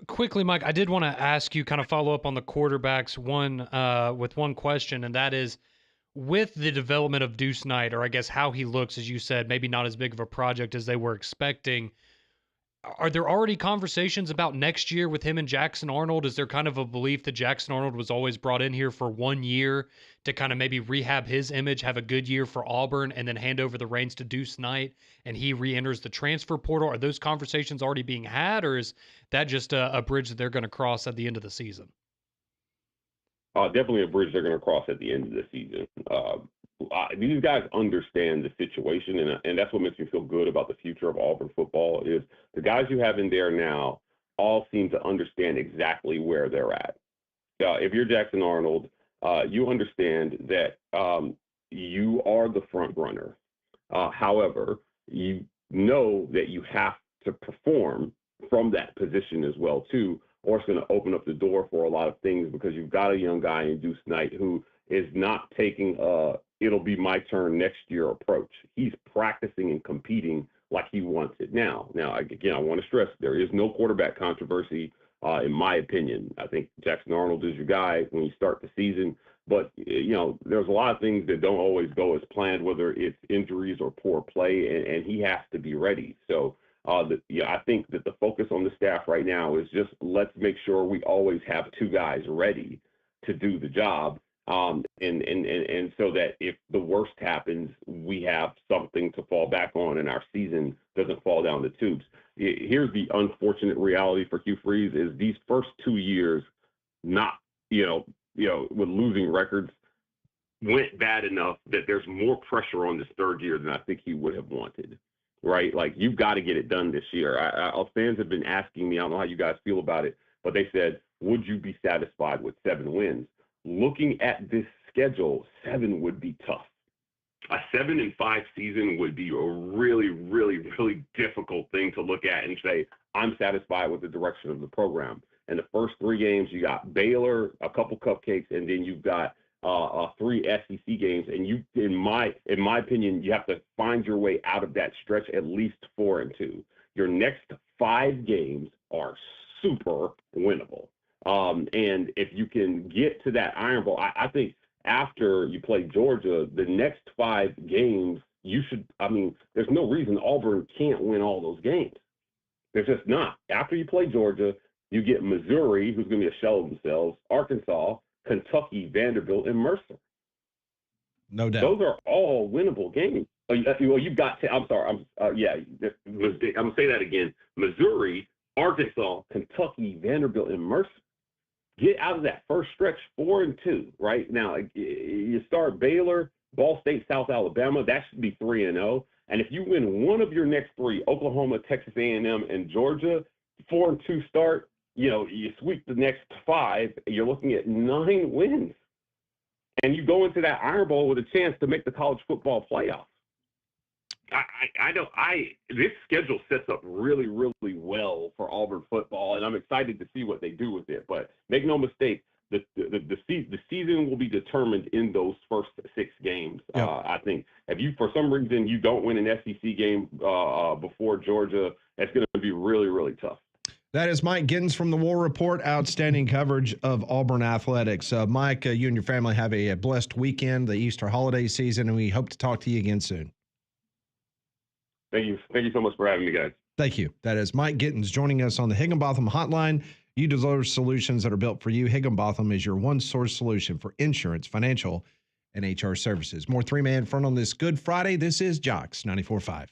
Quickly, Mike, I did want to ask you, kind of follow up on the quarterbacks with one question, and that is, with the development of Deuce Knight, or I guess how he looks, as you said, maybe not as big of a project as they were expecting, are there already conversations about next year with him and Jackson Arnold? Is there kind of a belief that Jackson Arnold was always brought in here for 1 year to kind of maybe rehab his image, have a good year for Auburn, and then hand over the reins to Deuce Knight and he re-enters the transfer portal? Are those conversations already being had, or is that just a bridge that they're going to cross at the end of the season? Definitely a bridge they're going to cross at the end of the season. These guys understand the situation, and that's what makes me feel good about the future of Auburn football is the guys you have in there now all seem to understand exactly where they're at. If you're Jackson Arnold, you understand that you are the front runner. However, you know that you have to perform from that position as well, too, or it's going to open up the door for a lot of things because you've got a young guy in Deuce Knight who is not taking it'll be my turn next year approach. He's practicing and competing like he wants it now. Now, again, I want to stress there is no quarterback controversy, in my opinion. I think Jackson Arnold is your guy when you start the season. But, there's a lot of things that don't always go as planned, whether it's injuries or poor play, and he has to be ready. So, I think that the focus on the staff right now is just let's make sure we always have two guys ready to do the job. And so that if the worst happens, we have something to fall back on and our season doesn't fall down the tubes. Here's the unfortunate reality for Hugh Freeze is these first 2 years, not, with losing records, went bad enough that there's more pressure on this third year than I think he would have wanted, right? Like, you've got to get it done this year. Our fans have been asking me, I don't know how you guys feel about it, but they said, would you be satisfied with 7 wins? Looking at this schedule, 7 would be tough. A 7-5 season would be a really, really, really difficult thing to look at and say, I'm satisfied with the direction of the program. And the first 3 games, you got Baylor, a couple cupcakes, and then you've got 3 SEC games. And you, in my opinion, you have to find your way out of that stretch at least 4-2. Your next 5 games are super winnable. And if you can get to that Iron Bowl, I think after you play Georgia, the next 5 games, there's no reason Auburn can't win all those games. There's just not. After you play Georgia, you get Missouri, who's going to be a shell of themselves, Arkansas, Kentucky, Vanderbilt, and Mercer. No doubt. Those are all winnable games. You've got to, I'm sorry. I'm going to say that again. Missouri, Arkansas, Kentucky, Vanderbilt, and Mercer. Get out of that first stretch 4-2, right? Now, you start Baylor, Ball State, South Alabama, that should be 3-0. And if you win one of your next three, Oklahoma, Texas A&M, and Georgia, 4-2 start, you sweep the next five, you're looking at 9 wins. And you go into that Iron Bowl with a chance to make the college football playoffs. This schedule sets up really, really well for Auburn football, and I'm excited to see what they do with it. But make no mistake, the season will be determined in those first 6 games. Yep. I think if you, for some reason, you don't win an SEC game before Georgia, that's going to be really, really tough. That is Mike Gittins from the War Report. Outstanding coverage of Auburn athletics. Mike, you and your family have a blessed weekend, the Easter holiday season, and we hope to talk to you again soon. Thank you. Thank you so much for having me, guys. Thank you. That is Mike Gittins joining us on the Higginbotham Hotline. You deserve solutions that are built for you. Higginbotham is your one-source solution for insurance, financial, and HR services. More three-man front on this Good Friday. This is Jocks 94.5.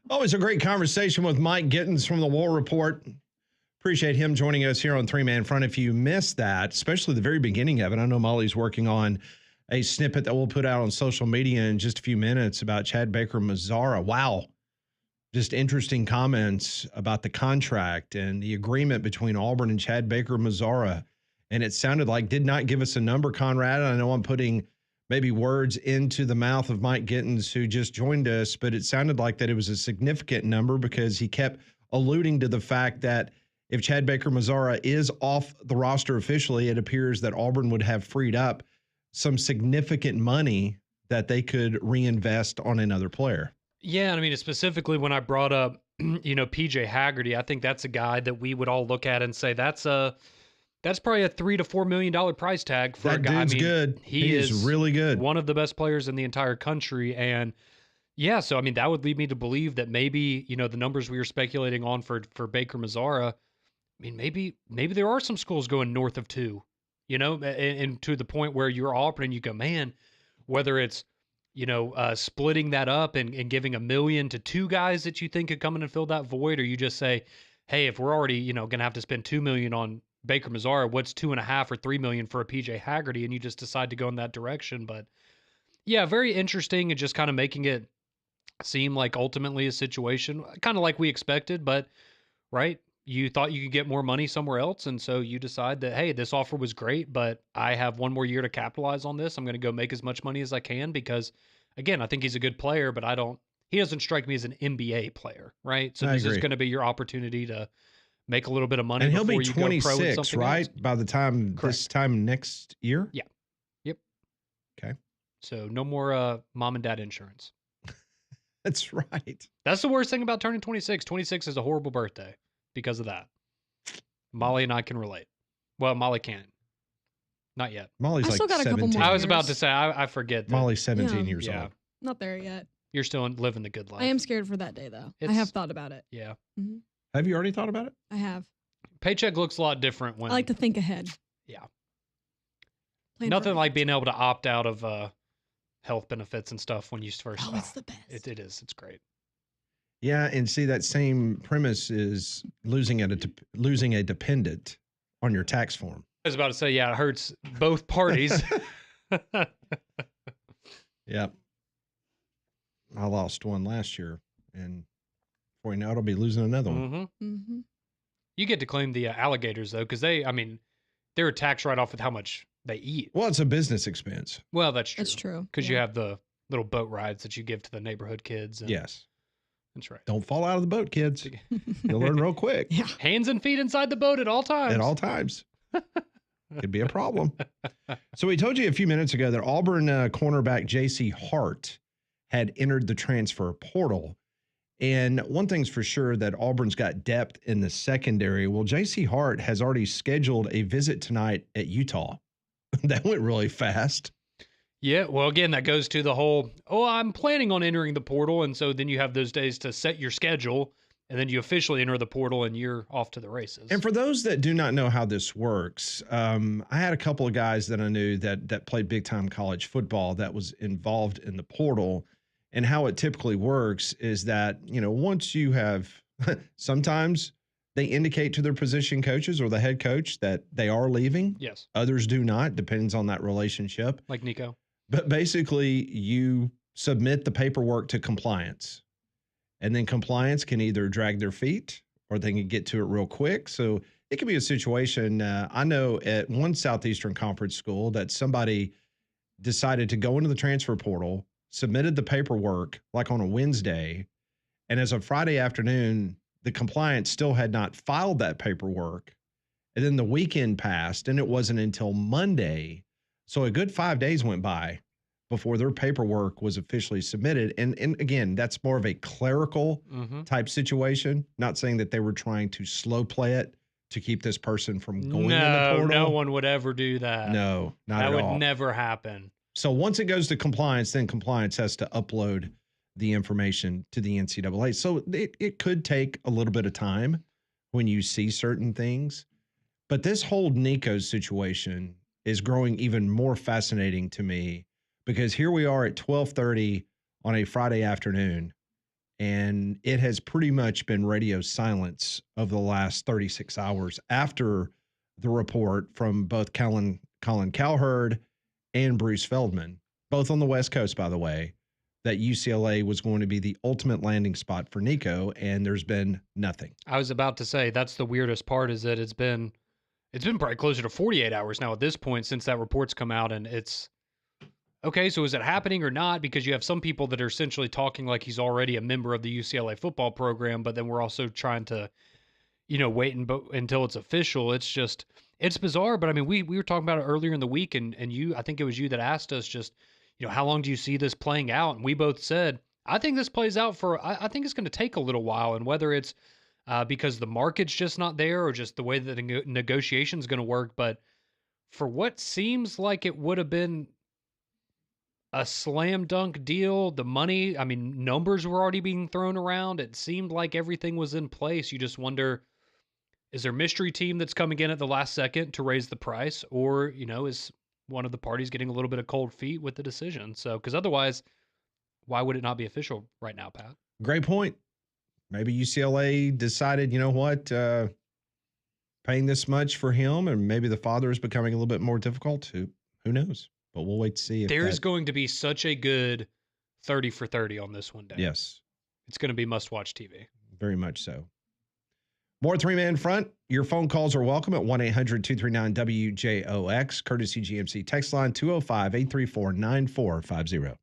Always a great conversation with Mike Gittins from the War Report. Appreciate him joining us here on Three Man Front. If you missed that, especially the very beginning of it, I know Molly's working on a snippet that we'll put out on social media in just a few minutes about Chad Baker-Mazara. Wow. Just interesting comments about the contract and the agreement between Auburn and Chad Baker-Mazara. And it sounded like did not give us a number, Conrad. I know I'm putting maybe words into the mouth of Mike Gittins, who just joined us, but it sounded like that it was a significant number because he kept alluding to the fact that if Chad Baker-Mazara is off the roster officially, it appears that Auburn would have freed up some significant money that they could reinvest on another player. Yeah, I mean, specifically when I brought up, PJ Haggerty, I think that's a guy that we would all look at and say that's probably a $3 to $4 million price tag for that a guy. Dude's good. He is really good. One of the best players in the entire country. And yeah, so I mean, that would lead me to believe that maybe, the numbers we were speculating on for Baker-Mazara, I mean, maybe there are some schools going north of 2, and to the point where you're Auburn and you go, man, whether it's, splitting that up and giving $1 million to 2 guys that you think could come in and fill that void, or you just say, hey, if we're already, going to have to spend $2 million on Baker-Mazara, what's $2.5 or $3 million for a PJ Haggerty, and you just decide to go in that direction. But yeah, very interesting, and just kind of making it seem like ultimately a situation kind of like we expected, but right, you thought you could get more money somewhere else, and so you decide that, hey, this offer was great, but I have one more year to capitalize on this. I'm going to go make as much money as I can because, again, I think he's a good player, but he doesn't strike me as an NBA player, right? So this is going to be your opportunity to make a little bit of money. And he'll be before you go pro in 26, something right? else. By the time this time next year? Yeah. Yep. Okay. So no more mom and dad insurance. That's right. That's the worst thing about turning 26. 26 is a horrible birthday because of that. Molly and I can relate. Well, Molly can't. Not yet. Molly's I like still got a couple 17. more. I was about to years. say, I forget that. Molly's 17 Yeah. years Yeah. old. Not there yet. You're still living the good life. I am scared for that day, though. I It's- have thought about it. Yeah. Have you already thought about it? I have. Paycheck looks a lot different when. I like to think ahead. Yeah. Plan Nothing for- like being able to opt out of health benefits and stuff when you first. Oh, it's the best. It is. It's great. Yeah, and see that same premise is losing a dependent on your tax form. I was about to say, yeah, it hurts both parties. Yep. I lost one last year, and before you know it, I'll be losing another one. Mm-hmm. You get to claim the alligators though, because they're a tax write-off with how much they eat. Well, it's a business expense. Well, that's true. That's true. Because you have the little boat rides that you give to the neighborhood kids. And Yes. That's right. Don't fall out of the boat, kids. You'll learn real quick. Yeah. Hands and feet inside the boat at all times. At all times. Could be a problem. So we told you a few minutes ago that Auburn cornerback J.C. Hart had entered the transfer portal. And one thing's for sure, that Auburn's got depth in the secondary. Well, J.C. Hart has already scheduled a visit tonight at Utah. That went really fast. Yeah, well, again, that goes to the whole, I'm planning on entering the portal. And so then you have those days to set your schedule, and then you officially enter the portal and you're off to the races. And for those that do not know how this works, I had a couple of guys that I knew that played big-time college football that was involved in the portal. And how it typically works is that, once you have, sometimes they indicate to their position coaches or the head coach that they are leaving. Yes. Others do not, depends on that relationship. Like Nico. But basically, you submit the paperwork to compliance. And then compliance can either drag their feet or they can get to it real quick. So it could be a situation. I know at one Southeastern Conference school that somebody decided to go into the transfer portal, submitted the paperwork like on a Wednesday, and as of Friday afternoon, the compliance still had not filed that paperwork. And then the weekend passed, and it wasn't until Monday. So a good 5 days went by before their paperwork was officially submitted. And again, that's more of a clerical type situation. Not saying that they were trying to slow play it to keep this person from going in the portal. No one would ever do that. No, not at all. That would never happen. So once it goes to compliance, then compliance has to upload the information to the NCAA. So it could take a little bit of time when you see certain things. But this whole Nico situation is growing even more fascinating to me, because here we are at 12:30 on a Friday afternoon, and it has pretty much been radio silence of the last 36 hours after the report from both Colin Cowherd and Bruce Feldman, both on the West Coast, by the way, that UCLA was going to be the ultimate landing spot for Nico, and there's been nothing. I was about to say, that's the weirdest part, is that it's been probably closer to 48 hours now at this point since that report's come out, and it's okay, so is it happening or not? Because you have some people that are essentially talking like he's already a member of the UCLA football program, but then we're also trying to, wait until it's official. It's bizarre. But I mean, we were talking about it earlier in the week, and I think it was you that asked us just, how long do you see this playing out? And we both said, I think this plays out I think it's going to take a little while, and whether it's because the market's just not there or just the way that the negotiation is going to work. But for what seems like it would have been a slam dunk deal, the money, I mean, numbers were already being thrown around. It seemed like everything was in place. You just wonder, is there a mystery team that's coming in at the last second to raise the price? Or, is one of the parties getting a little bit of cold feet with the decision? So, because otherwise, why would it not be official right now, Pat? Great point. Maybe UCLA decided, you know what, paying this much for him, and maybe the father is becoming a little bit more difficult. Who knows? But we'll wait to see if there's going to be such a good 30 for 30 on this one day. Yes. It's going to be must-watch TV. Very much so. More three-man front. Your phone calls are welcome at 1-800-239-WJOX, courtesy GMC text line 205-834-9450.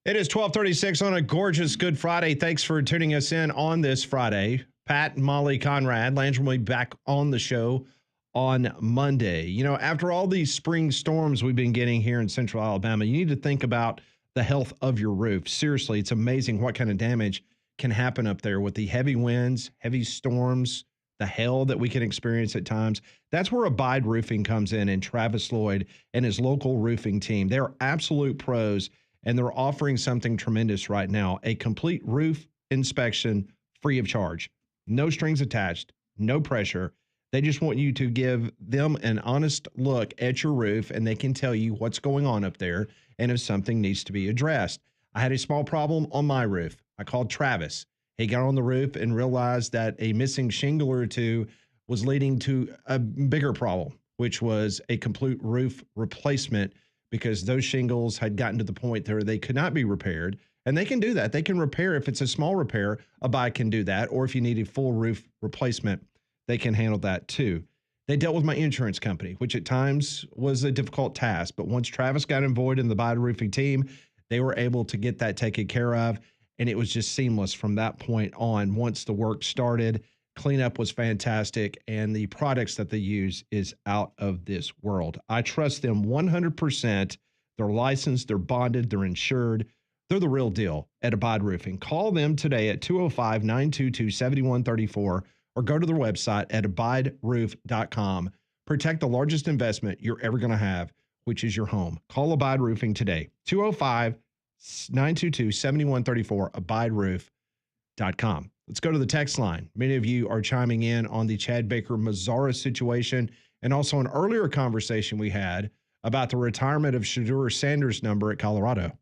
It is 12:36 on a gorgeous Good Friday. Thanks for tuning us in on this Friday. Pat and Molly Conrad, Landry will be back on the show on Monday. You know, after all these spring storms we've been getting here in central Alabama, you need to think about the health of your roof. Seriously, it's amazing what kind of damage can happen up there with the heavy winds, heavy storms, the hail that we can experience at times. That's where Abide Roofing comes in, and Travis Lloyd and his local roofing team. They're absolute pros, and they're offering something tremendous right now, a complete roof inspection free of charge. No strings attached, no pressure. They just want you to give them an honest look at your roof, and they can tell you what's going on up there and if something needs to be addressed. I had a small problem on my roof. I called Travis. He got on the roof and realized that a missing shingle or two was leading to a bigger problem, which was a complete roof replacement, because those shingles had gotten to the point where they could not be repaired. And they can do that. They can repair. If it's a small repair, Abide can do that. Or if you need a full roof replacement, they can handle that too. They dealt with my insurance company, which at times was a difficult task. But once Travis got involved in the Abide Roofing team, they were able to get that taken care of. And it was just seamless from that point on. Once the work started, cleanup was fantastic, and the products that they use is out of this world. I trust them 100%. They're licensed, they're bonded, they're insured. They're the real deal at Abide Roofing. Call them today at 205-922-7134 or go to their website at abideroof.com. Protect the largest investment you're ever going to have, which is your home. Call Abide Roofing today. 205-922-7134, abideroof.com. Let's go to the text line. Many of you are chiming in on the Chad Baker-Mazara situation, and also an earlier conversation we had about the retirement of Shedeur Sanders' number at Colorado.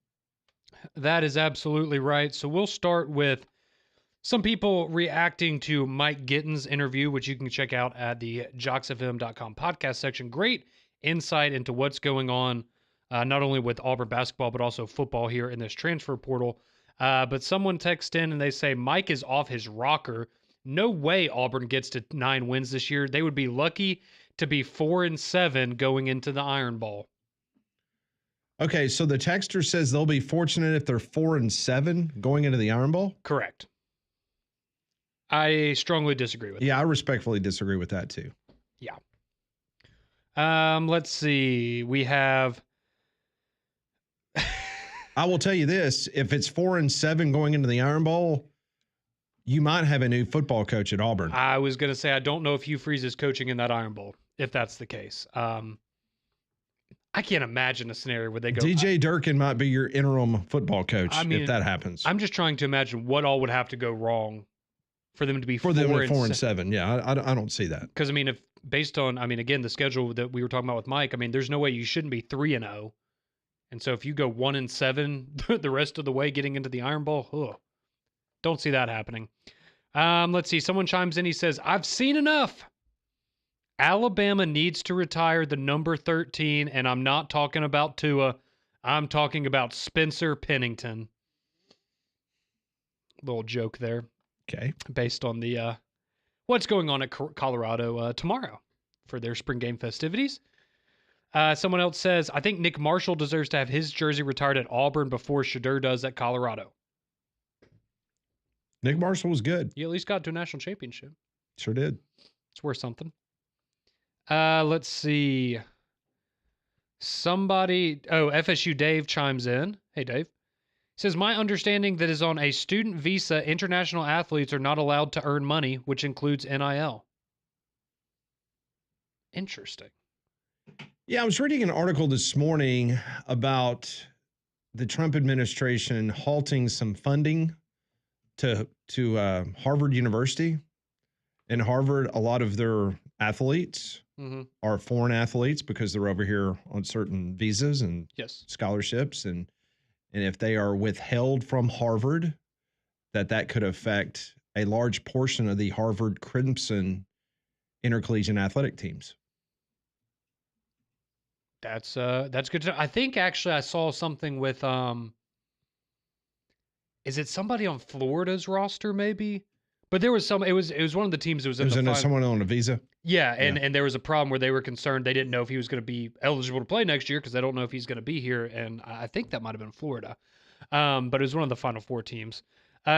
That is absolutely right. So we'll start with some people reacting to Mike Gitten's interview, which you can check out at the jocksfm.com podcast section. Great insight into what's going on, not only with Auburn basketball, but also football here in this transfer portal. But someone texted in and they say, Mike is off his rocker. No way Auburn gets to 9 wins this year. They would be lucky to be 4-7 going into the Iron Bowl. Okay, so the texter says they'll be fortunate if they're 4-7 going into the Iron Bowl? Correct. I strongly disagree with that. Yeah, I respectfully disagree with that too. Yeah. Let's see. We have... I will tell you this, if it's 4-7 going into the Iron Bowl, you might have a new football coach at Auburn. I was going to say, I don't know if Hugh Freeze is coaching in that Iron Bowl, if that's the case. I can't imagine a scenario where they go... DJ Durkin might be your interim football coach if that happens. I'm just trying to imagine what all would have to go wrong for them to be 4-7. Yeah, I don't see that. Because, I mean, if based on, I mean, again, the schedule that we were talking about with Mike, I mean, there's no way you shouldn't be 3-0. And so if you go 1-7 the rest of the way getting into the Iron Bowl, don't see that happening. Let's see. Someone chimes in. He says, I've seen enough. Alabama needs to retire the number 13, and I'm not talking about Tua. I'm talking about Spencer Pennington. Little joke there. Okay. Based on the what's going on at Colorado tomorrow for their spring game festivities. Someone else says, I think Nick Marshall deserves to have his jersey retired at Auburn before Shedeur does at Colorado. Nick Marshall was good. He at least got to a national championship. Sure did. It's worth something. Let's see. FSU Dave chimes in. Hey, Dave. Says, my understanding that is on a student visa, international athletes are not allowed to earn money, which includes NIL. Interesting. Yeah, I was reading an article this morning about the Trump administration halting some funding to Harvard University. And Harvard, a lot of their athletes are foreign athletes because they're over here on certain visas and scholarships. And if they are withheld from Harvard, that could affect a large portion of the Harvard Crimson intercollegiate athletic teams. That's good to know. I think actually I saw something with is it somebody on Florida's roster maybe? But there was some. It was one of the teams that was in the someone on a visa. Yeah, and there was a problem where they were concerned they didn't know if he was going to be eligible to play next year because they don't know if he's going to be here, and I think that might have been Florida. But it was one of the Final Four teams.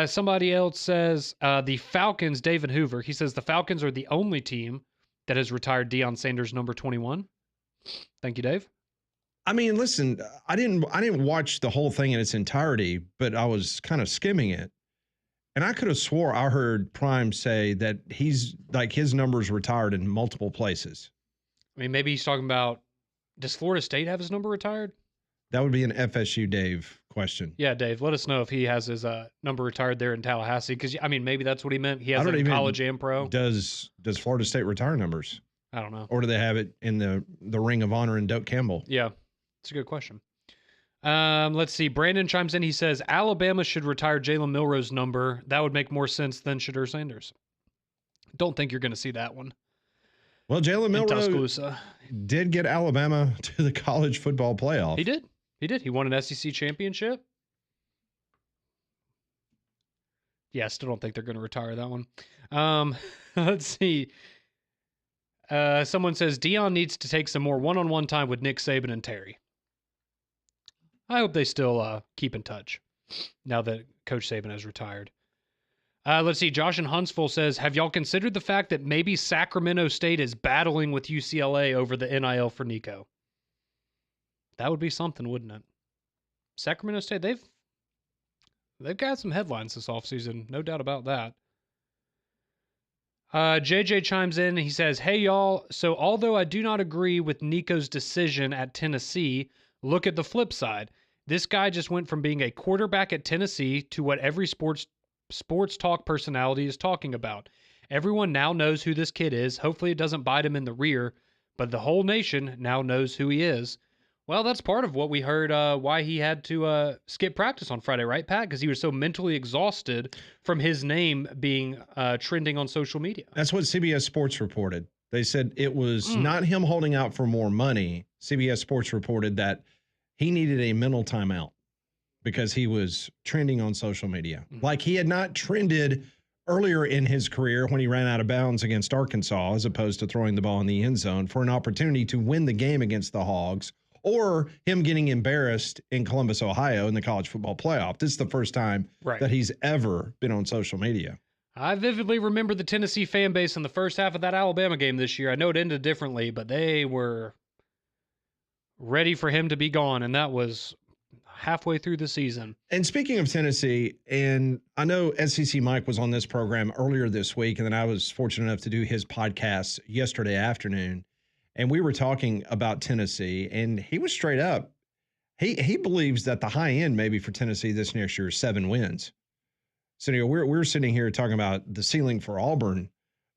Somebody else says the Falcons, David Hoover, he says the Falcons are the only team that has retired Deion Sanders number 21. Thank you, Dave. I mean, listen, I didn't watch the whole thing in its entirety, but I was kind of skimming it. And I could have swore I heard Prime say that he's like his numbers retired in multiple places. I mean, maybe he's talking about, does Florida State have his number retired? That would be an FSU Dave question. Yeah, Dave, let us know if he has his number retired there in Tallahassee. Because, I mean, maybe that's what he meant. He has it in college and pro. Does Florida State retire numbers? I don't know. Or do they have it in the Ring of Honor in Doak Campbell? Yeah, it's a good question. Let's see. Brandon chimes in. He says, Alabama should retire Jalen Milroe's number. That would make more sense than Shedeur Sanders. Don't think you're going to see that one. Well, Jalen Milroe Tuscaloosa did get Alabama to the college football playoff. He did. He won an SEC championship. Yeah, I still don't think they're going to retire that one. Let's see. Someone says Deion needs to take some more one-on-one time with Nick Saban and Terry. I hope they still keep in touch now that Coach Saban has retired. Let's see. Josh in Huntsville says, have y'all considered the fact that maybe Sacramento State is battling with UCLA over the NIL for Nico? That would be something, wouldn't it? Sacramento State, they've got some headlines this offseason, no doubt about that. JJ chimes in. He says, hey, y'all. So although I do not agree with Nico's decision at Tennessee, look at the flip side. This guy just went from being a quarterback at Tennessee to what every sports talk personality is talking about. Everyone now knows who this kid is. Hopefully it doesn't bite him in the rear, but the whole nation now knows who he is. Well, that's part of what we heard why he had to skip practice on Friday, right, Pat? Because he was so mentally exhausted from his name being trending on social media. That's what CBS Sports reported. They said it was not him holding out for more money. CBS Sports reported that he needed a mental timeout because he was trending on social media. Like he had not trended earlier in his career when he ran out of bounds against Arkansas, as opposed to throwing the ball in the end zone for an opportunity to win the game against the Hogs, or him getting embarrassed in Columbus, Ohio in the college football playoff. This is the first time that he's ever been on social media. I vividly remember the Tennessee fan base in the first half of that Alabama game this year. I know it ended differently, but they were ready for him to be gone, and that was halfway through the season. And speaking of Tennessee, and I know SEC Mike was on this program earlier this week, and then I was fortunate enough to do his podcast yesterday afternoon, and we were talking about Tennessee, and he was straight up. He believes that the high end maybe for Tennessee this next year is 7 wins. So we're sitting here talking about the ceiling for Auburn,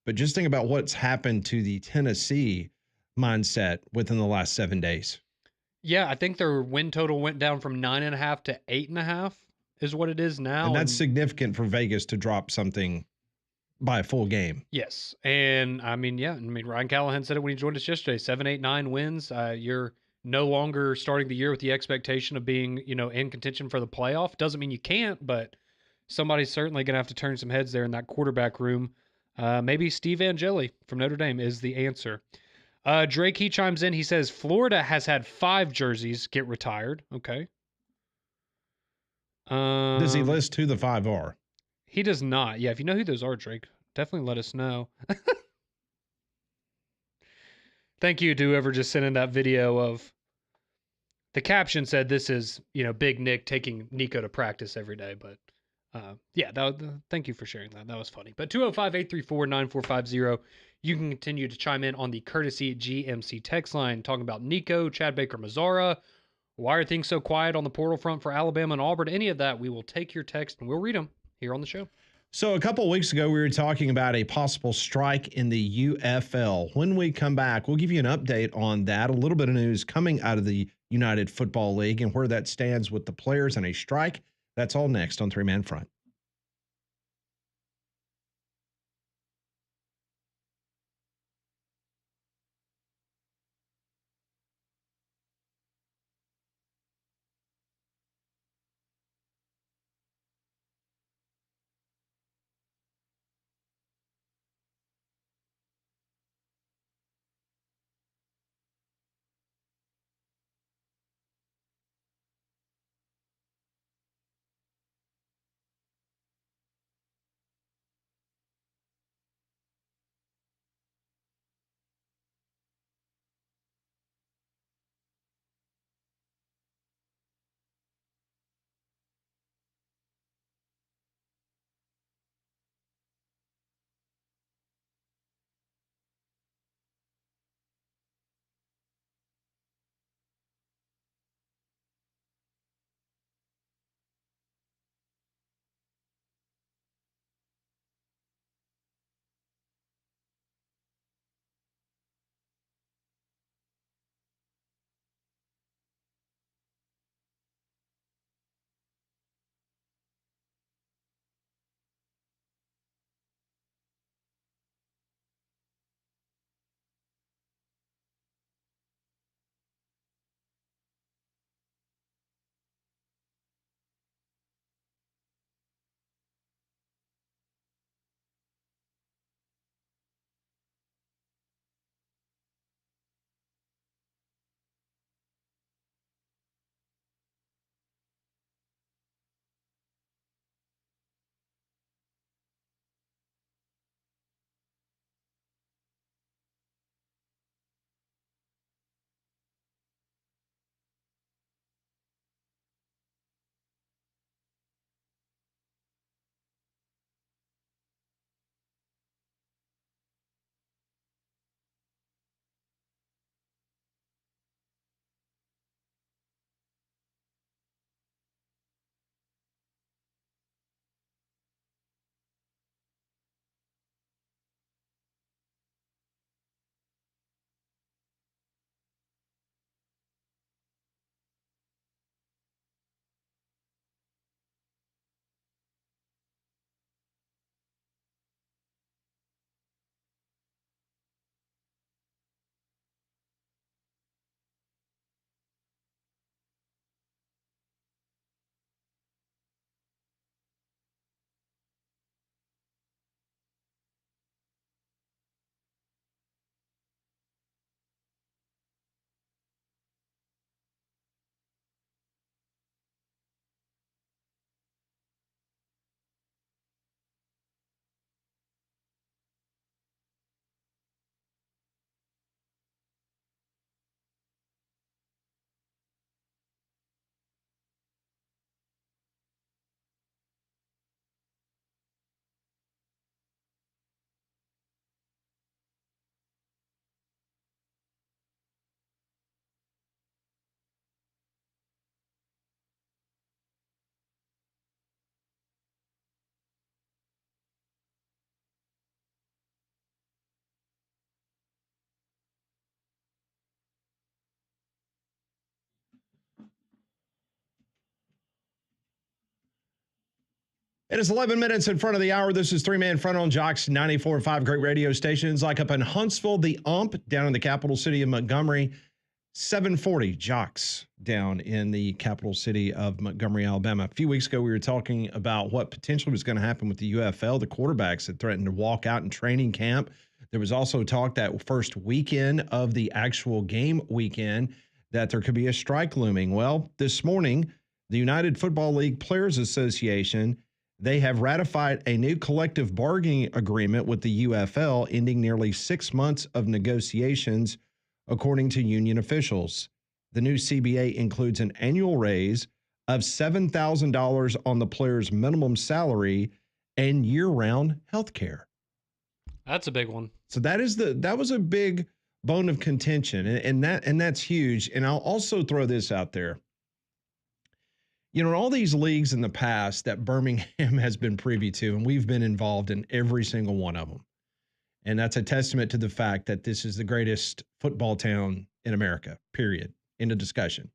but just think about what's happened to the Tennessee mindset within the last 7 days. Yeah, I think their win total went down from 9.5 to 8.5 is what it is now. And that's significant for Vegas to drop something by a full game. Yes. And I mean, Ryan Callahan said it when he joined us yesterday, 7, 8, 9 wins. You're no longer starting the year with the expectation of being, in contention for the playoff. Doesn't mean you can't, but somebody's certainly going to have to turn some heads there in that quarterback room. Maybe Steve Angeli from Notre Dame is the answer. Drake, he chimes in. He says, Florida has had 5 jerseys get retired. Okay. Does he list who the 5 are? He does not. Yeah, if you know who those are, Drake, definitely let us know. Thank you to whoever just sent in that video of the caption said this is, Big Nick taking Nico to practice every day. But thank you for sharing that. That was funny. But 205-834-9450. You can continue to chime in on the courtesy GMC text line, talking about Nico, Chad Baker-Mazara. Why are things so quiet on the portal front for Alabama and Auburn? Any of that, we will take your text and we'll read them here on the show. So a couple of weeks ago, we were talking about a possible strike in the UFL. When we come back, we'll give you an update on that, a little bit of news coming out of the United Football League and where that stands with the players and a strike. That's all next on 3 Man Front. It is 11 minutes in front of the hour. This is Three Man Front on Jocks 94.5, great radio stations like up in Huntsville, the UMP down in the capital city of Montgomery, 740 Jocks down in the capital city of Montgomery, Alabama. A few weeks ago, we were talking about what potentially was going to happen with the UFL. The quarterbacks had threatened to walk out in training camp. There was also talk that first weekend of the actual game weekend that there could be a strike looming. Well, this morning, the United Football League Players Association, they have ratified a new collective bargaining agreement with the UFL, ending nearly 6 months of negotiations, according to union officials. The new CBA includes an annual raise of $7,000 on the player's minimum salary and year-round health care. That's a big one. So that was a big bone of contention, and that's huge. And I'll also throw this out there. You know, in all these leagues in the past that Birmingham has been privy to, and we've been involved in every single one of them. And that's a testament to the fact that this is the greatest football town in America, period. End of discussion.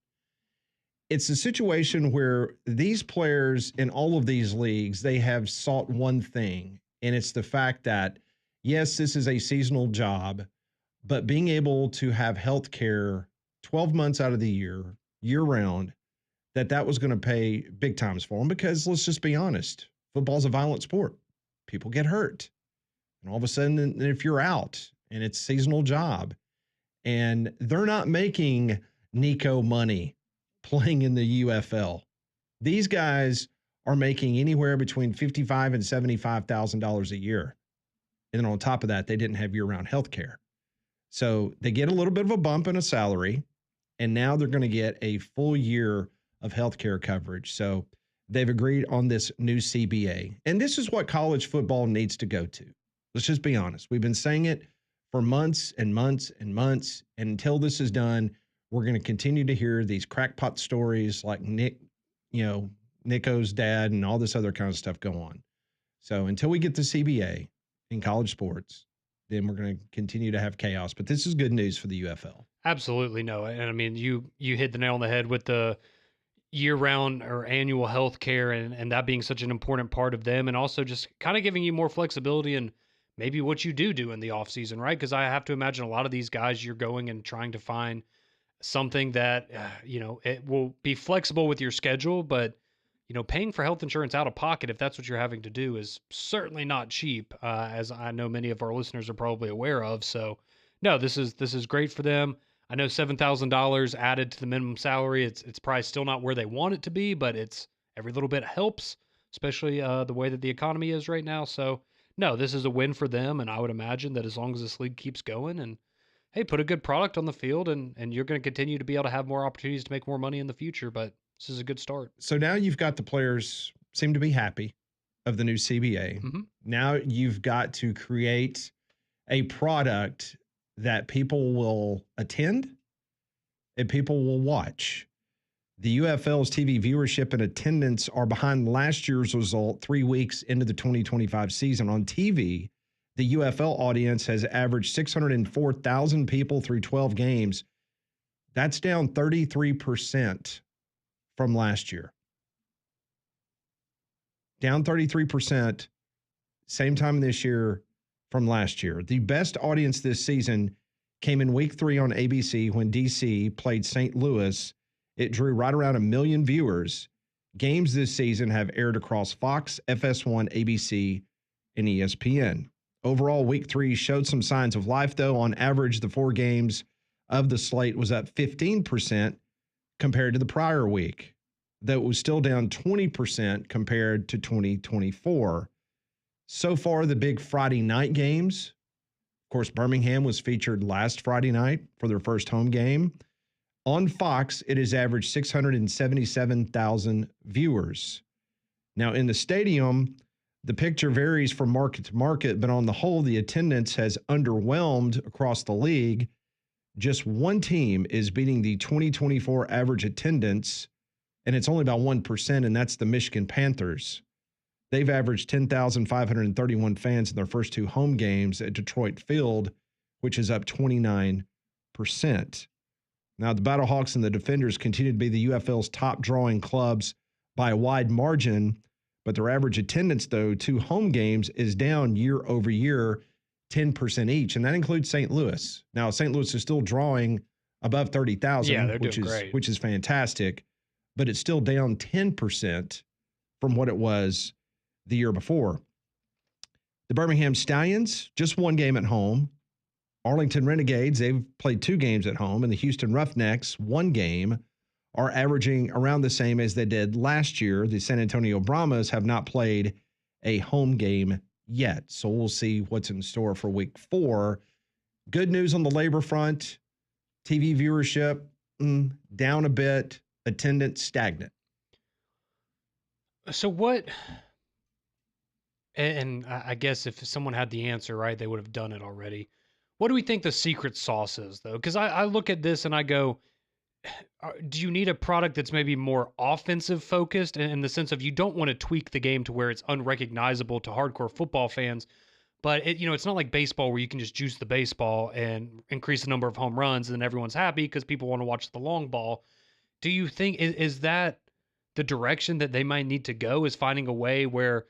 It's a situation where these players in all of these leagues, they have sought one thing, and it's the fact that, yes, this is a seasonal job, but being able to have health care 12 months out of the year round, that was going to pay big times for them, because let's just be honest, football's a violent sport. People get hurt. And all of a sudden, if you're out and it's a seasonal job and they're not making Nico money playing in the UFL, these guys are making anywhere between $55,000 and $75,000 a year. And then on top of that, they didn't have year-round health care. So they get a little bit of a bump in a salary, and now they're going to get a full year of healthcare coverage. So they've agreed on this new CBA. And this is what college football needs to go to. Let's just be honest. We've been saying it for months and months and months. And until this is done, we're going to continue to hear these crackpot stories like Nico's dad and all this other kind of stuff go on. So until we get the CBA in college sports, then we're going to continue to have chaos. But this is good news for the UFL. Absolutely no. And I mean, you hit the nail on the head with the year-round or annual health care and that being such an important part of them, and also just kind of giving you more flexibility in maybe what you do in the off season, right? Because I have to imagine a lot of these guys, you're going and trying to find something that, it will be flexible with your schedule, but, paying for health insurance out of pocket, if that's what you're having to do, is certainly not cheap, as I know many of our listeners are probably aware of. So no, this is great for them. I know $7,000 added to the minimum salary. It's probably still not where they want it to be, but it's every little bit helps, especially the way that the economy is right now. So no, this is a win for them, and I would imagine that as long as this league keeps going and, hey, put a good product on the field, and you're going to continue to be able to have more opportunities to make more money in the future, but this is a good start. So now you've got the players seem to be happy of the new CBA. Mm-hmm. Now you've got to create a product that people will attend and people will watch. The UFL's TV viewership and attendance are behind last year's result 3 weeks into the 2025 season. On TV, the UFL audience has averaged 604,000 people through 12 games. That's down 33% from last year. Down 33%, same time this year from last year. The best audience this season came in week 3 on ABC when DC played St. Louis. It drew right around 1 million viewers. Games this season have aired across Fox, FS1, ABC, and ESPN. Overall, week 3 showed some signs of life, though. On average, the 4 games of the slate was up 15% compared to the prior week, though it was still down 20% compared to 2024. So far, the big Friday night games, of course, Birmingham was featured last Friday night for their first home game. On Fox, it has averaged 677,000 viewers. Now, in the stadium, the picture varies from market to market, but on the whole, the attendance has underwhelmed across the league. Just one team is beating the 2024 average attendance, and it's only about 1%, and that's the Michigan Panthers. They've averaged 10,531 fans in their first 2 home games at Detroit Field, which is up 29%. Now, the Battlehawks and the Defenders continue to be the UFL's top drawing clubs by a wide margin, But their average attendance, though, to home games is down year over year, 10% each. And that includes St. Louis. Now, St. Louis is still drawing above 30,000, Yeah, they're which doing is great. which is fantastic, but it's still down 10% from what it was the year before. The Birmingham Stallions, just one game at home. Arlington Renegades, they've played 2 games at home, and the Houston Roughnecks, 1 game, are averaging around the same as they did last year. The San Antonio Brahmas have not played a home game yet, so we'll see what's in store for week 4. Good news on the labor front. TV viewership down a bit, attendance stagnant. So what? And I guess if someone had the answer, right, they would have done it already. What do we think the secret sauce is, though? Because I look at this and I go, do you need a product that's maybe more offensive focused in the sense of you don't want to tweak the game to where it's unrecognizable to hardcore football fans? But it's not like baseball where you can just juice the baseball and increase the number of home runs and then everyone's happy because people want to watch the long ball. Do you think is that the direction that they might need to go, is finding a way where,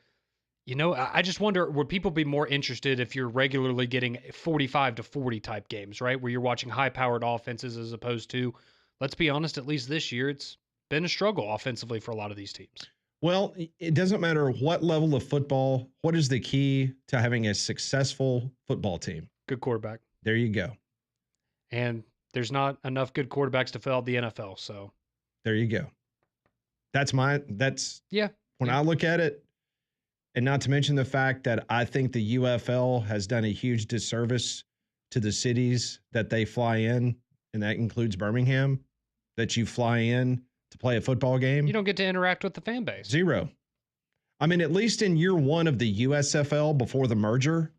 I just wonder, would people be more interested if you're regularly getting 45 to 40 type games, right? Where you're watching high powered offenses as opposed to, let's be honest, at least this year, it's been a struggle offensively for a lot of these teams. Well, it doesn't matter what level of football. What is the key to having a successful football team? Good quarterback. There you go. And there's not enough good quarterbacks to fill out the NFL, so. There you go. That's yeah. When I look at it, and not to mention the fact that I think the UFL has done a huge disservice to the cities that they fly in, and that includes Birmingham, that you fly in to play a football game. You don't get to interact with the fan base. 0. I mean, at least in year 1 of the USFL before the merger.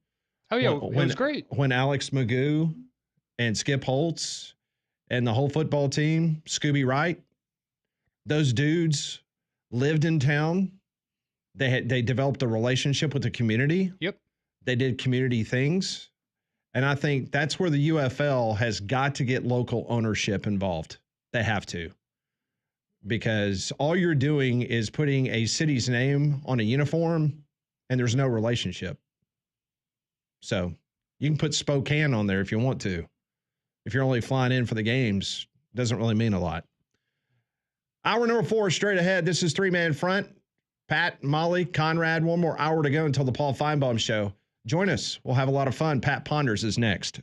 Oh, yeah, it was great. When Alex Magoo and Skip Holtz and the whole football team, Scooby Wright, those dudes lived in town. They developed a relationship with the community. Yep. They did community things. And I think that's where the UFL has got to get local ownership involved. They have to. Because all you're doing is putting a city's name on a uniform and there's no relationship. So you can put Spokane on there if you want to. If you're only flying in for the games, doesn't really mean a lot. Hour number 4 straight ahead. This is 3-Man Front. Pat, Molly, Conrad, one more hour to go until the Paul Feinbaum Show. Join us. We'll have a lot of fun. Pat Ponders is next.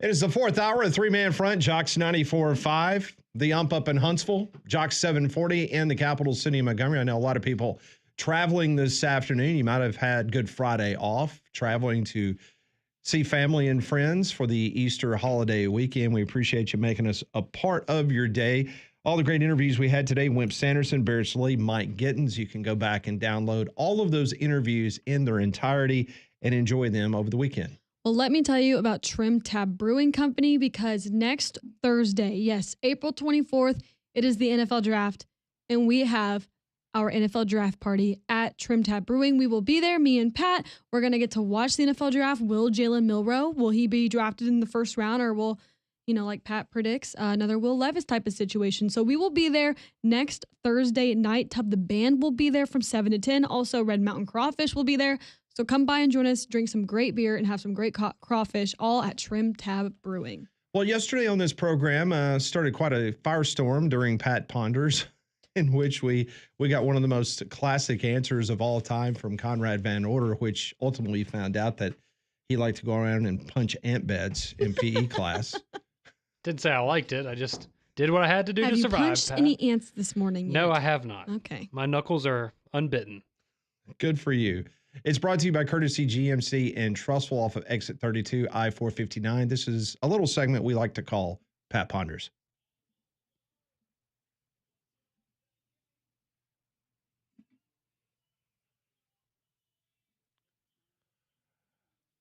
It is the fourth hour of three-man front, Jocks 94.5, the ump up in Huntsville, Jocks 740 in the capital city of Montgomery. I know a lot of people traveling this afternoon. You might have had Good Friday off, traveling to see family and friends for the Easter holiday weekend. We appreciate you making us a part of your day. All the great interviews we had today, Wimp Sanderson, Barrett Lee, Mike Gittins. You can go back and download all of those interviews in their entirety and enjoy them over the weekend. Well, let me tell you about Trim Tab Brewing Company, because next Thursday, yes, April 24th, it is the NFL Draft, and we have our NFL Draft party at Trim Tab Brewing. We will be there, me and Pat. We're going to get to watch the NFL Draft. Will Jalen Milroe, will he be drafted in the first round, or will, like Pat predicts, another Will Levis type of situation? So we will be there next Thursday night. Tub the Band will be there from 7 to 10. Also, Red Mountain Crawfish will be there. So come by and join us, drink some great beer, and have some great crawfish, all at Trim Tab Brewing. Well, yesterday on this program started quite a firestorm during Pat Ponders, in which we got one of the most classic answers of all time from Conrad Van Order, which ultimately found out that he liked to go around and punch ant beds in PE class. Didn't say I liked it. I just did what I had to do to survive. Have you punched Pat. any ants this morning yet? No, I have not. Okay. My knuckles are unbitten. Good for you. It's brought to you by Courtesy GMC and Trustful off of Exit 32, I-459. This is a little segment we like to call Pat Ponders.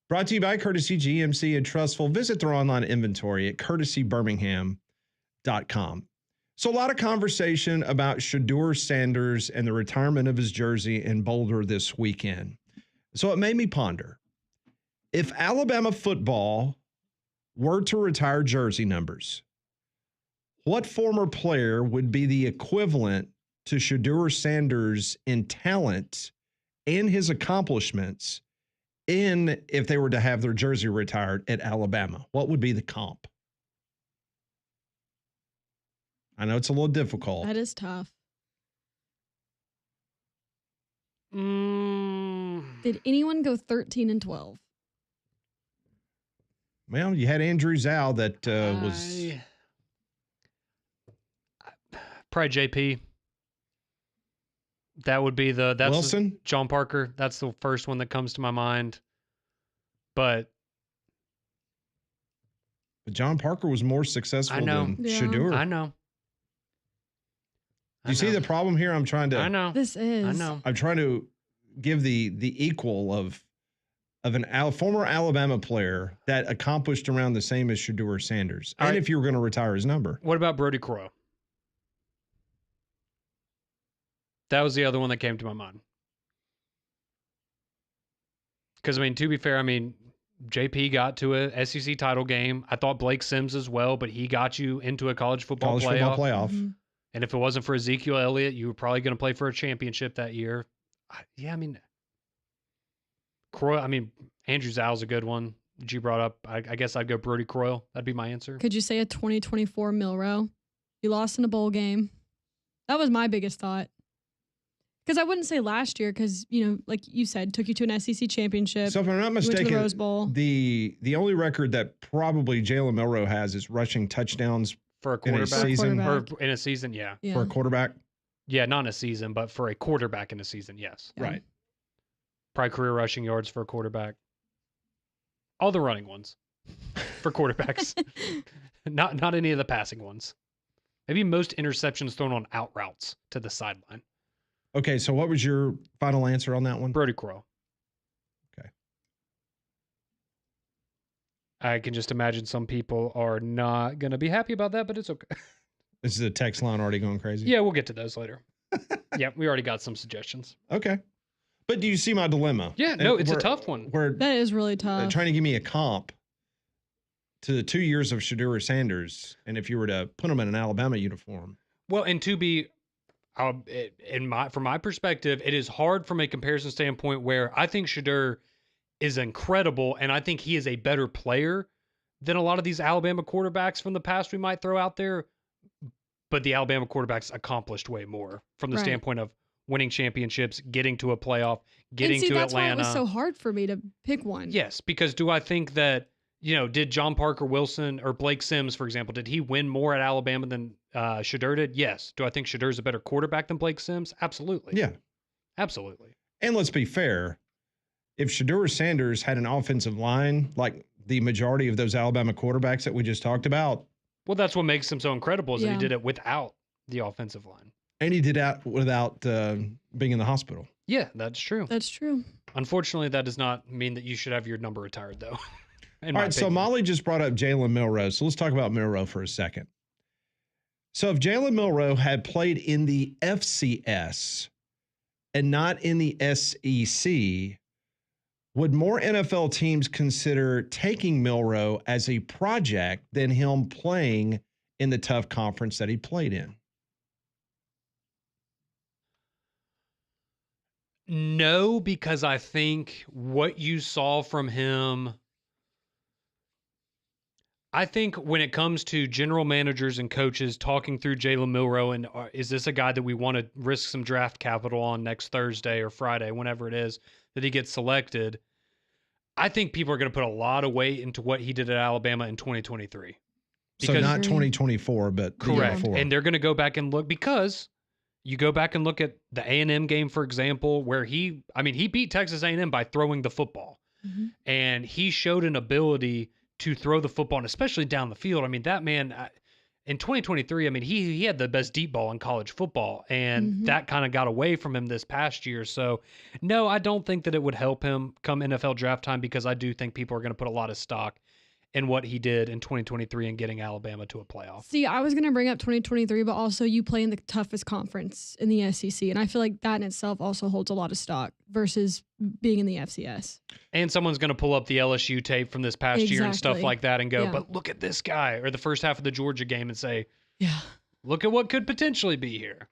Brought to you by Courtesy GMC and Trustful. Visit their online inventory at courtesybirmingham.com. So a lot of conversation about Shedeur Sanders and the retirement of his jersey in Boulder this weekend. So it made me ponder, if Alabama football were to retire jersey numbers, what former player would be the equivalent to Shedeur Sanders in talent and his accomplishments if they were to have their jersey retired at Alabama? What would be the comp? I know it's a little difficult. That is tough. Did anyone go 13-12? Well, you had Andrew Zhao that was probably JP. That would be that's Wilson? John Parker. That's the first one that comes to my mind. But John Parker was more successful than Shedeur. I know. Do you see the problem here? I'm trying to. I know. This is. I know. I'm trying to give the equal of an former Alabama player that accomplished around the same as Shedeur Sanders, and if you were going to retire his number. What about Brody Crow? That was the other one that came to my mind. Because, to be fair, JP got to a SEC title game. I thought Blake Sims as well, but he got you into a college football playoff. Mm-hmm. And if it wasn't for Ezekiel Elliott, you were probably going to play for a championship that year. Croy, Andrew Zhau's a good one that you brought up. I guess I'd go Brody Croyle. That'd be my answer. Could you say a 2024 Milroe? You lost in a bowl game. That was my biggest thought. Because I wouldn't say last year because, like you said, took you to an SEC championship. So if I'm not went to mistaken, the Rose Bowl. The only record that probably Jalen Milroe has is rushing touchdowns for a quarterback. Or in a season, yeah. For a quarterback? Yeah, not in a season, but for a quarterback in a season, yes. Yeah. Right. Probably career rushing yards for a quarterback. All the running ones for quarterbacks. Not any of the passing ones. Maybe most interceptions thrown on out routes to the sideline. Okay, so what was your final answer on that one? Brody Crow. Okay. I can just imagine some people are not going to be happy about that, but it's okay. This is a text line already going crazy? Yeah, we'll get to those later. Yeah, we already got some suggestions. Okay. But do you see my dilemma? Yeah, no, it's a tough one. That is really tough. Trying to give me a comp to the 2 years of Shedeur Sanders, and if you were to put him in an Alabama uniform. Well, and to be... from my perspective, it is hard from a comparison standpoint where I think Shedeur is incredible, and I think he is a better player than a lot of these Alabama quarterbacks from the past we might throw out there. But the Alabama quarterbacks accomplished way more from the standpoint of winning championships, getting to a playoff, getting to Atlanta. That's why it was so hard for me to pick one. Yes, because do I think that did John Parker Wilson or Blake Sims, for example, did he win more at Alabama than Shedeur did? Yes. Do I think Shadeur's a better quarterback than Blake Sims? Absolutely. Yeah. Absolutely. And let's be fair. If Shedeur Sanders had an offensive line like the majority of those Alabama quarterbacks that we just talked about. Well, that's what makes him so incredible is that he did it without the offensive line. And he did that without being in the hospital. Yeah, that's true. That's true. Unfortunately, that does not mean that you should have your number retired, though. All right, so Molly just brought up Jalen Milroe. So let's talk about Milroe for a second. So if Jalen Milroe had played in the FCS and not in the SEC, would more NFL teams consider taking Milroe as a project than him playing in the tough conference that he played in? No, because I think what you saw from him, I think when it comes to general managers and coaches talking through Jalen Milroe and is this a guy that we want to risk some draft capital on next Thursday or Friday, whenever it is that he gets selected, I think people are going to put a lot of weight into what he did at Alabama in 2023. So not 2024, but the year correct. before. And they're going to go back and look because you go back and look at the A&M game, for example, where he beat Texas A&M by throwing the football. Mm-hmm. And he showed an ability to throw the football, and especially down the field. I mean, that man in 2023, I mean, he had the best deep ball in college football, and that kind of got away from him this past year. So, no, I don't think that it would help him come NFL draft time because I do think people are going to put a lot of stock in what he did in 2023 and getting Alabama to a playoff. See, I was going to bring up 2023, but also you play in the toughest conference in the SEC. And I feel like that in itself also holds a lot of stock versus being in the FCS. And someone's going to pull up the LSU tape from this past year and stuff like that and go, but look at this guy, or the first half of the Georgia game and say, look at what could potentially be here.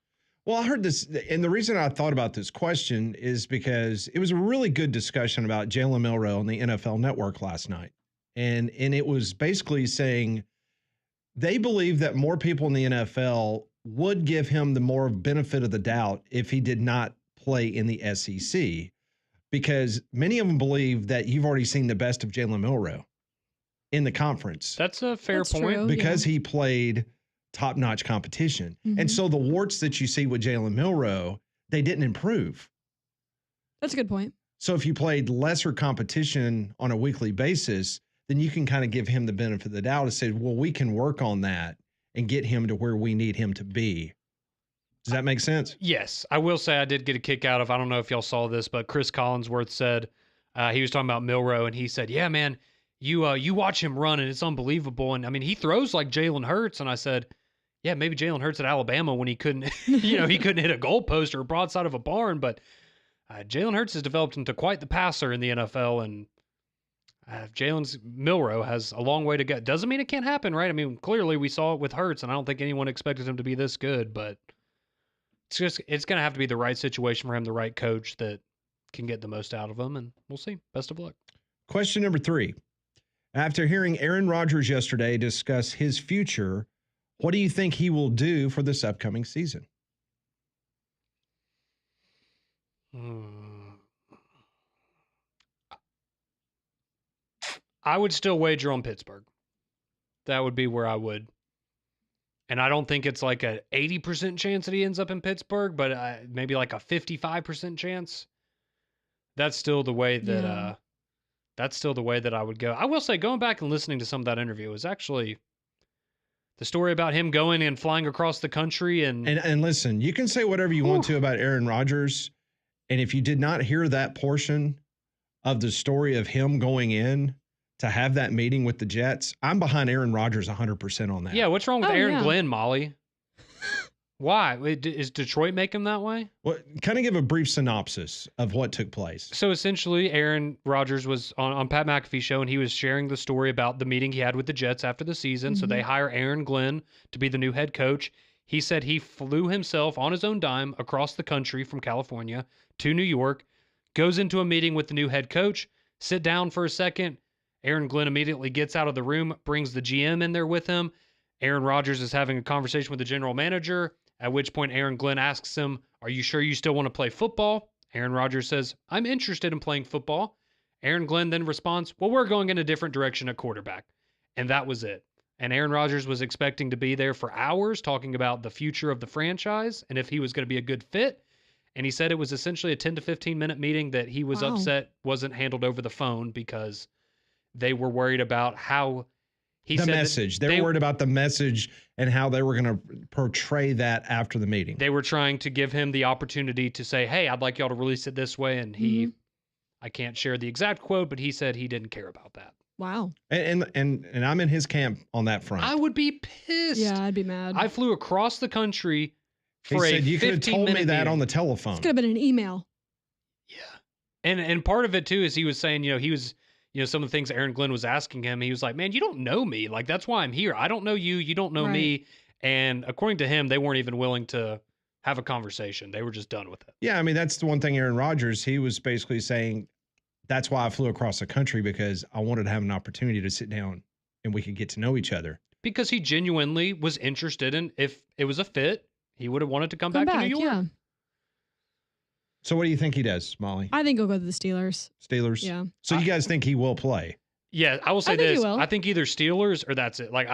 Well, I heard this, and the reason I thought about this question is because it was a really good discussion about Jalen Milroe on the NFL Network last night. And it was basically saying they believe that more people in the NFL would give him the more benefit of the doubt if he did not play in the SEC, because many of them believe that you've already seen the best of Jalen Milroe in the conference. That's a fair point. Because he played top-notch competition. And so the warts that you see with Jalen Milroe, they didn't improve. That's a good point. So if you played lesser competition on a weekly basis, then you can kind of give him the benefit of the doubt and say, well, we can work on that and get him to where we need him to be. Does that make sense? Yes. I will say I did get a kick out of, I don't know if y'all saw this, but Chris Collinsworth said, he was talking about Milroe, and he said, yeah, man, you watch him run, and it's unbelievable. And, I mean, he throws like Jalen Hurts. And I said, yeah, maybe Jalen Hurts at Alabama when he couldn't, he couldn't hit a goalpost or a broadside of a barn. But Jalen Hurts has developed into quite the passer in the NFL, and Jalen's Milroe has a long way to go. Doesn't mean it can't happen, right? I mean, clearly we saw it with Hurts, and I don't think anyone expected him to be this good, but it's going to have to be the right situation for him, the right coach that can get the most out of him, and we'll see. Best of luck. Question number 3. After hearing Aaron Rodgers yesterday discuss his future, what do you think he will do for this upcoming season? I would still wager on Pittsburgh. That would be where I would. And I don't think it's like a 80% chance that he ends up in Pittsburgh, but maybe like a 55% chance. That's still the way that I would go. I will say, going back and listening to some of that interview was actually the story about him going and flying across the country and listen, you can say whatever you want to about Aaron Rodgers, and if you did not hear that portion of the story of him going in to have that meeting with the Jets, I'm behind Aaron Rodgers 100% on that. Yeah, what's wrong with Aaron Glenn, Molly? Why? Is Detroit make him that way? Well, kind of give a brief synopsis of what took place. So essentially, Aaron Rodgers was on Pat McAfee's show, and he was sharing the story about the meeting he had with the Jets after the season. So they hire Aaron Glenn to be the new head coach. He said he flew himself on his own dime across the country from California to New York, goes into a meeting with the new head coach, sit down for a second. Aaron Glenn immediately gets out of the room, brings the GM in there with him. Aaron Rodgers is having a conversation with the general manager, at which point Aaron Glenn asks him, "Are you sure you still want to play football?" Aaron Rodgers says, "I'm interested in playing football." Aaron Glenn then responds, well, we're going in a different direction at quarterback. And that was it. And Aaron Rodgers was expecting to be there for hours talking about the future of the franchise and if he was going to be a good fit. And he said it was essentially a 10 to 15-minute meeting that he was upset wasn't handled over the phone because they were worried about how the message. They were worried about the message and how they were going to portray that after the meeting. They were trying to give him the opportunity to say, hey, I'd like y'all to release it this way. And he, I can't share the exact quote, but he said he didn't care about that. Wow. And I'm in his camp on that front. I would be pissed. Yeah, I'd be mad. I flew across the country for he a said, you could have told me that meeting. on the telephone. It could have been an email. Yeah. And part of it too is he was saying, he was, some of the things Aaron Glenn was asking him, he was like, man, you don't know me. Like, that's why I'm here. I don't know you. You don't know me. And according to him, they weren't even willing to have a conversation. They were just done with it. Yeah, I mean, that's the one thing Aaron Rodgers, he was basically saying, that's why I flew across the country, because I wanted to have an opportunity to sit down and we could get to know each other. Because he genuinely was interested in, if it was a fit, he would have wanted to come back to New York. Yeah. So what do you think he does, Molly? I think he'll go to the Steelers. Steelers? Yeah. So you guys think he will play? Yeah, I will say I think he this. will. I think either Steelers or that's it. Like,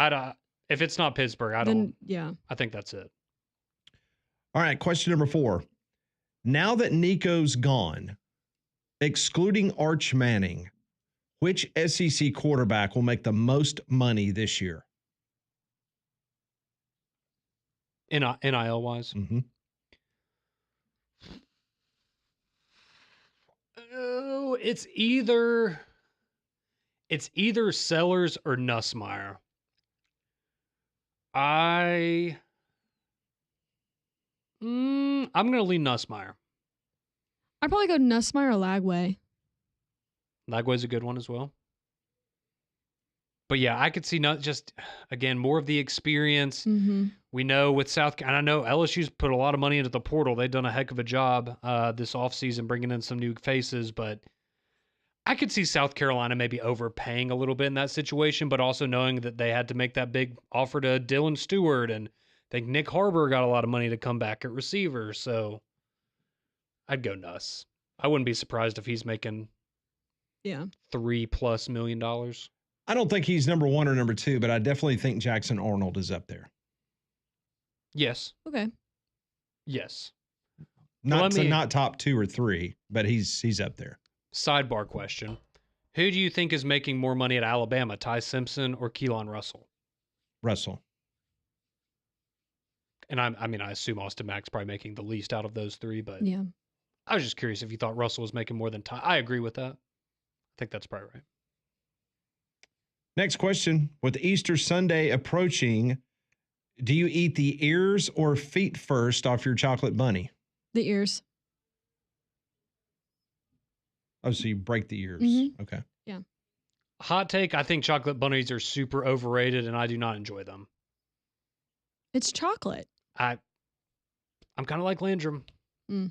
if it's not Pittsburgh, I think that's it. All right, question number 4. Now that Nico's gone, excluding Arch Manning, which SEC quarterback will make the most money this year? NIL wise? Mm-hmm. Oh, it's either Sellers or Nussmeier. I'm going to lean Nussmeier. I'd probably go Nussmeier or Lagway. Lagway's a good one as well. But yeah, I could see again, more of the experience. Mm-hmm. We know with and I know LSU's put a lot of money into the portal. They've done a heck of a job this offseason bringing in some new faces, but I could see South Carolina maybe overpaying a little bit in that situation, but also knowing that they had to make that big offer to Dylan Stewart, and I think Nick Harbour got a lot of money to come back at receiver, so I'd go Nuss. I wouldn't be surprised if he's making $3+ million. I don't think he's number 1 or number 2, but I definitely think Jackson Arnold is up there. Yes. Okay. Yes. Not top 2 or 3, but he's up there. Sidebar question. Who do you think is making more money at Alabama, Ty Simpson or Keelan Russell? Russell. And I assume Austin Mack's probably making the least out of those 3, but yeah. I was just curious if you thought Russell was making more than Ty. I agree with that. I think that's probably right. Next question. With Easter Sunday approaching, do you eat the ears or feet first off your chocolate bunny? The ears. Oh, so you break the ears. Mm-hmm. Okay. Yeah. Hot take, I think chocolate bunnies are super overrated and I do not enjoy them. It's chocolate. I'm kind of like Landrum. Mm.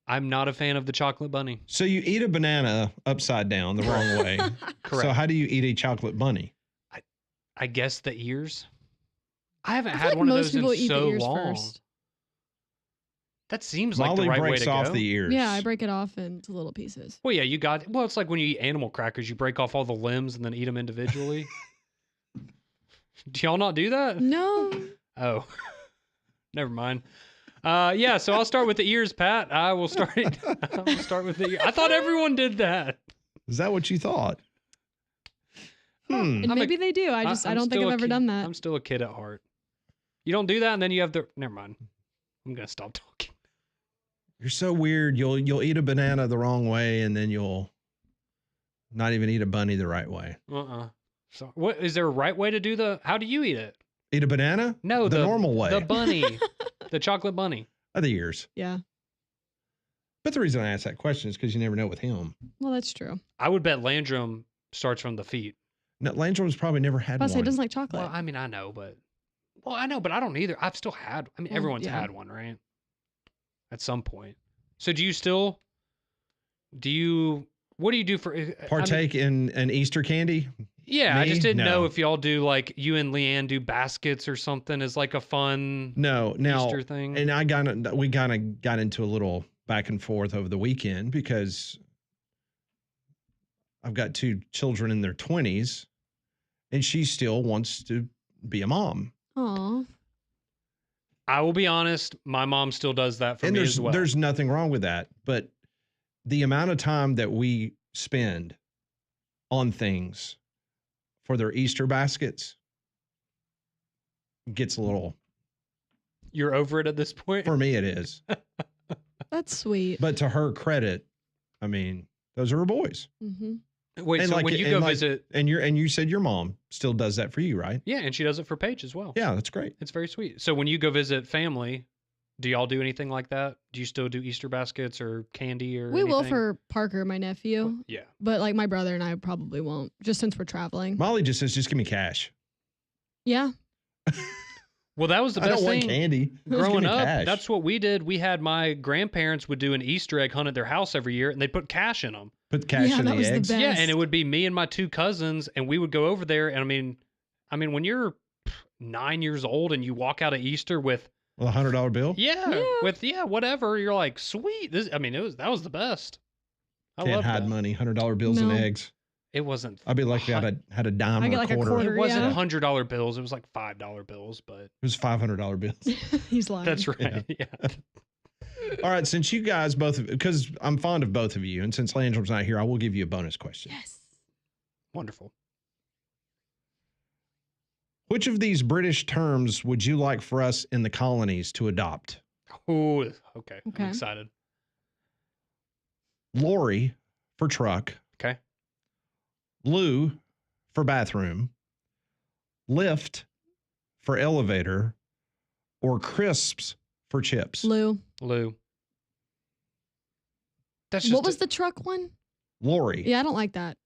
I'm not a fan of the chocolate bunny. So you eat a banana upside down the wrong way. Correct. So how do you eat a chocolate bunny? I guess the ears. I haven't I feel had like one of most those people in eat so the ears long. first. That seems Molly like the right way breaks to off go. the ears. Yeah, I break it off into little pieces. Well, yeah, it's like when you eat animal crackers, you break off all the limbs and then eat them individually. Do y'all not do that? No. Oh, never mind. Yeah, so I'll start with the ears, Pat. I will start with the ears. I thought everyone did that. Is that what you thought? And maybe they do. I don't think I've ever done that. I'm still a kid at heart. You don't do that, and then you have never mind. I'm gonna stop talking. You're so weird. You'll eat a banana the wrong way, and then you'll not even eat a bunny the right way. So, what is there a right way to do how do you eat it? Eat a banana? No, the normal way. The bunny, the chocolate bunny. The ears. Yeah. But the reason I asked that question is because you never know with him. Well, that's true. I would bet Landrum starts from the feet. No, Landrum's probably never had one. He doesn't like chocolate. Well, I know, but I don't either. I've still had. Everyone's had one, right? At some point. So what do you do for partake in an Easter candy? Yeah, Me? I just didn't know No. if y'all do like you and Leanne do baskets or something as like a fun Easter thing. And we kind of got into a little back and forth over the weekend because I've got 2 children in their 20s, and she still wants to be a mom. Aw. I will be honest, my mom still does that for And me as well. there's nothing wrong with that, but the amount of time that we spend on things for their Easter baskets gets a little. You're over it at this point? For me, it is. That's sweet. But to her credit, I mean, those are her boys. Mm-hmm. Wait, And so when you go visit, and you said your mom still does that for you, right? yeah, and she does it for Paige as well. Yeah, that's great. It's very sweet. So when you go visit family, do y'all do anything like that? Do you still do Easter baskets or candy or We will anything? for Parker, my nephew. Yeah. But like my brother and I probably won't, just since we're traveling. Molly just says, just give me cash. Yeah. Well, that was the I best don't thing. want candy. Just give Growing me up, cash. that's what we did. We had my grandparents would do an Easter egg hunt at their house every year, and they'd put cash in them. Put cash Yeah, in that the was the eggs. best. Yeah, and it would be me and my 2 cousins, and we would go over there. And I mean, when you're 9 years old and you walk out of Easter with Well, $100 bill. with whatever, you're like, sweet. That was the best. I Can't love hide that. money. $100 bills and No. eggs. It wasn't. I'd be lucky I had a dime I or get a like a quarter. quarter. It wasn't Yeah. $100 bills. It was like $5 bills, but It was $500 bills. He's lying. that's right. Yeah. All right, since you guys both, because I'm fond of both of you, and since Landrum's not here, I will give you a bonus question. Yes. Wonderful. Which of these British terms would you like for us in the colonies to adopt? Oh, okay. Okay. I'm excited. Lorry for truck, Okay. loo for bathroom, lift for elevator, or crisps for chips? Lou. Lou. That's just What was the truck one? Lorry. Yeah, I don't like that.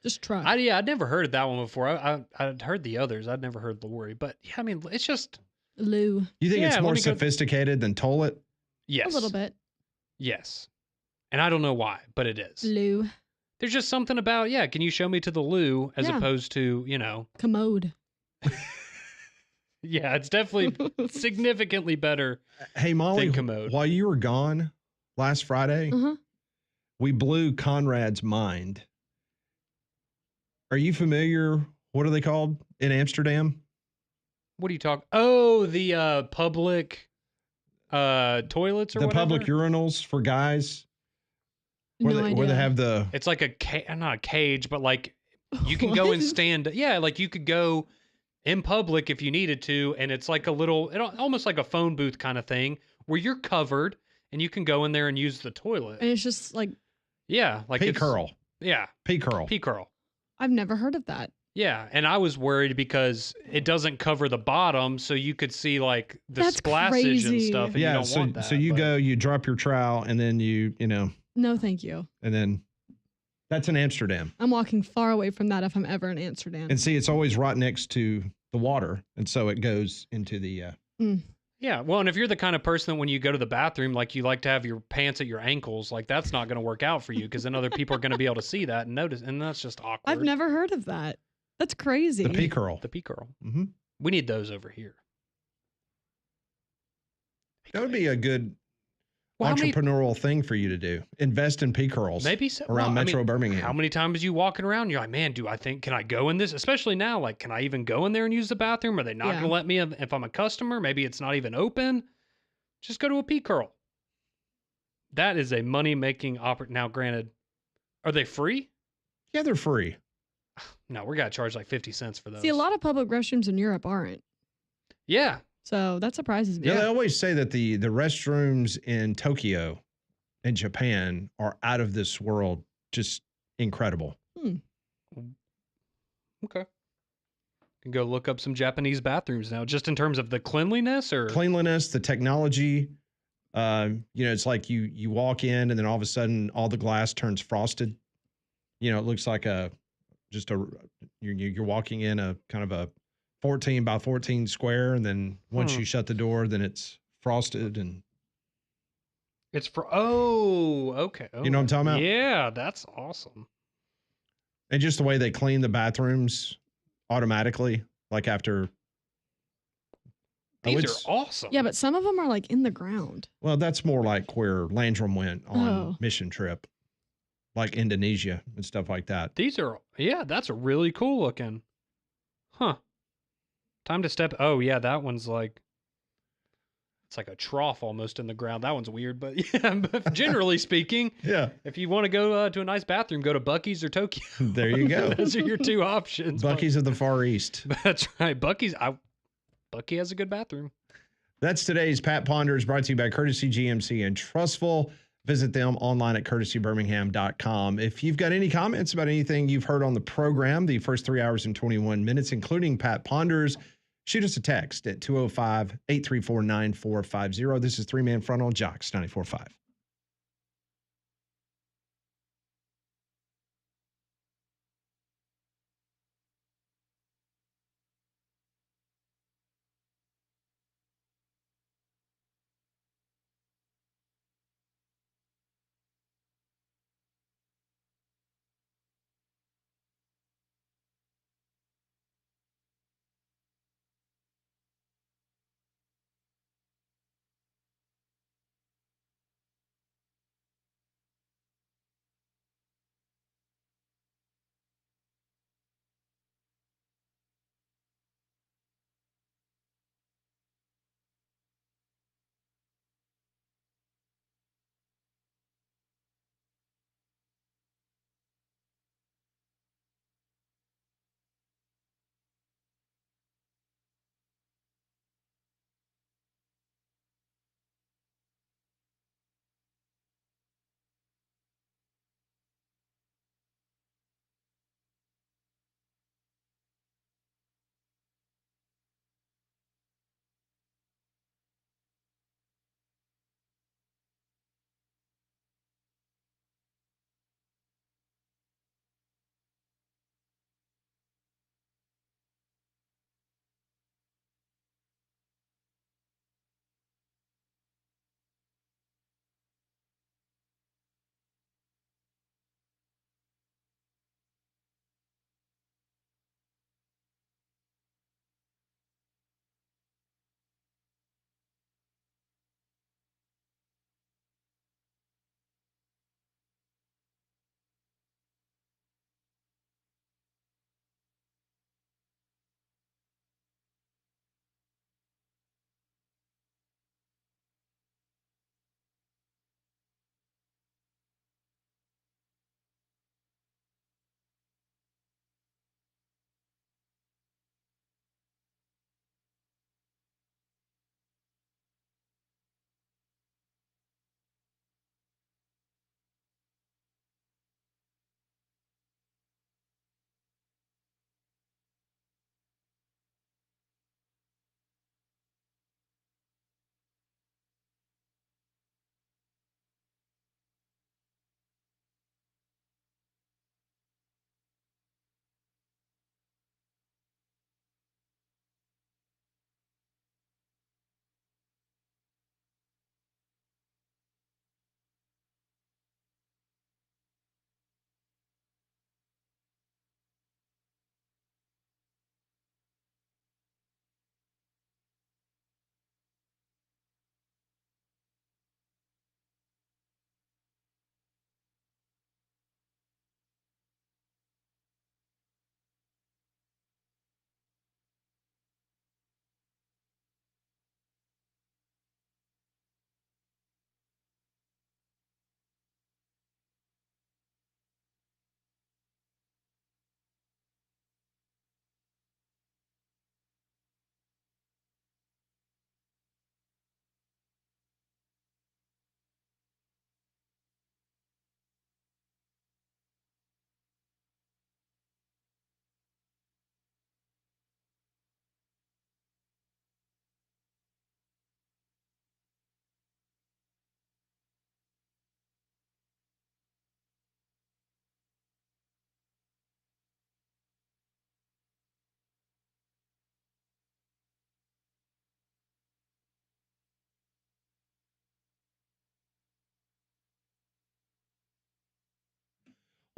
Just truck. I'd never heard of that one before. I'd heard the others. I'd never heard Lori. But yeah, I mean, it's just Lou. You think Yeah, it's let more me go- sophisticated than toilet? yes. A little bit. Yes. And I don't know why, but it is. Lou. There's just something about, can you show me to the loo as Yeah. opposed to, Commode. yeah, it's definitely significantly better. Hey, Molly, Than commode. while you were gone last Friday, Uh-huh. we blew Conrad's mind. Are you familiar? What are they called in Amsterdam? What are you talking? Oh, the public toilets or The whatever? public urinals for guys, No idea. where they have the. It's like not a cage, but like you can go and What? stand. Yeah, like you could go in public if you needed to, and it's like almost like a phone booth kind of thing where you're covered and you can go in there and use the toilet. And it's just like, Yeah, like Pee it's curl. Yeah, Pee curl. pee curl. I've never heard of that. Yeah, and I was worried because it doesn't cover the bottom, so you could see like the That's splashage and crazy. stuff. And you Yeah, don't want that. so you but- go, you drop your trowel, and then you know, No, thank you. and then that's in Amsterdam. I'm walking far away from that if I'm ever in Amsterdam. And see, it's always right next to the water, and so it goes into the. Yeah, well, and if you're the kind of person that when you go to the bathroom, like you like to have your pants at your ankles, like that's not going to work out for you because then other people are going to be able to see that and notice, and that's just awkward. I've never heard of that. That's crazy. The pee curl. The pee curl. Mm-hmm. We need those over here. That would be a good Well, how many- entrepreneurial thing for you to do. Invest in pee curls. Maybe so. around Well, I Metro mean, Birmingham. How many times are you walking around? You're like, man, can I go in this? Especially now, like, can I even go in there and use the bathroom? Are they not Yeah. going to let me if I'm a customer? Maybe it's not even open. Just go to a pee curl. That is a money-making opportunity. Now, granted, are they free? Yeah, they're free. No, we're going to charge like 50 cents for those. See, a lot of public restrooms in Europe aren't. Yeah. So that surprises me. Yeah, they always say that the restrooms in Tokyo and Japan are out of this world, just incredible. Okay. Can go look up some Japanese bathrooms now, just in terms of the cleanliness or Cleanliness, the technology. It's like you walk in and then all of a sudden all the glass turns frosted. It looks like you're walking in a kind of a 14 by 14 square, and then once you shut the door, then it's frosted, and it's for okay. You know what I'm talking about? Yeah, that's awesome. and just the way they clean the bathrooms automatically, like after. These it's- are awesome. Yeah, but some of them are like in the ground. Well, that's more like where Landrum went on Oh. mission trip. like Indonesia and stuff like that. These are, that's a really cool looking. Huh. Time to step. Oh, yeah, that one's like, it's like a trough almost in the ground. That one's weird, but yeah, but generally speaking, Yeah. if you want to go to a nice bathroom, go to Buc-ee's or Tokyo. There you go. Those are your two options. Buc-ee's of the Far East. That's right. Buc-ee's has a good bathroom. That's today's Pat Ponders, brought to you by Courtesy GMC and Trustful. Visit them online at courtesybirmingham.com. If you've got any comments about anything you've heard on the program, the first 3 hours and 21 minutes, including Pat Ponders, shoot us a text at 205-834-9450. This is Three Man Front on Jocks 94.5.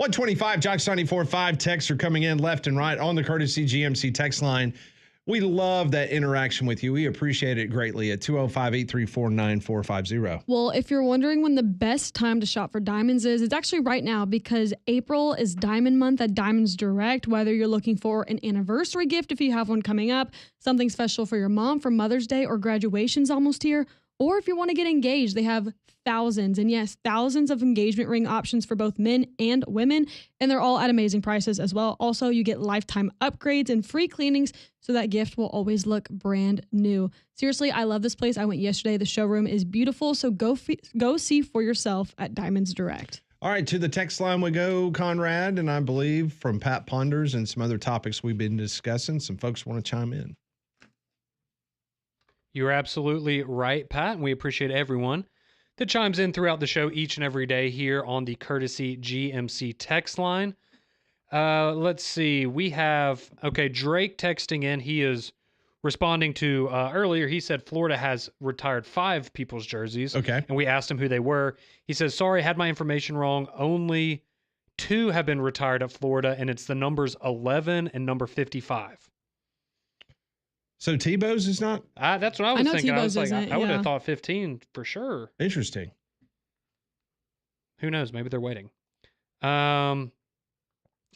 $125 Jocks 94.5 texts are coming in left and right on the Courtesy GMC text line. We love that interaction with you. We appreciate it greatly at 205-834-9450. Well, if you're wondering when the best time to shop for diamonds is, it's actually right now because April is Diamond Month at Diamonds Direct. Whether you're looking for an anniversary gift, if you have one coming up, something special for your mom for Mother's Day, or graduation's almost here, or if you want to get engaged, they have thousands, and yes, thousands of engagement ring options for both men and women, and they're all at amazing prices as well. Also, you get lifetime upgrades and free cleanings, so that gift will always look brand new. Seriously, I love this place. I went yesterday. The showroom is beautiful, so go see for yourself at Diamonds Direct. All right, to the text line we go, Conrad, and I believe from Pat Ponders and some other topics we've been discussing, some folks want to chime in. You're absolutely right, Pat, and we appreciate everyone that chimes in throughout the show each and every day here on the Courtesy GMC text line. Let's see. We have, Drake texting in. He is responding to earlier. He said Florida has retired 5 people's jerseys. Okay. And we asked him who they were. He says, sorry, had my information wrong. Only 2 have been retired at Florida, and it's the numbers 11 and number 55. So Tebow's is not? That's what I was thinking. I was like, isn't, I would have yeah. thought 15 for sure. Interesting. Who knows? Maybe they're waiting.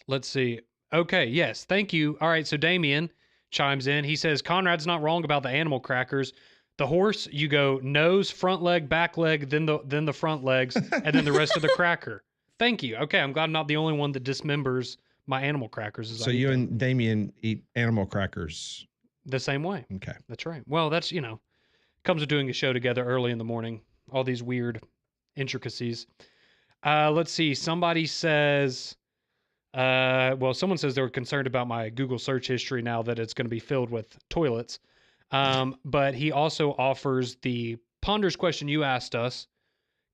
Let's see. Okay, yes, thank you. All right, so Damien chimes in. He says, Conrad's not wrong about the animal crackers. The horse, you go nose, front leg, back leg, then the front legs, and then the rest of the cracker. Thank you. Okay, I'm glad I'm not the only one that dismembers my animal crackers. So you and Damien eat animal crackers the same way. Okay. That's right. Well, that's, comes with doing a show together early in the morning. All these weird intricacies. Let's see. Somebody says, someone says they were concerned about my Google search history now that it's going to be filled with toilets. But he also offers the Ponders question you asked us,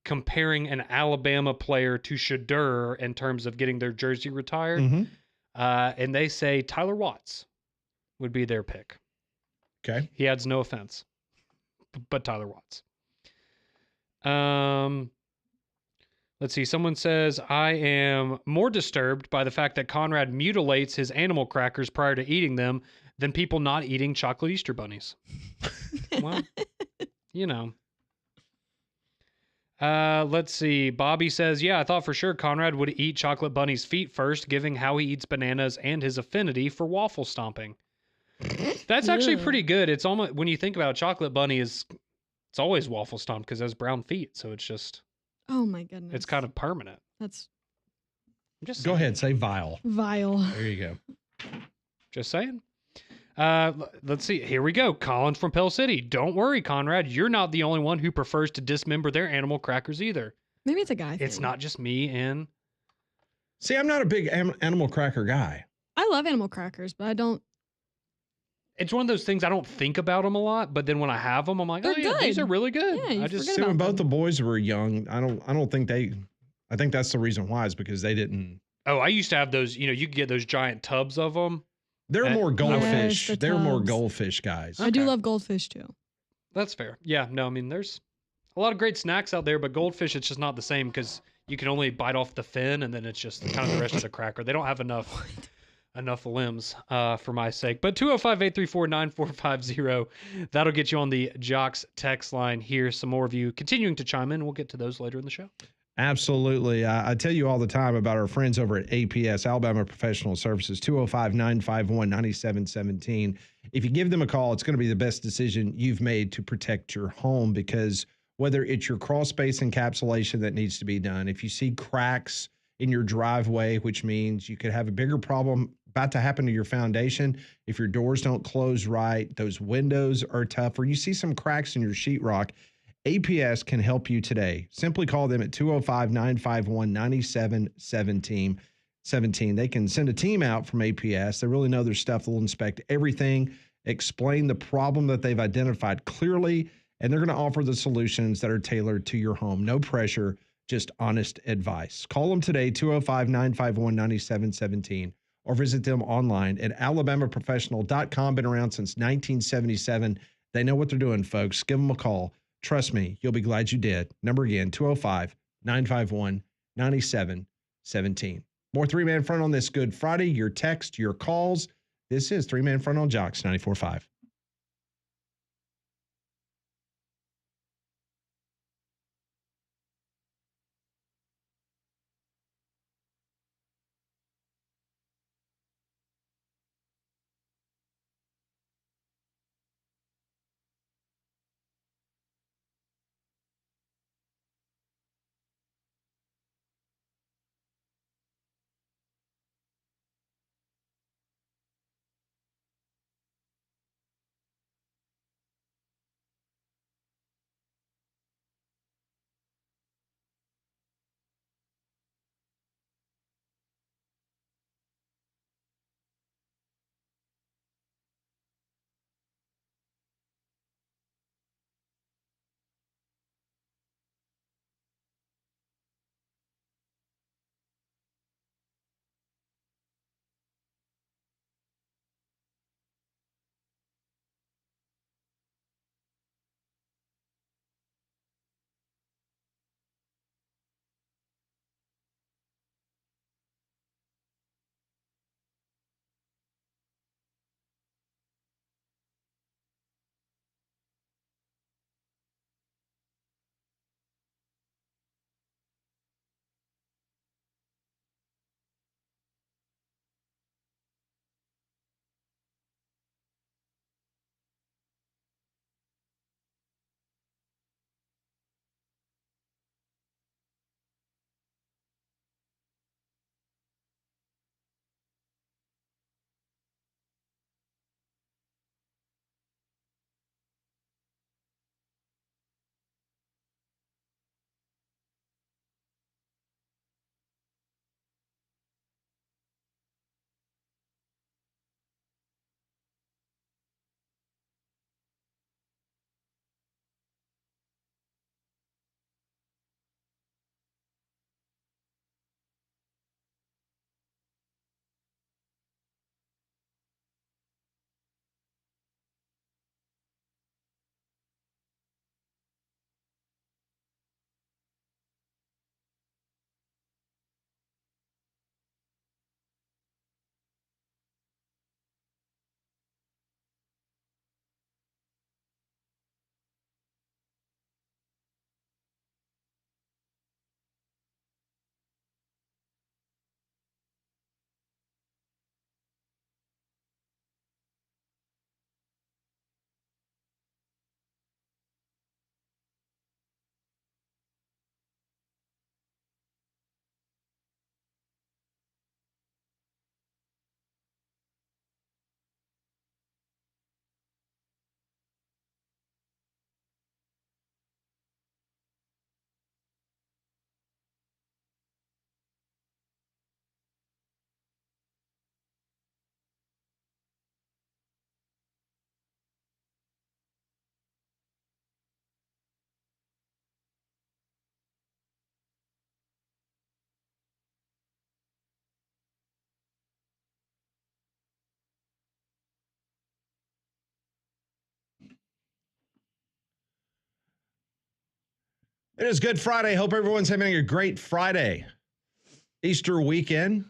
comparing an Alabama player to Shedeur in terms of getting their jersey retired. Mm-hmm. And they say Tyler Watts would be their pick. Okay. He adds no offense, but Tyler Watts. Let's see. Someone says, I am more disturbed by the fact that Conrad mutilates his animal crackers prior to eating them than people not eating chocolate Easter bunnies. Well, let's see. Bobby says, yeah, I thought for sure Conrad would eat chocolate bunny's feet first, given how he eats bananas and his affinity for waffle stomping. That's actually pretty good. It's almost, when you think about it, chocolate bunny it's always waffle stomped because it has brown feet. So it's just, oh my goodness. it's kind of permanent. That's Go ahead, say vile. Vile. There you go. Just saying. Let's see. Here we go. Colin from Pell City. Don't worry, Conrad. You're not the only one who prefers to dismember their animal crackers either. Maybe it's a guy thing. It's not just me and... See, I'm not a big animal cracker guy. I love animal crackers, but I don't... It's one of those things I don't think about them a lot, but then when I have them, I'm like, They're yeah, good. these are really good. Yeah, you forget See, when about both them. the boys were young, I don't think I think that's the reason why, is because they didn't. Oh, I used to have those, you could get those giant tubs of them. They're more goldfish. the They're more tubs. goldfish guys. I do Okay. love goldfish too. That's fair. Yeah, no, I mean, there's a lot of great snacks out there, but goldfish, it's just not the same because you can only bite off the fin and then it's just kind of the rest of the cracker. They don't have enough limbs for my sake. But 205-834-9450, that'll get you on the Jocks text line here. Some more of you continuing to chime in. We'll get to those later in the show. Absolutely. I tell you all the time about our friends over at APS, Alabama Professional Services, 205-951-9717. If you give them a call, it's going to be the best decision you've made to protect your home, because whether it's your crawl space encapsulation that needs to be done, if you see cracks in your driveway, which means you could have a bigger problem about to happen to your foundation, if your doors don't close right, those windows are tough, or you see some cracks in your sheetrock, APS can help you today. Simply call them at 205-951-9717. They can send a team out from APS. They really know their stuff. They'll inspect everything, explain the problem that they've identified clearly, and they're going to offer the solutions that are tailored to your home. No pressure, just honest advice. Call them today, 205-951-9717, or visit them online at alabamaprofessional.com. Been around since 1977. They know what they're doing, folks. Give them a call. Trust me, you'll be glad you did. Number again, 205-951-9717. More three-man front on this Good Friday. Your text, your calls, This is Three Man Front on Jocks 94.5. It is Good Friday. Hope everyone's having a great Friday. Easter weekend.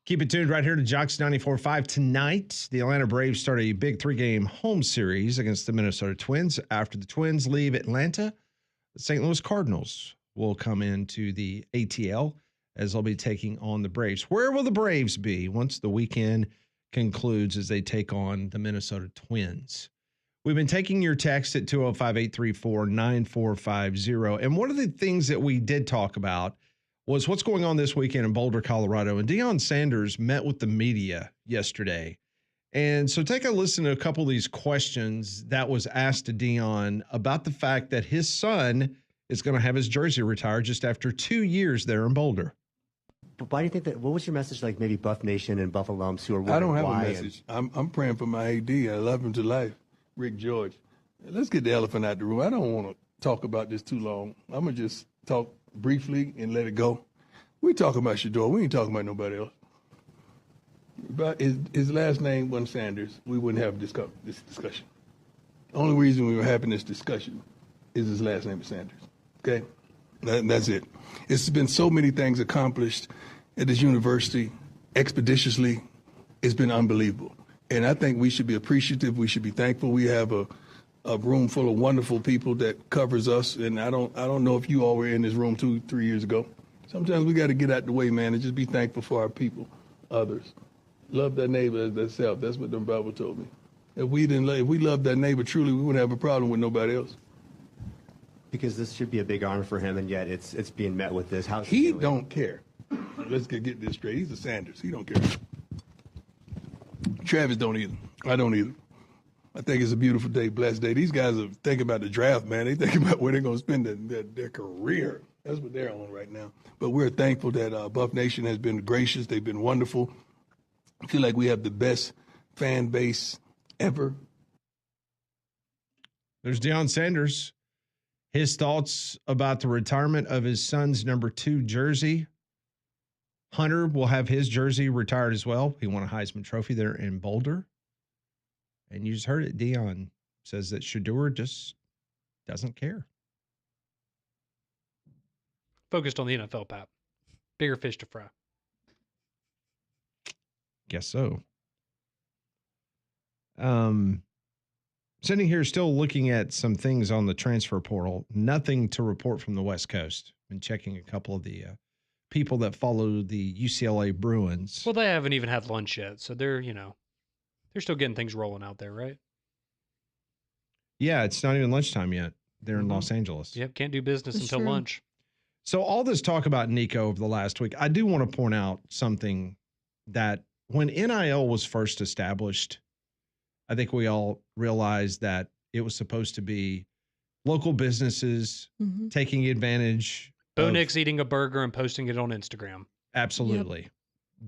Keep it tuned right here to Jocks 94.5 tonight. The Atlanta Braves start a big 3-game home series against the Minnesota Twins. After the Twins leave Atlanta, the St. Louis Cardinals will come into the ATL as they'll be taking on the Braves. Where will the Braves be once the weekend concludes as they take on the Minnesota Twins? We've been taking your text at 205-834-9450. And one of the things that we did talk about was what's going on this weekend in Boulder, Colorado. And Deion Sanders met with the media yesterday. And so take a listen to a couple of these questions that was asked to Deion about the fact that his son is going to have his jersey retired just after 2 years there in Boulder. But why do you think that? What was your message like maybe Buff Nation and Buff alums who are I don't wondering have a why? message. I'm praying for my AD. I love him to life, Rick George. Let's get the elephant out the room. I don't want to talk about this too long. I'm going to just talk briefly and let it go. We talking about Shedeur. We ain't talking about nobody else. But his last name wasn't Sanders. We wouldn't have this discussion. The only reason we were having this discussion is his last name is Sanders. Okay? That's it. It's been so many things accomplished at this university expeditiously. It's been unbelievable. And I think we should be appreciative. We should be thankful. We have a room full of wonderful people that covers us. And I don't know if you all were in this room 2-3 years ago. Sometimes we got to get out the way, man, and just be thankful for our people, others. Love that neighbor as thyself. That's what the Bible told me. If we loved that neighbor truly, we wouldn't have a problem with nobody else. Because this should be a big honor for him, and yet it's being met with this. How's He don't care. Let's get this straight. He's a Sanders. He don't care. Travis don't either. I don't either. I think it's a beautiful day, blessed day. These guys are thinking about the draft, man. They thinking about where they're going to spend their career. That's what they're on right now. But we're thankful that Buff Nation has been gracious. They've been wonderful. I feel like we have the best fan base ever. There's Deion Sanders. His thoughts about the retirement of his son's number 2 jersey. Hunter will have his jersey retired as well. He won a Heisman Trophy there in Boulder. And you just heard it. Deion says that Shedeur just doesn't care. Focused on the NFL, Pat. Bigger fish to fry. Guess so. Sitting here still looking at some things on the transfer portal. Nothing to report from the West Coast. Been checking a couple of the people that follow the UCLA Bruins. Well, they haven't even had lunch yet, so they're still getting things rolling out there, right? Yeah, it's not even lunchtime yet. They're in Los Angeles. Yep, can't do business That's until true. lunch. So all this talk about Nico over the last week, I do want to point out something that when NIL was first established, I think we all realized that it was supposed to be local businesses taking advantage. Bo of- Nix eating a burger and posting it on Instagram. Absolutely.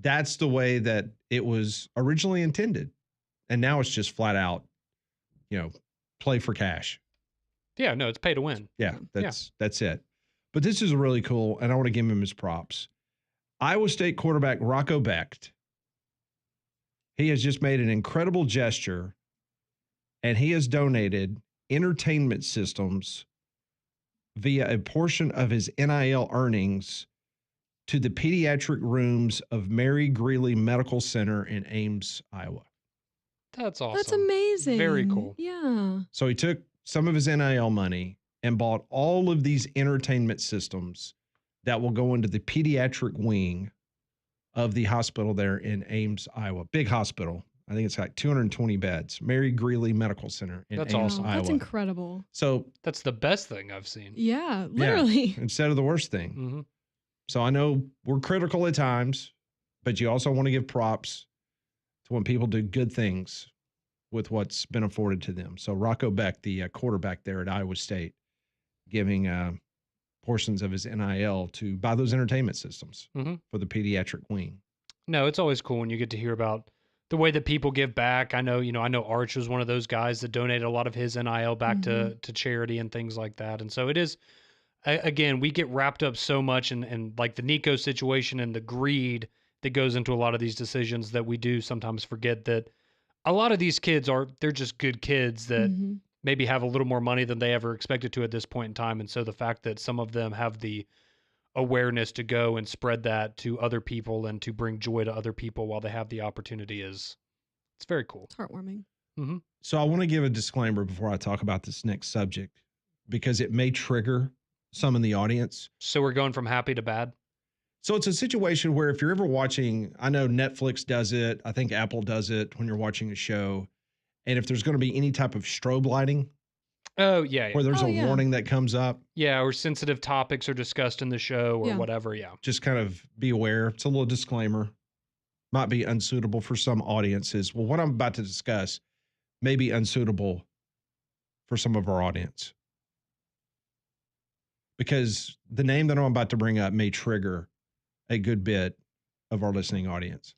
That's the way that it was originally intended. And now it's just flat out, play for cash. Yeah, no, it's pay to win. Yeah, that's it. But this is really cool, and I want to give him his props. Iowa State quarterback Rocco Becht, he has just made an incredible gesture, and he has donated entertainment systems via a portion of his NIL earnings to the pediatric rooms of Mary Greeley Medical Center in Ames, Iowa. That's awesome. That's amazing. Very cool. Yeah. So he took some of his NIL money and bought all of these entertainment systems that will go into the pediatric wing of the hospital there in Ames, Iowa. Big hospital. I think it's like 220 beds. Mary Greeley Medical Center in That's Ames, awesome. Iowa. That's incredible. So That's the best thing I've seen. Yeah, literally. instead of the worst thing. Mm-hmm. So I know we're critical at times, but you also want to give props to when people do good things with what's been afforded to them. So Rocco Becht, the quarterback there at Iowa State, giving portions of his NIL to buy those entertainment systems for the pediatric wing. No, it's always cool when you get to hear about the way that people give back. I know Arch was one of those guys that donated a lot of his NIL back to charity and things like that. And so it is, again, we get wrapped up so much in like the Nico situation and the greed that goes into a lot of these decisions that we do sometimes forget that a lot of these kids they're just good kids that maybe have a little more money than they ever expected to at this point in time. And so the fact that some of them have the awareness to go and spread that to other people and to bring joy to other people while they have the opportunity it's very cool. It's heartwarming. So I want to give a disclaimer before I talk about this next subject because it may trigger some in the audience. So we're going from happy to bad? So it's a situation where if you're ever watching, I know Netflix does it, I think Apple does it when you're watching a show, and if there's going to be any type of strobe lighting, oh yeah, where there's a warning that comes up, or sensitive topics are discussed in the show or whatever, just kind of be aware. It's a little disclaimer, might be unsuitable for some audiences. Well, what I'm about to discuss may be unsuitable for some of our audience because the name that I'm about to bring up may trigger a good bit of our listening audience.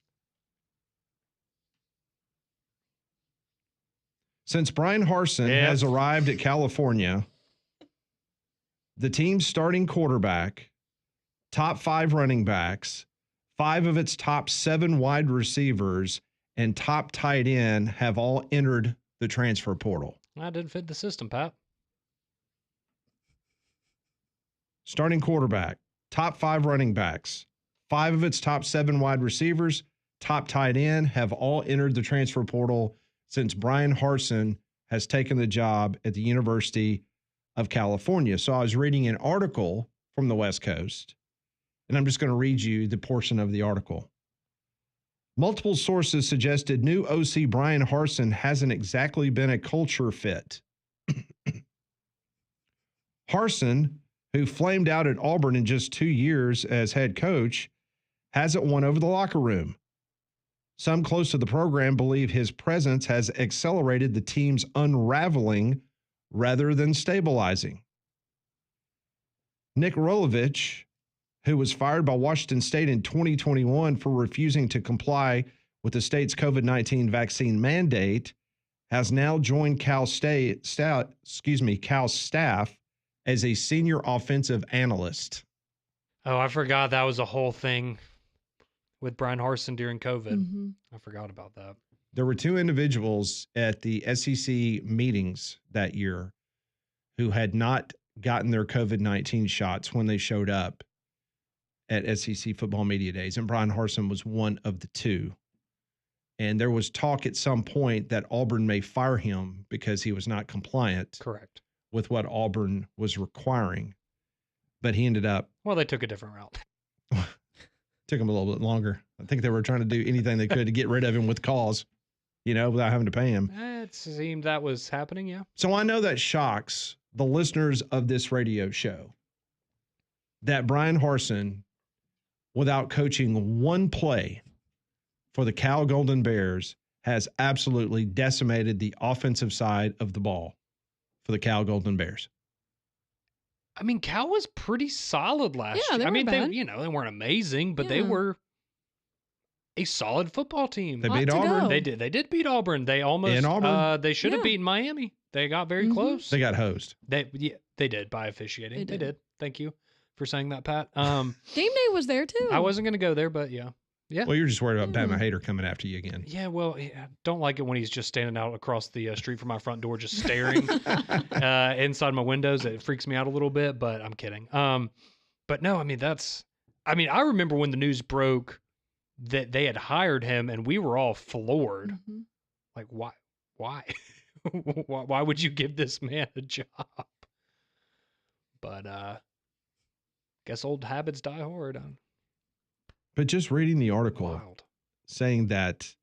Since Brian Harsin has arrived at California, the team's starting quarterback, top 5 running backs, 5 of its top 7 wide receivers, and top tight end have all entered the transfer portal. That didn't fit the system, Pat. Starting quarterback, top 5 running backs, 5 of its top 7 wide receivers, top tight end have all entered the transfer portal since Brian Harsin has taken the job at the University of California. So I was reading an article from the West Coast, and I'm just going to read you the portion of the article. Multiple sources suggested new OC Brian Harsin hasn't exactly been a culture fit. Harsin, who flamed out at Auburn in just 2 years as head coach, hasn't won over the locker room. Some close to the program believe his presence has accelerated the team's unraveling rather than stabilizing. Nick Rolovich, who was fired by Washington State in 2021 for refusing to comply with the state's COVID-19 vaccine mandate, has now joined Cal staff as a senior offensive analyst. Oh, I forgot that was a whole thing with Brian Harsin during COVID. Mm-hmm. I forgot about that. There were two individuals at the SEC meetings that year who had not gotten their COVID-19 shots when they showed up at SEC football media days. And Brian Harsin was one of the two. And there was talk at some point that Auburn may fire him because he was not compliant Correct. with what Auburn was requiring. But he ended up, Well, they took a different route. took him a little bit longer. I think they were trying to do anything they could to get rid of him with cause, without having to pay him. It seemed that was happening, yeah. So I know that shocks the listeners of this radio show that Brian Harsin, without coaching one play for the Cal Golden Bears, has absolutely decimated the offensive side of the ball for the Cal Golden Bears. I mean, Cal was pretty solid last Yeah, year. they I mean, weren't bad. they weren't amazing, but they Yeah. were a solid football team. They Ought beat to Auburn. go. They did beat Auburn. They almost In Auburn. they should have Yeah. beaten Miami. They got very Mhm. close. They got hosed. They did by officiating. They They did. did. Thank you for saying that, Pat. Game day was there too. I wasn't going to go there, but yeah. Yeah. Well, you're just worried about Pat Yeah. Mahater coming after you again. Yeah, well, I don't like it when he's just standing out across the street from my front door, just staring inside my windows. It freaks me out a little bit, but I'm kidding. But no, I mean, I remember when the news broke that they had hired him, and we were all floored. Mhm. Like, why? Why would you give this man a job? But guess old habits die hard. But just reading the article Wild. saying that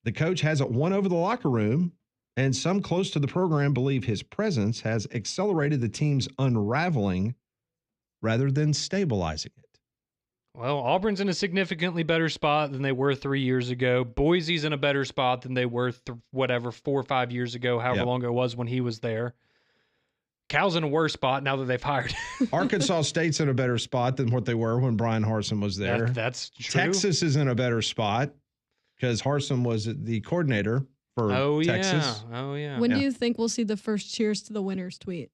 the coach hasn't won over the locker room, and some close to the program believe his presence has accelerated the team's unraveling rather than stabilizing it. Well, Auburn's in a significantly better spot than they were 3 years ago. Boise's in a better spot than they were 4 or 5 years ago, however Yep. long it was when he was there. Cal's in a worse spot now that they've hired. Arkansas State's in a better spot than what they were when Brian Harsin was there. That's true. Texas is in a better spot because Harsin was the coordinator for Texas. Yeah. Oh, yeah. When Yeah. do you think we'll see the first cheers to the winners tweet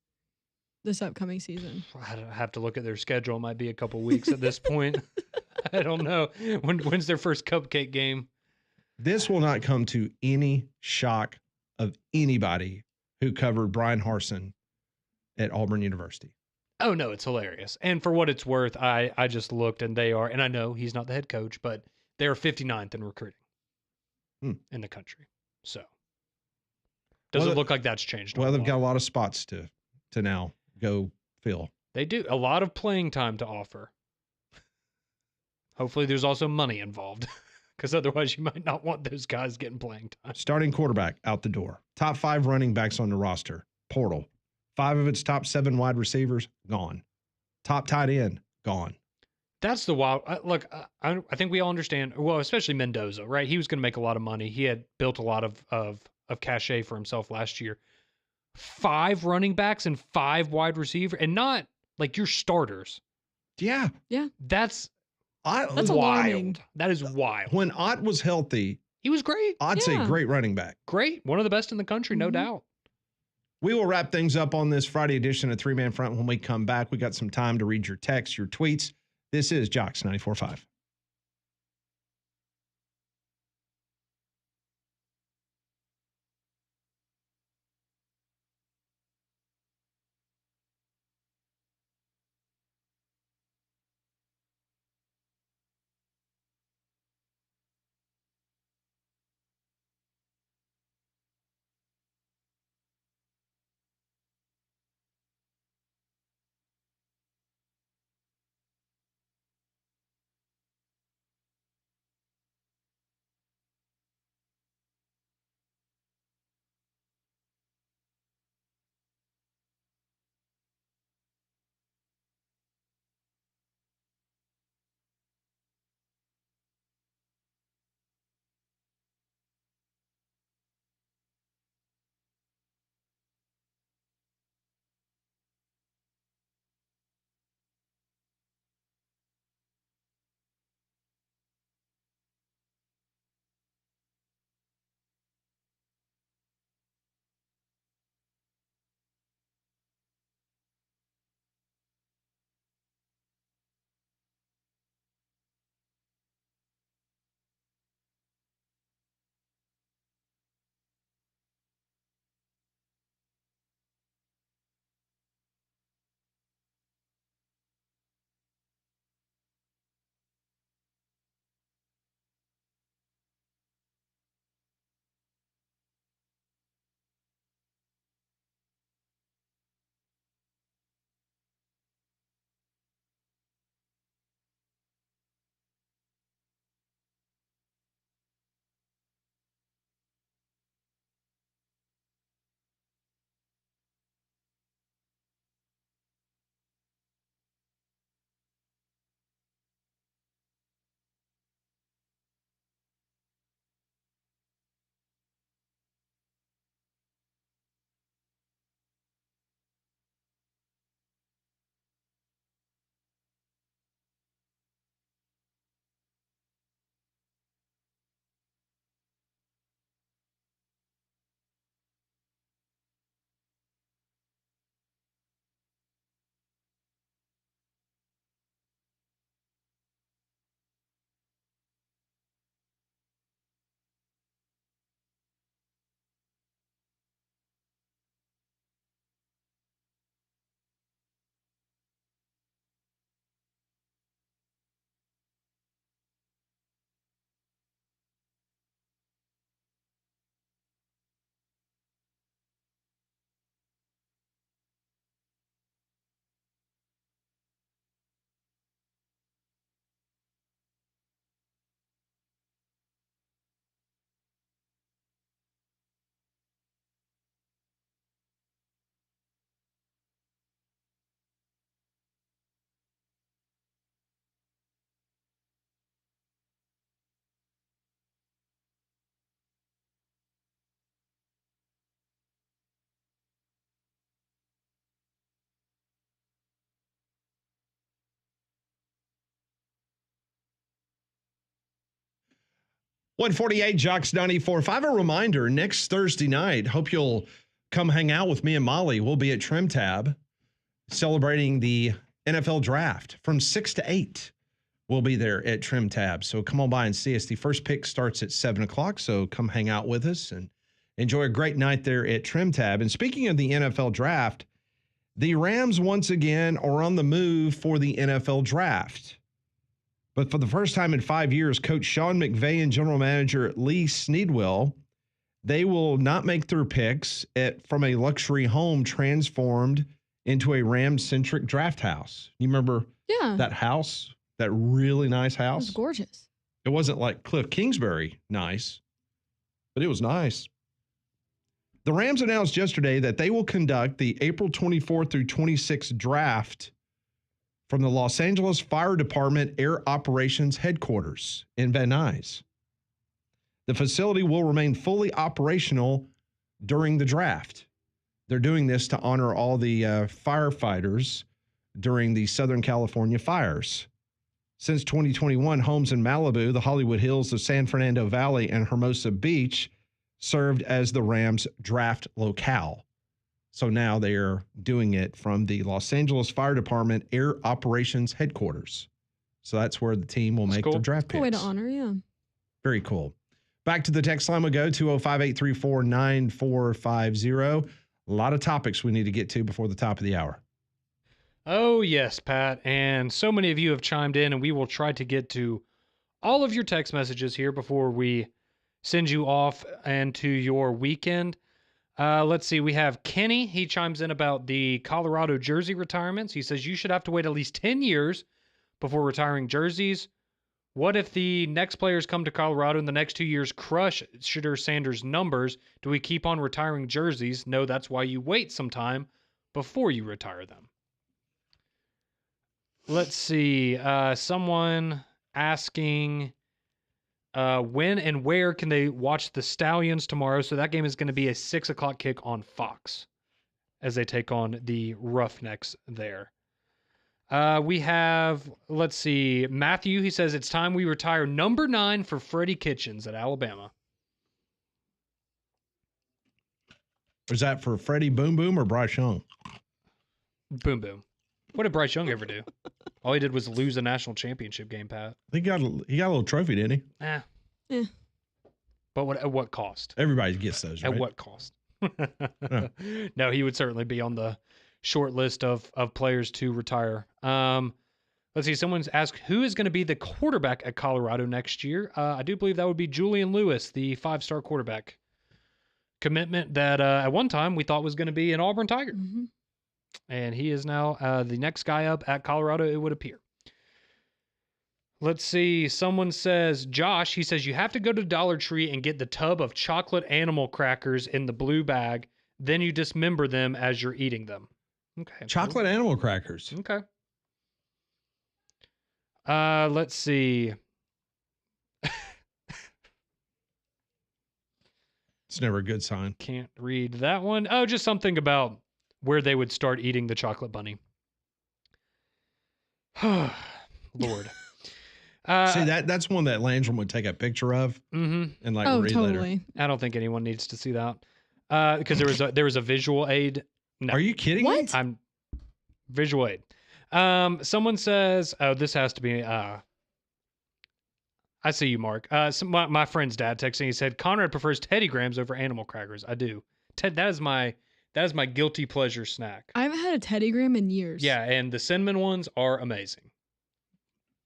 this upcoming season? I have to look at their schedule. It might be a couple weeks at this point. I don't know. When's their first cupcake game? This will not come to any shock of anybody who covered Brian Harsin at Auburn University. Oh, no, it's hilarious. And for what it's worth, I just looked, and they are, and I know he's not the head coach, but they are 59th in recruiting in the country. So doesn't Well, look like that's changed. Well, a they've lot. got a lot of spots to now go fill. They do. A lot of playing time to offer. Hopefully there's also money involved, because otherwise you might not want those guys getting playing time. Starting quarterback out the door. Top 5 running backs on the roster. Portal. 5 of its top 7 wide receivers gone. Top tight end gone. That's the wild. Look, I think we all understand. Well, especially Mendoza, right? He was going to make a lot of money. He had built a lot of cachet for himself last year. 5 running backs and 5 wide receivers, and not like your starters. Yeah. That's That's wild. alarming. That is wild. When Ott was healthy, He was great. Ott's a Yeah. great running back. Great. One of the best in the country, no Mhm. doubt. We will wrap things up on this Friday edition of 3 Man Front when we come back. We got some time to read your texts, your tweets. This is Jocks 94.5. 148 Jocks 94.5. A reminder, next Thursday night, hope you'll come hang out with me and Molly. We'll be at Trim Tab celebrating the NFL draft from 6 to 8. We'll be there at Trim Tab. So come on by and see us. The first pick starts at 7 o'clock. So come hang out with us and enjoy a great night there at Trim Tab. And speaking of the NFL draft, the Rams once again are on the move for the NFL draft. But for the first time in 5 years, Coach Sean McVay and General Manager Lee Sneedwell, they will not make their picks from a luxury home transformed into a Rams-centric draft house. You remember that house? That really nice house? It was gorgeous. It wasn't like Cliff Kingsbury nice, but it was nice. The Rams announced yesterday that they will conduct the April 24th through 26th draft from the Los Angeles Fire Department Air Operations Headquarters in Van Nuys. The facility will remain fully operational during the draft. They're doing this to honor all the firefighters during the Southern California fires. Since 2021, homes in Malibu, the Hollywood Hills, the San Fernando Valley, and Hermosa Beach served as the Rams' draft locale. So now they are doing it from the Los Angeles Fire Department Air Operations Headquarters. So that's where the team will make their draft picks. Cool way to honor, yeah. Very cool. Back to the text line we go, 205-834-9450. A lot of topics we need to get to before the top of the hour. Oh, yes, Pat. And so many of you have chimed in, and we will try to get to all of your text messages here before we send you off and to your weekend. Let's see. We have Kenny. He chimes in about the Colorado jersey retirements. He says you should have to wait at least 10 years before retiring jerseys. What if the next players come to Colorado in the next 2 years crush Shedeur Sanders' numbers? Do we keep on retiring jerseys? No, that's why you wait some time before you retire them. Let's see. Someone asking when and where can they watch the Stallions tomorrow? So that game is going to be a 6 o'clock kick on Fox as they take on the Roughnecks there. We have, let's see, Matthew. He says it's time we retire number 9 for Freddie Kitchens at Alabama. Is that for Freddie Boom Boom or Bryce Young? Boom Boom. What did Bryce Young ever do? All he did was lose a national championship game, Pat. He got a little trophy, didn't he? Yeah. But at what cost? Everybody gets those, right? At what cost? No, he would certainly be on the short list of players to retire. Let's see. Someone's asked who is going to be the quarterback at Colorado next year. I do believe that would be Julian Lewis, the 5-star quarterback commitment that at one time we thought was going to be an Auburn Tiger. Mm-hmm. And he is now the next guy up at Colorado, it would appear. Let's see. Someone says, Josh, he says, you have to go to Dollar Tree and get the tub of chocolate animal crackers in the blue bag. Then you dismember them as you're eating them. Okay. Chocolate animal crackers. Okay. Let's see. It's never a good sign. Can't read that one. Oh, just something about where they would start eating the chocolate bunny. Lord. See, that's one that Landrum would take a picture of and read totally. later. I don't think anyone needs to see that because there was a visual aid. No. Are you kidding me? I'm visual aid. Someone says, "Oh, this has to be." I see you, Mark. My friend's dad texting. He said Conrad prefers Teddy Grahams over animal crackers. I do. That is my guilty pleasure snack. I haven't had a Teddy Graham in years. Yeah, and the cinnamon ones are amazing,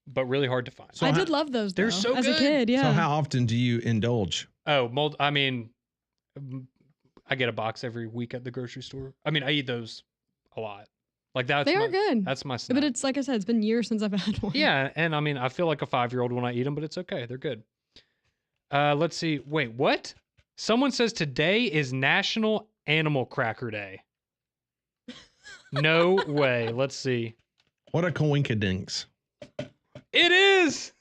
but really hard to find. So I did love those. They're so as good. a kid. Yeah. So how often do you indulge? Oh, I mean, I get a box every week at the grocery store. I mean, I eat those a lot. Like that's they are good. That's my snack. But it's like I said, it's been years since I've had one. Yeah, and I mean, I feel like a 5-year-old when I eat them, but it's okay. They're good. Let's see. Wait, what? Someone says today is National Animal Cracker Day. No way. Let's see. What a coinkydinks. It is.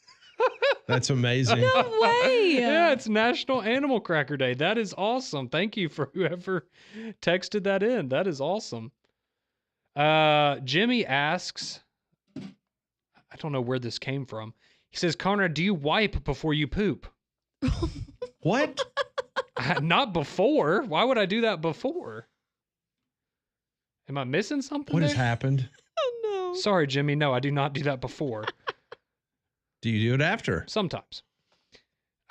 That's amazing. No way. Yeah, it's National Animal Cracker Day. That is awesome. Thank you for whoever texted that in. That is awesome. Jimmy asks, I don't know where this came from. He says, Conrad, do you wipe before you poop? What? Not before. Why would I do that before? Am I missing something? What there? has happened? Oh, no. Sorry, Jimmy. No, I do not do that before. Do you do it after? Sometimes.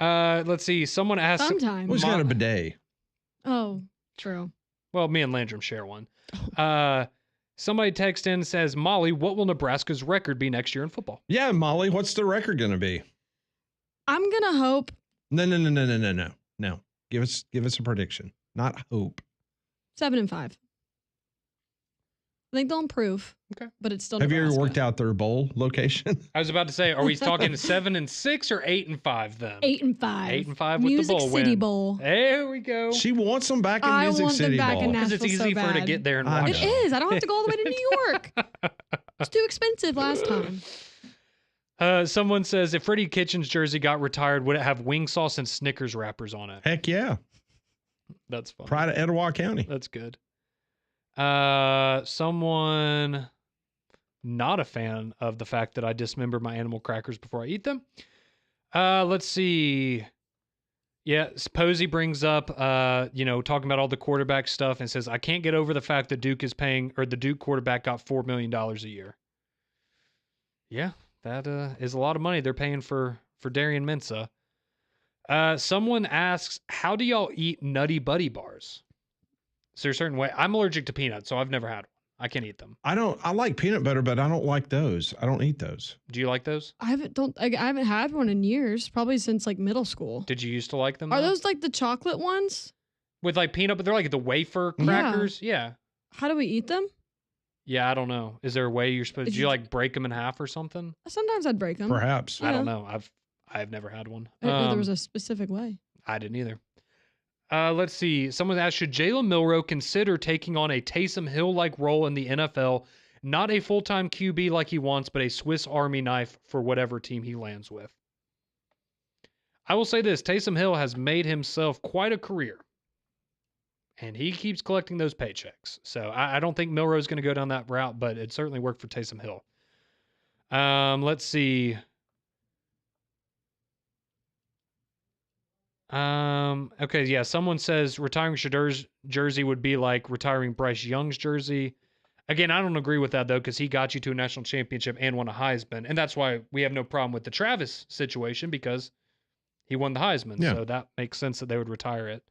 Let's see. Someone asked. Sometimes. Who's got a bidet? Oh, true. Well, me and Landrum share one. Somebody texts in and says, Molly, what will Nebraska's record be next year in football? Yeah, Molly, what's the record going to be? I'm going to hope. No. Give us a prediction. Not hope. 7-5. I think they'll improve. Okay. But it's still Have you ever Nebraska. worked out their bowl location? I was about to say, are we talking 7-6 or 8-5 then? 8-5. 8-5 with Music the bowl City win. Bowl. There we go. She wants them back in I Music want them City back Bowl. in Because it's Nashville easy so for her to bad. get there and I watch It know. is. I don't have to go all the way to New York. It's too expensive last time. Someone says, if Freddie Kitchens' jersey got retired, would it have wing sauce and Snickers wrappers on it? Heck yeah. That's fun. Pride of Etowah County. That's good. Someone not a fan of the fact that I dismember my animal crackers before I eat them. Let's see. Yeah, Posey brings up, talking about all the quarterback stuff and says, I can't get over the fact that Duke is paying, or the Duke quarterback got $4 million a year. Yeah, that is a lot of money they're paying for Darian Mensah. Someone asks, how do y'all eat Nutty Buddy bars? Is there a certain way? I'm allergic to peanuts, so I've never had one. I can't eat them. I like peanut butter, but I don't like those. I don't eat those. Do you like those? I haven't had one in years, probably since like middle school. Did you used to like them? Are though? those like the chocolate ones? With like peanut, but they're like the wafer Yeah. crackers? Yeah. How do we eat them? Yeah, I don't know. Is there a way you're supposed? Is Do you it- like break them in half or something? Sometimes I'd break them. Perhaps. I don't Yeah. know. I've never had one. I didn't know there was a specific way. I didn't either. Let's see. Someone asked, should Jalen Milroe consider taking on a Taysom Hill-like role in the NFL? Not a full-time QB like he wants, but a Swiss Army knife for whatever team he lands with. I will say this. Taysom Hill has made himself quite a career. And he keeps collecting those paychecks. So I don't think Milroe is going to go down that route, but it certainly worked for Taysom Hill. Let's see. Okay, yeah, someone says retiring Shedeur's jersey would be like retiring Bryce Young's jersey. Again, I don't agree with that, though, because he got you to a national championship and won a Heisman. And that's why we have no problem with the Travis situation, because he won the Heisman. Yeah. So that makes sense that they would retire it.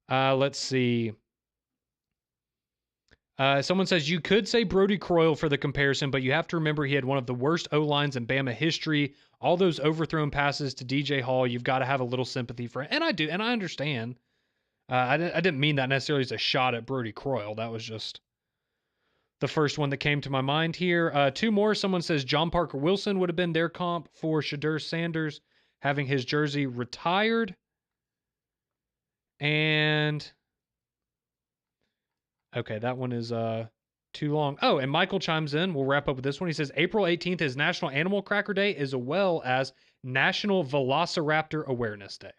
Let's see. Someone says, you could say Brody Croyle for the comparison, but you have to remember he had one of the worst O-lines in Bama history. All those overthrown passes to DJ Hall, you've got to have a little sympathy for it. And I do, and I understand. I didn't mean that necessarily as a shot at Brody Croyle. That was just the first one that came to my mind here. Two more. Someone says John Parker Wilson would have been their comp for Shedeur Sanders having his jersey retired. And okay, that one is too long. Oh, and Michael chimes in. We'll wrap up with this one. He says April 18th is National Animal Cracker Day as well as National Velociraptor Awareness Day.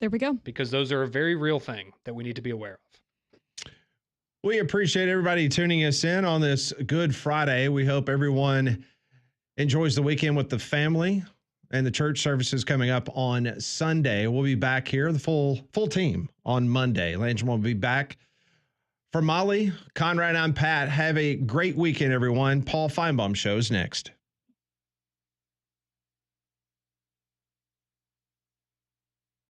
There we go. Because those are a very real thing that we need to be aware of. We appreciate everybody tuning us in on this Good Friday. We hope everyone enjoys the weekend with the family and the church services coming up on Sunday. We'll be back here, the full team on Monday. Landrum will be back. For Molly, Conrad, I'm Pat. Have a great weekend, everyone. Paul Feinbaum shows next.